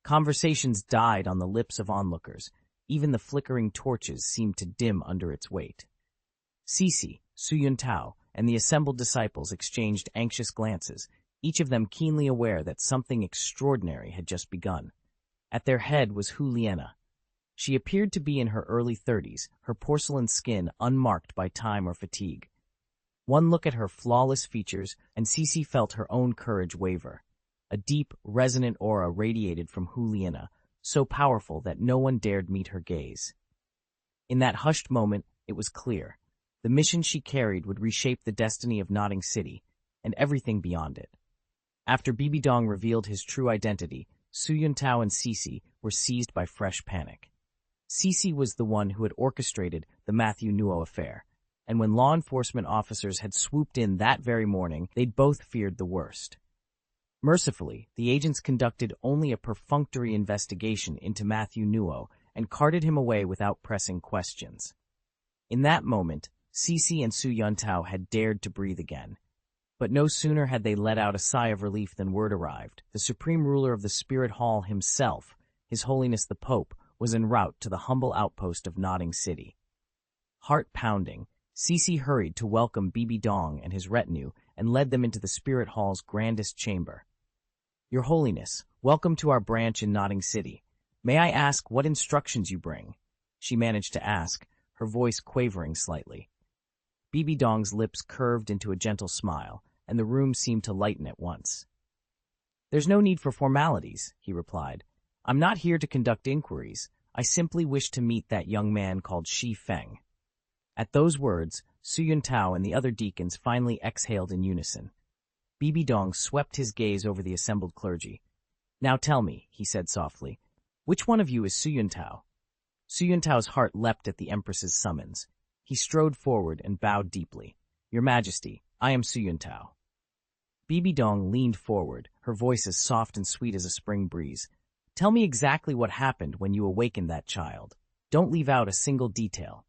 Conversations died on the lips of onlookers. Even the flickering torches seemed to dim under its weight. Cici, Su Yuntao, and the assembled disciples exchanged anxious glances, each of them keenly aware that something extraordinary had just begun. At their head was Hu Lian. She appeared to be in her early 30s, her porcelain skin unmarked by time or fatigue. One look at her flawless features, and Cici felt her own courage waver. A deep, resonant aura radiated from Hu Lian, so powerful that no one dared meet her gaze. In that hushed moment, it was clear. The mission she carried would reshape the destiny of Nodding City, and everything beyond it. After Bibi Dong revealed his true identity, Su Yuntao and Cici were seized by fresh panic. Cici was the one who had orchestrated the Matthew Nuo affair, and when law enforcement officers had swooped in that very morning, they'd both feared the worst. Mercifully, the agents conducted only a perfunctory investigation into Matthew Nuo and carted him away without pressing questions. In that moment, Cici and Su Yuntao had dared to breathe again. But no sooner had they let out a sigh of relief than word arrived. The supreme ruler of the Spirit Hall himself, His Holiness the Pope, was en route to the humble outpost of Nodding City. Heart-pounding, Cici hurried to welcome Bibi Dong and his retinue and led them into the Spirit Hall's grandest chamber. Your Holiness, welcome to our branch in Nodding City. May I ask what instructions you bring? She managed to ask, her voice quavering slightly. Bibi Dong's lips curved into a gentle smile, and the room seemed to lighten at once. There's no need for formalities, he replied. I'm not here to conduct inquiries. I simply wish to meet that young man called Shi Feng. At those words, Su Yuntao and the other deacons finally exhaled in unison. Bibi Dong swept his gaze over the assembled clergy. Now tell me, he said softly, which one of you is Su Yuntao? Su Yuntao's heart leapt at the Empress's summons. He strode forward and bowed deeply. Your Majesty, I am Su Yuntao. Bibi Dong leaned forward, her voice as soft and sweet as a spring breeze. Tell me exactly what happened when you awakened that child. Don't leave out a single detail.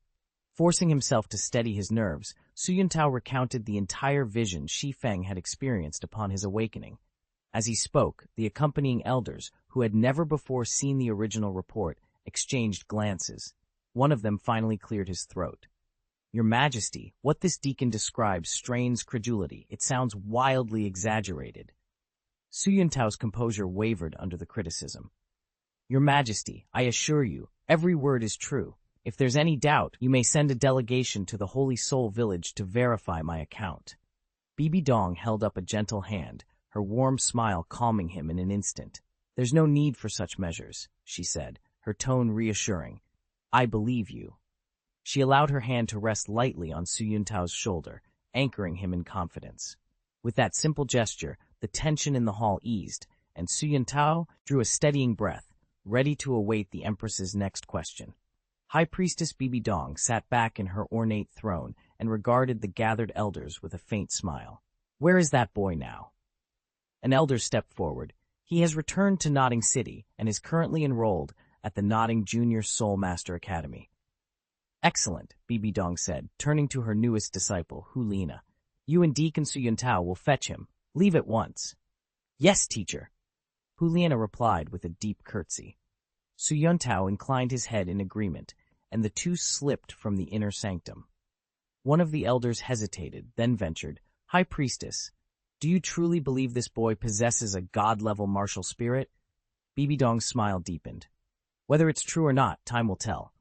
Forcing himself to steady his nerves, Su Yuntao recounted the entire vision Shi Feng had experienced upon his awakening. As he spoke, the accompanying elders, who had never before seen the original report, exchanged glances. One of them finally cleared his throat. "Your Majesty, what this deacon describes strains credulity. It sounds wildly exaggerated." Su Yuntao's composure wavered under the criticism. "Your Majesty, I assure you, every word is true. If there's any doubt, you may send a delegation to the Holy Soul Village to verify my account." Bibi Dong held up a gentle hand, her warm smile calming him in an instant. "There's no need for such measures," she said, her tone reassuring. "I believe you." She allowed her hand to rest lightly on Su Yuntao's shoulder, anchoring him in confidence. With that simple gesture, the tension in the hall eased, and Su Yuntao drew a steadying breath, ready to await the Empress's next question. High Priestess Bibi Dong sat back in her ornate throne and regarded the gathered elders with a faint smile. "Where is that boy now?" An elder stepped forward. "He has returned to Notting City and is currently enrolled at the Notting Junior Soul Master Academy." "Excellent," Bibi Dong said, turning to her newest disciple, Hulina. "You and Deacon Su Yuntao will fetch him. Leave at once." "Yes, teacher," Hulina replied with a deep curtsy. Su Yuntao inclined his head in agreement, and the two slipped from the inner sanctum. One of the elders hesitated, then ventured, "High Priestess, do you truly believe this boy possesses a god-level martial spirit?" Bibi Dong's smile deepened. "Whether it's true or not, time will tell.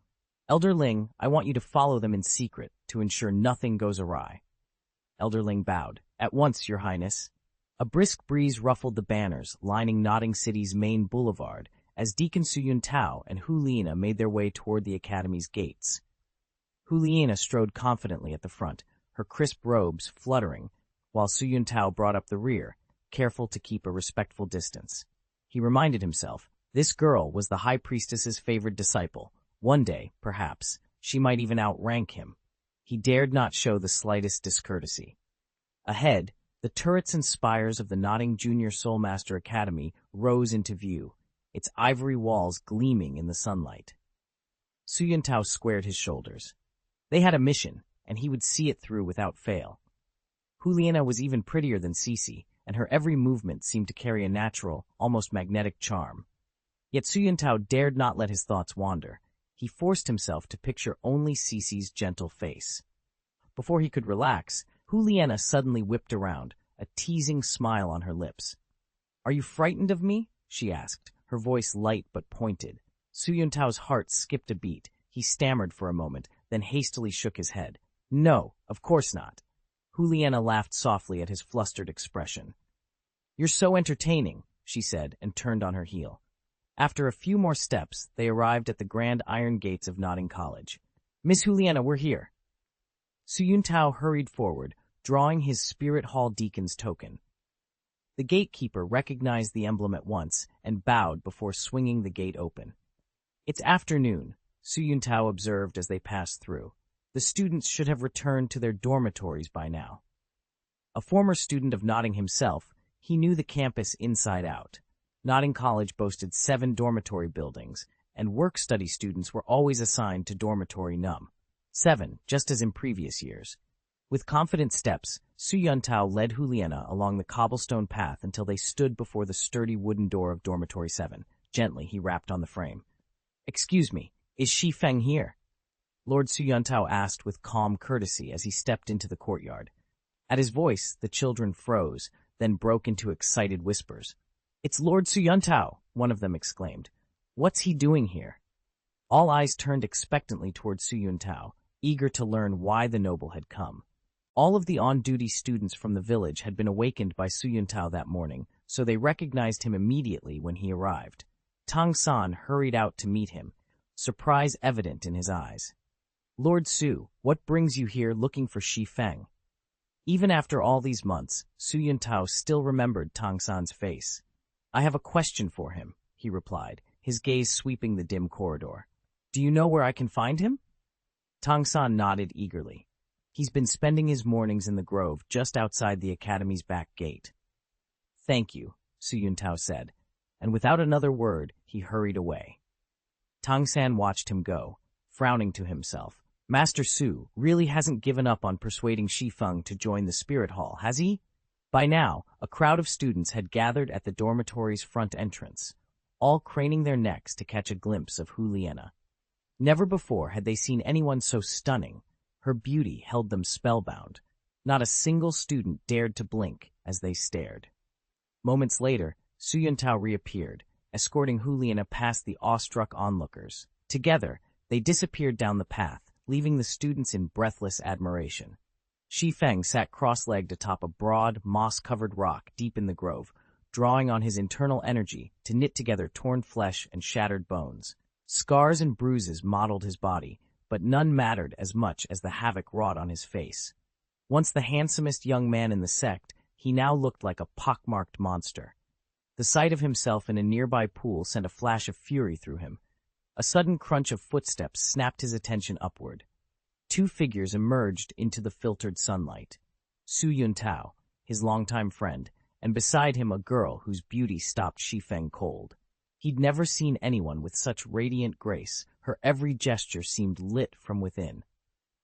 Elder Ling, I want you to follow them in secret to ensure nothing goes awry." Elder Ling bowed. "At once, Your Highness." A brisk breeze ruffled the banners lining Notting City's main boulevard as Deacon Su Yuntao and Hulina made their way toward the academy's gates. Hulina strode confidently at the front, her crisp robes fluttering, while Su Yuntao brought up the rear, careful to keep a respectful distance. He reminded himself, this girl was the High Priestess's favored disciple. One day, perhaps, she might even outrank him. He dared not show the slightest discourtesy. Ahead, the turrets and spires of the Notting Junior Soul Master Academy rose into view, its ivory walls gleaming in the sunlight. Su Yuntao squared his shoulders. They had a mission, and he would see it through without fail. Juliana was even prettier than Cece, and her every movement seemed to carry a natural, almost magnetic charm. Yet Su Yuntao dared not let his thoughts wander. He forced himself to picture only Cece's gentle face. Before he could relax, Juliana suddenly whipped around, a teasing smile on her lips. "Are you frightened of me?" she asked, her voice light but pointed. Su Yuntao's heart skipped a beat. He stammered for a moment, then hastily shook his head. "No, of course not." Juliana laughed softly at his flustered expression. "You're so entertaining," she said, and turned on her heel. After a few more steps, they arrived at the grand iron gates of Notting College. "Miss Juliana, we're here." Su Yuntao hurried forward, drawing his Spirit Hall Deacon's token. The gatekeeper recognized the emblem at once and bowed before swinging the gate open. "It's afternoon," Su Yuntao observed as they passed through. "The students should have returned to their dormitories by now." A former student of Notting himself, he knew the campus inside out. Notting College boasted 7 dormitory buildings, and work-study students were always assigned to dormitory num. 7, just as in previous years. With confident steps, Su Yuntao led Juliana along the cobblestone path until they stood before the sturdy wooden door of dormitory 7. Gently, he rapped on the frame. "Excuse me, is Shi Feng here?" Lord Su Yuntao asked with calm courtesy as he stepped into the courtyard. At his voice, the children froze, then broke into excited whispers. "It's Lord Su Yuntao," one of them exclaimed. "What's he doing here?" All eyes turned expectantly toward Su Yuntao, eager to learn why the noble had come. All of the on-duty students from the village had been awakened by Su Yuntao that morning, so they recognized him immediately when he arrived. Tang San hurried out to meet him, surprise evident in his eyes. "Lord Su, what brings you here looking for Shi Feng?" Even after all these months, Su Yuntao still remembered Tang San's face. "I have a question for him," he replied, his gaze sweeping the dim corridor. "Do you know where I can find him?" Tang San nodded eagerly. "He's been spending his mornings in the grove just outside the academy's back gate." "Thank you," Su Yuntao said, and without another word, he hurried away. Tang San watched him go, frowning to himself. Master Su really hasn't given up on persuading Shi Feng to join the Spirit Hall, has he? By now, a crowd of students had gathered at the dormitory's front entrance, all craning their necks to catch a glimpse of Juliana. Never before had they seen anyone so stunning. Her beauty held them spellbound. Not a single student dared to blink as they stared. Moments later, Su Yuntao reappeared, escorting Juliana past the awestruck onlookers. Together, they disappeared down the path, leaving the students in breathless admiration. Shi Feng sat cross-legged atop a broad, moss-covered rock deep in the grove, drawing on his internal energy to knit together torn flesh and shattered bones. Scars and bruises mottled his body, but none mattered as much as the havoc wrought on his face. Once the handsomest young man in the sect, he now looked like a pockmarked monster. The sight of himself in a nearby pool sent a flash of fury through him. A sudden crunch of footsteps snapped his attention upward. Two figures emerged into the filtered sunlight. Su Yuntao, his longtime friend, and beside him a girl whose beauty stopped Shi Feng cold. He'd never seen anyone with such radiant grace. Her every gesture seemed lit from within.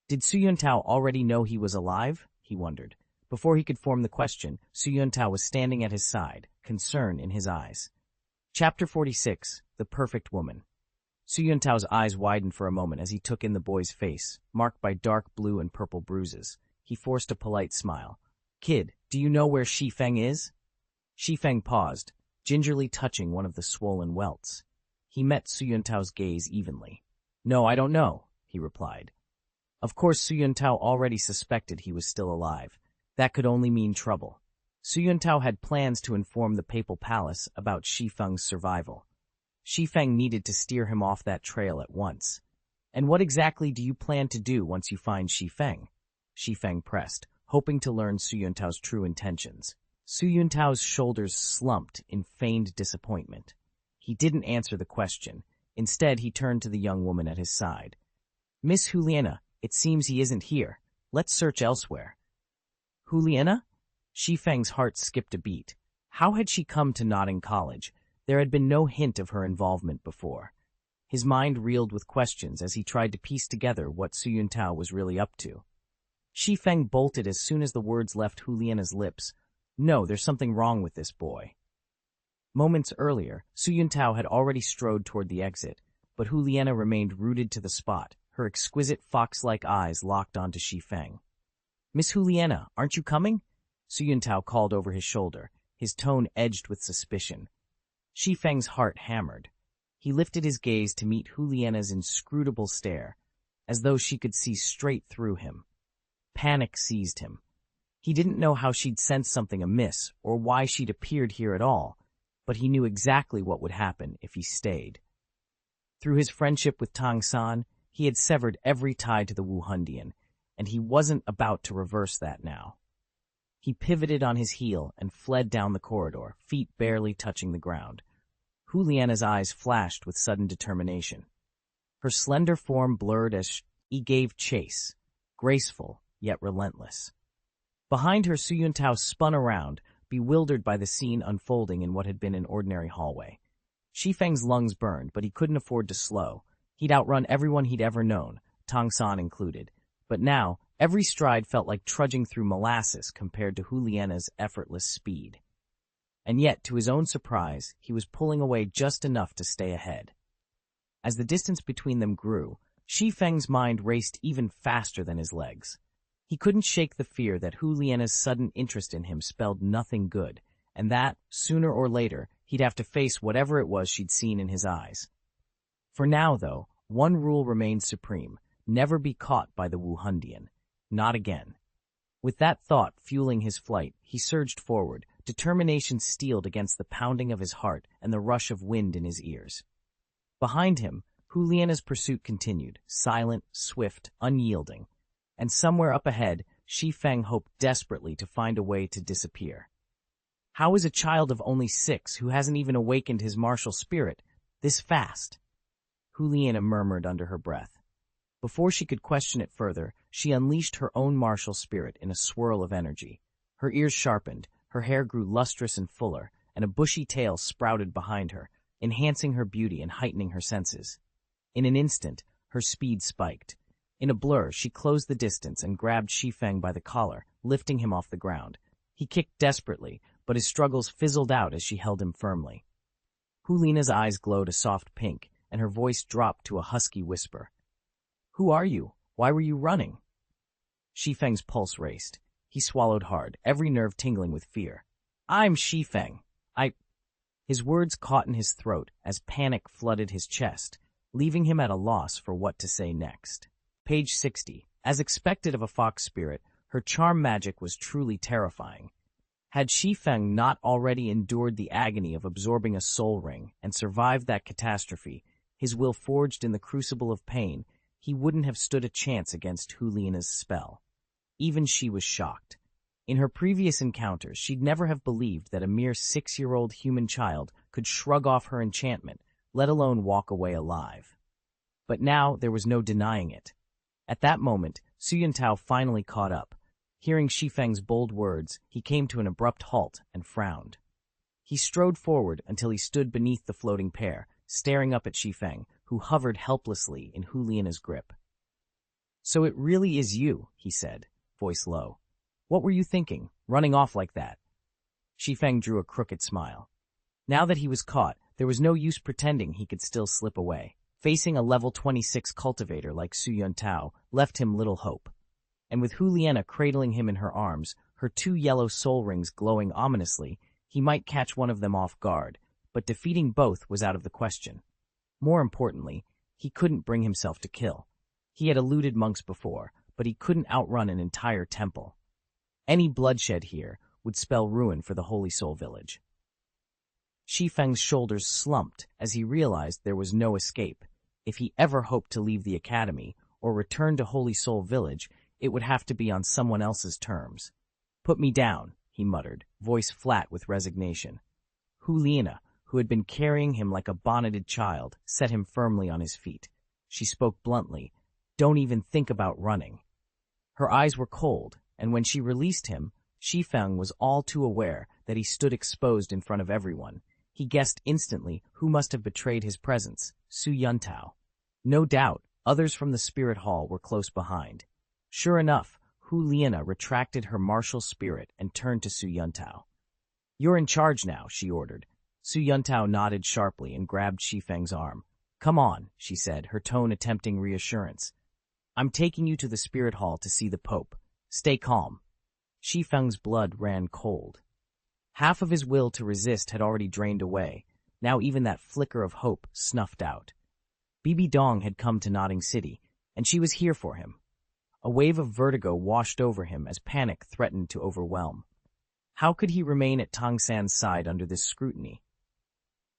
Did Su Yuntao already know he was alive? He wondered. Before he could form the question, Su Yuntao was standing at his side, concern in his eyes. Chapter 46, The Perfect Woman. Su Yuntao's eyes widened for a moment as he took in the boy's face, marked by dark blue and purple bruises. He forced a polite smile. "Kid, do you know where Shi Feng is?" Shi Feng paused, gingerly touching one of the swollen welts. He met Su Yuntao's gaze evenly. "No, I don't know," he replied. Of course, Su Yuntao already suspected he was still alive. That could only mean trouble. Su Yuntao had plans to inform the Papal Palace about Shi Feng's survival. Shi Feng needed to steer him off that trail at once. "And what exactly do you plan to do once you find Shi Feng?" Shi Feng pressed, hoping to learn Su Yuntao's true intentions. Su Yuntao's shoulders slumped in feigned disappointment. He didn't answer the question. Instead, he turned to the young woman at his side. "Miss Juliana, it seems he isn't here. Let's search elsewhere." Juliana? Shi Feng's heart skipped a beat. How had she come to Notting College? There had been no hint of her involvement before. His mind reeled with questions as he tried to piece together what Su Yuntao was really up to. Shi Feng bolted as soon as the words left Juliana's lips. "No, there's something wrong with this boy." Moments earlier, Su Yuntao had already strode toward the exit, but Juliana remained rooted to the spot, her exquisite fox-like eyes locked onto Shi Feng. "Miss Juliana, aren't you coming?" Su Yuntao called over his shoulder, his tone edged with suspicion. Shi Feng's heart hammered. He lifted his gaze to meet Juliana's inscrutable stare, as though she could see straight through him. Panic seized him. He didn't know how she'd sensed something amiss or why she'd appeared here at all, but he knew exactly what would happen if he stayed. Through his friendship with Tang San, he had severed every tie to the Wuhundian, and he wasn't about to reverse that now. He pivoted on his heel and fled down the corridor, feet barely touching the ground. Juliana's eyes flashed with sudden determination. Her slender form blurred as he gave chase, graceful yet relentless. Behind her, Su Yuntao spun around, bewildered by the scene unfolding in what had been an ordinary hallway. Shi Feng's lungs burned, but he couldn't afford to slow. He'd outrun everyone he'd ever known, Tang San included. But now, every stride felt like trudging through molasses compared to Juliana's effortless speed. And yet, to his own surprise, he was pulling away just enough to stay ahead. As the distance between them grew, Shi Feng's mind raced even faster than his legs. He couldn't shake the fear that Juliana's sudden interest in him spelled nothing good, and that, sooner or later, he'd have to face whatever it was she'd seen in his eyes. For now, though, one rule remained supreme: never be caught by the Wuhundian. Not again. With that thought fueling his flight, he surged forward, determination steeled against the pounding of his heart and the rush of wind in his ears. Behind him, Juliana's pursuit continued, silent, swift, unyielding. And somewhere up ahead, Shi Feng hoped desperately to find a way to disappear. How is a child of only 6 who hasn't even awakened his martial spirit this fast? Juliana murmured under her breath. Before she could question it further, she unleashed her own martial spirit in a swirl of energy. Her ears sharpened, her hair grew lustrous and fuller, and a bushy tail sprouted behind her, enhancing her beauty and heightening her senses. In an instant, her speed spiked. In a blur, she closed the distance and grabbed Shi Feng by the collar, lifting him off the ground. He kicked desperately, but his struggles fizzled out as she held him firmly. Hulina's eyes glowed a soft pink, and her voice dropped to a husky whisper. "Who are you? Why were you running?" Shi Feng's pulse raced. He swallowed hard, every nerve tingling with fear. "I'm Shi Feng. His words caught in his throat as panic flooded his chest, leaving him at a loss for what to say next. Page 60. As expected of a fox spirit, her charm magic was truly terrifying. Had Shi Feng not already endured the agony of absorbing a soul ring and survived that catastrophe, his will forged in the crucible of pain, he wouldn't have stood a chance against Hulina's spell. Even she was shocked. In her previous encounters, she'd never have believed that a mere 6-year-old human child could shrug off her enchantment, let alone walk away alive. But now there was no denying it. At that moment, Su Yuntao finally caught up. Hearing Shi Feng's bold words, he came to an abrupt halt and frowned. He strode forward until he stood beneath the floating pair, staring up at Shi Feng, who hovered helplessly in Hulina's grip. "So it really is you," he said, voice low. "What were you thinking, running off like that?" Shi Feng drew a crooked smile. Now that he was caught, there was no use pretending he could still slip away. Facing a level 26 cultivator like Su Yuntao left him little hope. And with Huliena cradling him in her arms, her 2 yellow soul rings glowing ominously, he might catch one of them off guard, but defeating both was out of the question. More importantly, he couldn't bring himself to kill. He had eluded monks before, but he couldn't outrun an entire temple. Any bloodshed here would spell ruin for the Holy Soul Village. Shi Feng's shoulders slumped as he realized there was no escape. If he ever hoped to leave the academy or return to Holy Soul Village, it would have to be on someone else's terms. "Put me down," he muttered, voice flat with resignation. Hulina, who had been carrying him like a bonneted child, set him firmly on his feet. She spoke bluntly, "Don't even think about running." Her eyes were cold, and when she released him, Shi Feng was all too aware that he stood exposed in front of everyone. He guessed instantly who must have betrayed his presence, Su Yuntao. No doubt, others from the spirit hall were close behind. Sure enough, Hulina retracted her martial spirit and turned to Su Yuntao. "You're in charge now," she ordered. Su Yuntao nodded sharply and grabbed Shi Feng's arm. "Come on," she said, her tone attempting reassurance. "I'm taking you to the spirit hall to see the Pope. Stay calm." Shi Feng's blood ran cold. Half of his will to resist had already drained away. Now even that flicker of hope snuffed out. Bibi Dong had come to Nodding City, and she was here for him. A wave of vertigo washed over him as panic threatened to overwhelm. How could he remain at Tang San's side under this scrutiny?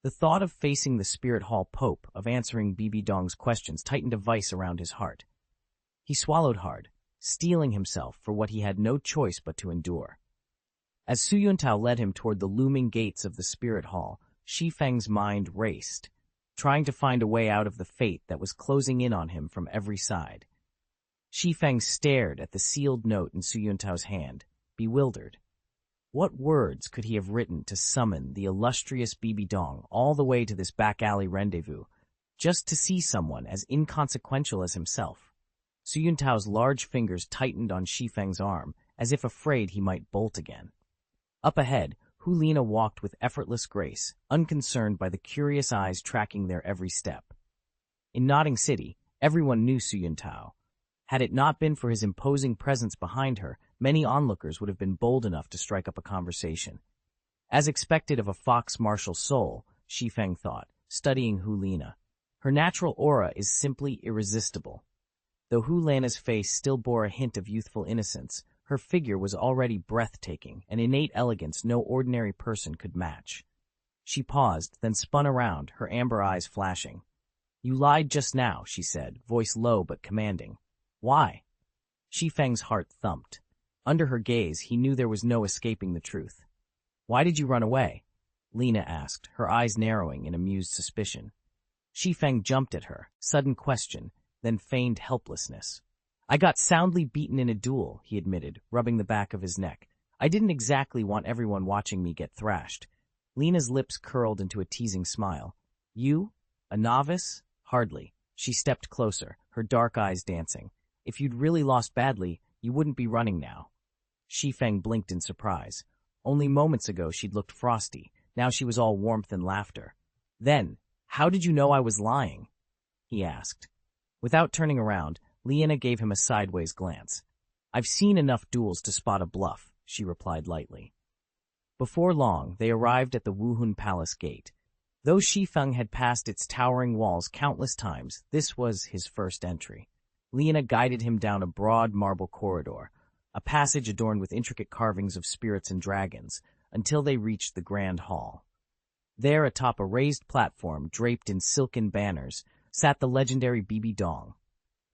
The thought of facing the Spirit Hall Pope, of answering Bibi Dong's questions, tightened a vice around his heart. He swallowed hard, steeling himself for what he had no choice but to endure. As Su Yuntao led him toward the looming gates of the Spirit Hall, Shi Feng's mind raced, trying to find a way out of the fate that was closing in on him from every side. Shi Feng stared at the sealed note in Su Yuntao's hand, bewildered. What words could he have written to summon the illustrious Bibi Dong all the way to this back-alley rendezvous, just to see someone as inconsequential as himself? Su Yuntao's large fingers tightened on Shi Feng's arm, as if afraid he might bolt again. Up ahead, Hulina walked with effortless grace, unconcerned by the curious eyes tracking their every step. In Nodding City, everyone knew Su Yuntao. Had it not been for his imposing presence behind her, many onlookers would have been bold enough to strike up a conversation. As expected of a fox martial soul, Shi Feng thought, studying Hulina. Her natural aura is simply irresistible. Though Hulina's face still bore a hint of youthful innocence, her figure was already breathtaking, an innate elegance no ordinary person could match. She paused, then spun around, her amber eyes flashing. "You lied just now," she said, voice low but commanding. "Why?" Shi Feng's heart thumped. Under her gaze, he knew there was no escaping the truth. "Why did you run away?" Lina asked, her eyes narrowing in amused suspicion. Shi Feng jumped at her, sudden question, then feigned helplessness. "I got soundly beaten in a duel," he admitted, rubbing the back of his neck. "I didn't exactly want everyone watching me get thrashed." Lina's lips curled into a teasing smile. "You? A novice? Hardly." She stepped closer, her dark eyes dancing. "If you'd really lost badly, you wouldn't be running now." Shi Feng blinked in surprise. Only moments ago she'd looked frosty. Now she was all warmth and laughter. Then, how did you know I was lying? He asked. Without turning around, Liana gave him a sideways glance. I've seen enough duels to spot a bluff, she replied lightly. Before long, they arrived at the Wuhun Palace gate. Though Shi Feng had passed its towering walls countless times, this was his first entry. Liana guided him down a broad marble corridor, a passage adorned with intricate carvings of spirits and dragons, until they reached the grand hall. There, atop a raised platform draped in silken banners, sat the legendary Bibi Dong.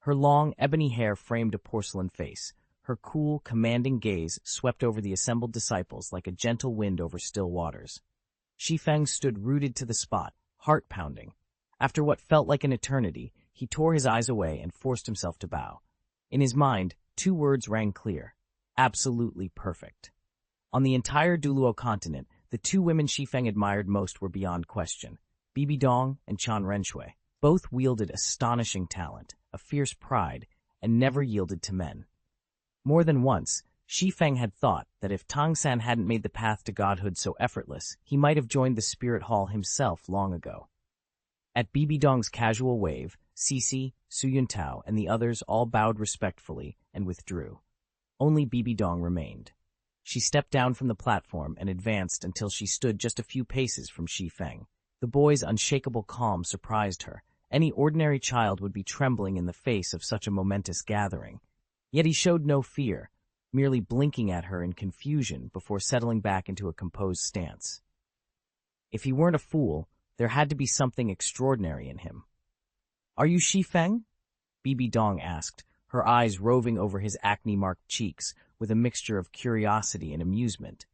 Her long, ebony hair framed a porcelain face. Her cool, commanding gaze swept over the assembled disciples like a gentle wind over still waters. Shi Feng stood rooted to the spot, heart pounding. After what felt like an eternity, he tore his eyes away and forced himself to bow. In his mind, 2 words rang clear: absolutely perfect. On the entire Douluo continent, the 2 women Shi Feng admired most were beyond question: Bibi Dong and Chan Renshui. Both wielded astonishing talent, a fierce pride, and never yielded to men. More than once, Shi Feng had thought that if Tang San hadn't made the path to godhood so effortless, he might have joined the spirit hall himself long ago. At Bibi Dong's casual wave, Sisi, Su Yuntao, and the others all bowed respectfully and withdrew. Only Bibi Dong remained. She stepped down from the platform and advanced until she stood just a few paces from Shi Feng. The boy's unshakable calm surprised her. Any ordinary child would be trembling in the face of such a momentous gathering. Yet he showed no fear, merely blinking at her in confusion before settling back into a composed stance. If he weren't a fool, there had to be something extraordinary in him. "Are you Shi Feng?" Bibi Dong asked, her eyes roving over his acne-marked cheeks with a mixture of curiosity and amusement.